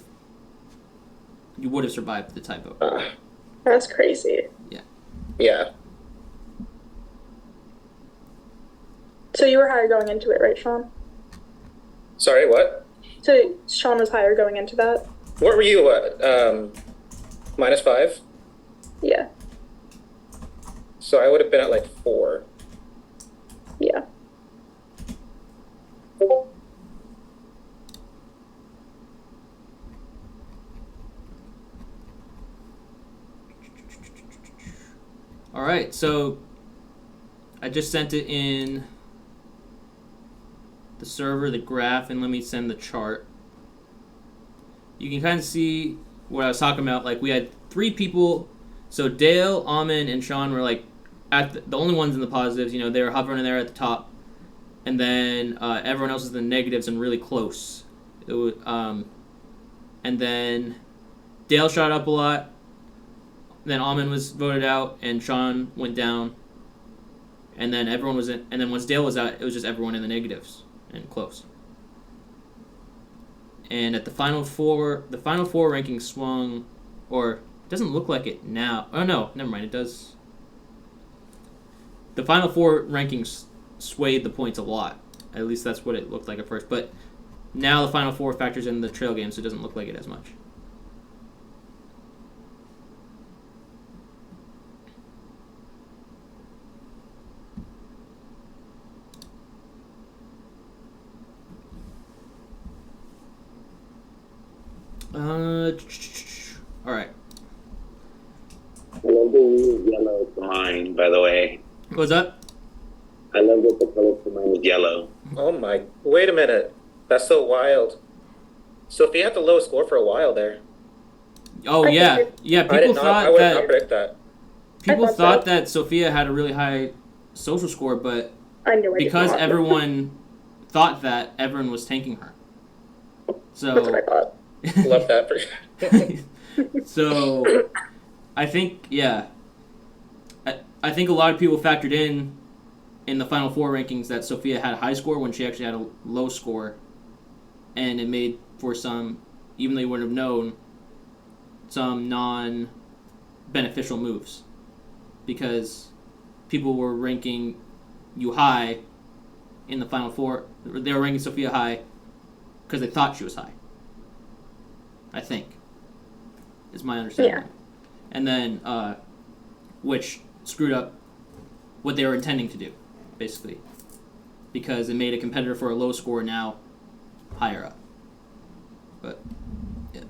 survived the tie vote. That's crazy. Yeah. So you were higher going into it, right, Sean? Sorry, what? So Sean was higher going into that? What were you at? -5? Yeah. So I would have been at like 4. Yeah. All right, so I just sent it in the server, the graph, and let me send the chart. You can kind of see what I was talking about. Like, we had 3 people. So Dale, Amin, and Sean were like at the only ones in the positives. You know, they were hovering there at the top, and then everyone else is in the negatives and really close. It was, and then Dale shot up a lot. Then Amin was voted out, and Sean went down. And then everyone was in. And then once Dale was out, it was just everyone in the negatives and close. And at the final four ranking swung, or it doesn't look like it now. Oh no, never mind. It does. The final 4 rankings swayed the points a lot. At least that's what it looked like at first. But now the final 4 factors in the trail game, so it doesn't look like it as much. All right. I love the use yellow for mine, by the way. What's up? I love that the color for mine is yellow. Oh my! Wait a minute. That's so wild. Sophia had the lowest score for a while there. Oh yeah, yeah. People I would not predict that. People thought that Sophia had a really high social score, but because everyone thought that, everyone was tanking her. So That's what I thought. Love that for sure. So I think, yeah, I think a lot of people factored in the final 4 rankings that Sophia had a high score when she actually had a low score, and it made for some, even though you wouldn't have known, some non-beneficial moves, because people were ranking you high in the final 4. They were ranking Sophia high because they thought she was high. I think is my understanding. Yeah. And then, which screwed up what they were intending to do, basically, because it made a competitor for a low score now higher up. But yeah,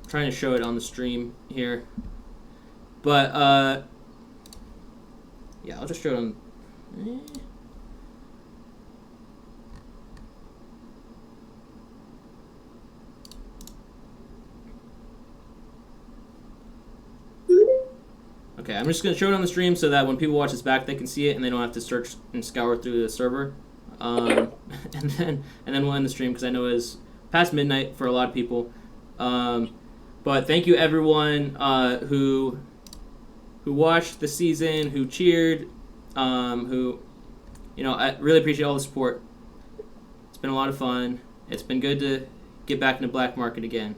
trying to show it on the stream here, but yeah, I'll just show it on. Okay, I'm just going to show it on the stream so that when people watch this back, they can see it and they don't have to search and scour through the server. And then we'll end the stream because I know it's past midnight for a lot of people. But thank you everyone who watched the season, who cheered, who, you know, I really appreciate all the support. It's been a lot of fun. It's been good to get back in the black market again.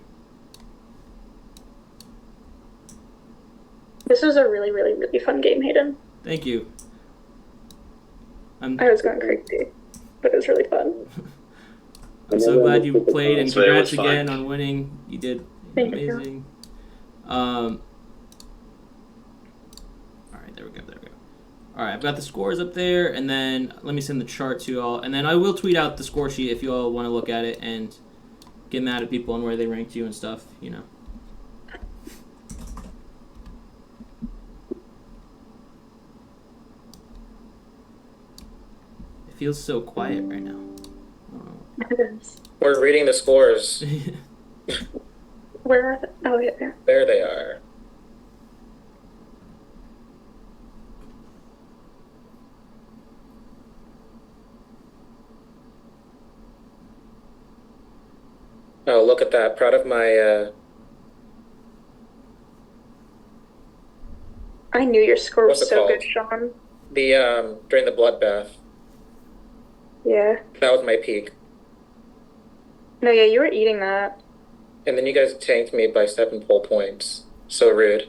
This was a really, really, really fun game, Hayden. Thank you. I was going crazy, but it was really fun. I'm so glad you played, and So it was congrats again on winning. You did Thank amazing. All right, there we go. All right, I've got the scores up there, and then let me send the chart to you all, and then I will tweet out the score sheet if you all want to look at it and get mad at people on where they ranked you and stuff, you know. It feels so quiet right now. It is. We're reading the scores. Where are they? Oh, yeah, there. There they are. Oh, look at that. Proud of my, I knew your score What's was it so called? good, Sean. during the bloodbath. Yeah. That was my peak. No, yeah, you were eating that. And then you guys tanked me by 7 full points. So rude.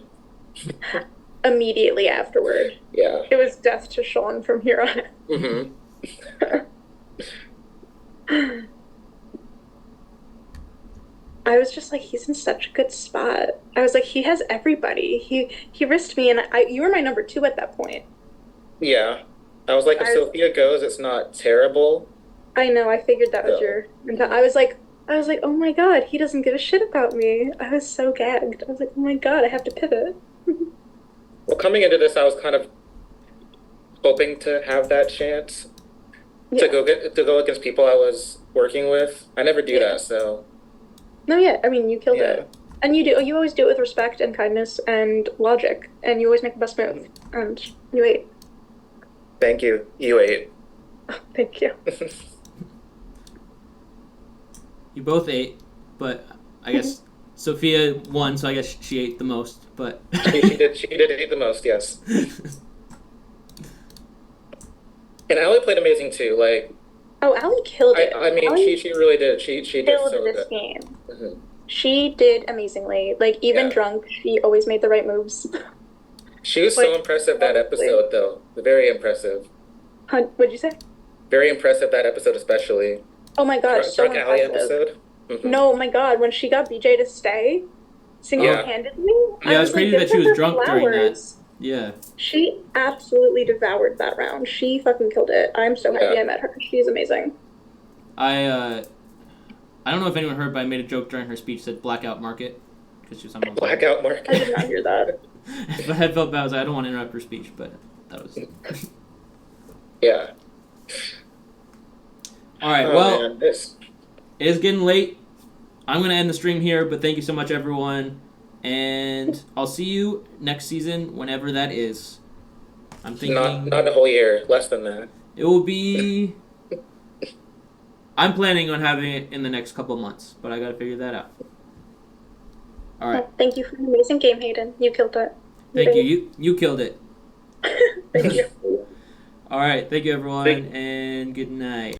Immediately afterward. Yeah. It was death to Sean from here on out. Mm-hmm. I was just like, he's in such a good spot. I was like, he has everybody. He risked me, and you were my number 2 at that point. Yeah. I was like, if Sophia goes, it's not terrible. I know. I figured that was your. I was like, oh my god, he doesn't give a shit about me. I was so gagged. I was like, oh my god, I have to pivot. Well, coming into this, I was kind of hoping to have that chance Yeah. to go against people I was working with. I never do Yeah. that, so No, yeah, I mean, you killed yeah. it. And you always do it with respect and kindness and logic, and you always make the best move. And you ate. Thank you. You ate. Thank you. You both ate, but I guess Sophia won, so I guess she ate the most. But She did eat the most, yes. And Allie played amazing too. Like, Oh, Allie killed it. I mean, Allie she really did. She did killed so this good. game. Mhm. She did amazingly. Like, even Yeah. drunk, she always made the right moves. She was so Like, impressive that honestly. episode, though. Very impressive. What'd you say? Very impressive that episode, especially. Oh my god, so Drunk Allie impressive. episode. Mhm. No, my god, when she got BJ to stay single-handedly, Yeah, it was crazy that she was give her drunk during that. flowers. yeah, She absolutely devoured that round. She fucking killed it. I'm so happy Yeah. I met her. She's amazing. I don't know if anyone heard, but I made a joke during her speech that blackout market because she was on my Blackout I market. did not hear that. But I felt bad. I was like, I don't want to interrupt her speech, but that was. Yeah. All right. Oh, Well, man, this. it is getting late. I'm gonna end the stream here, but thank you so much, everyone, and I'll see you next season, whenever that is. I'm thinking Not a whole year. Less than that. it will be. I'm planning on having it in the next couple of months, but I gotta figure that out. All right. Well, thank you for an amazing game, Hayden. You killed it. Thank you. You killed it. Thank you. All right. Thank you, everyone, Thank- and good night.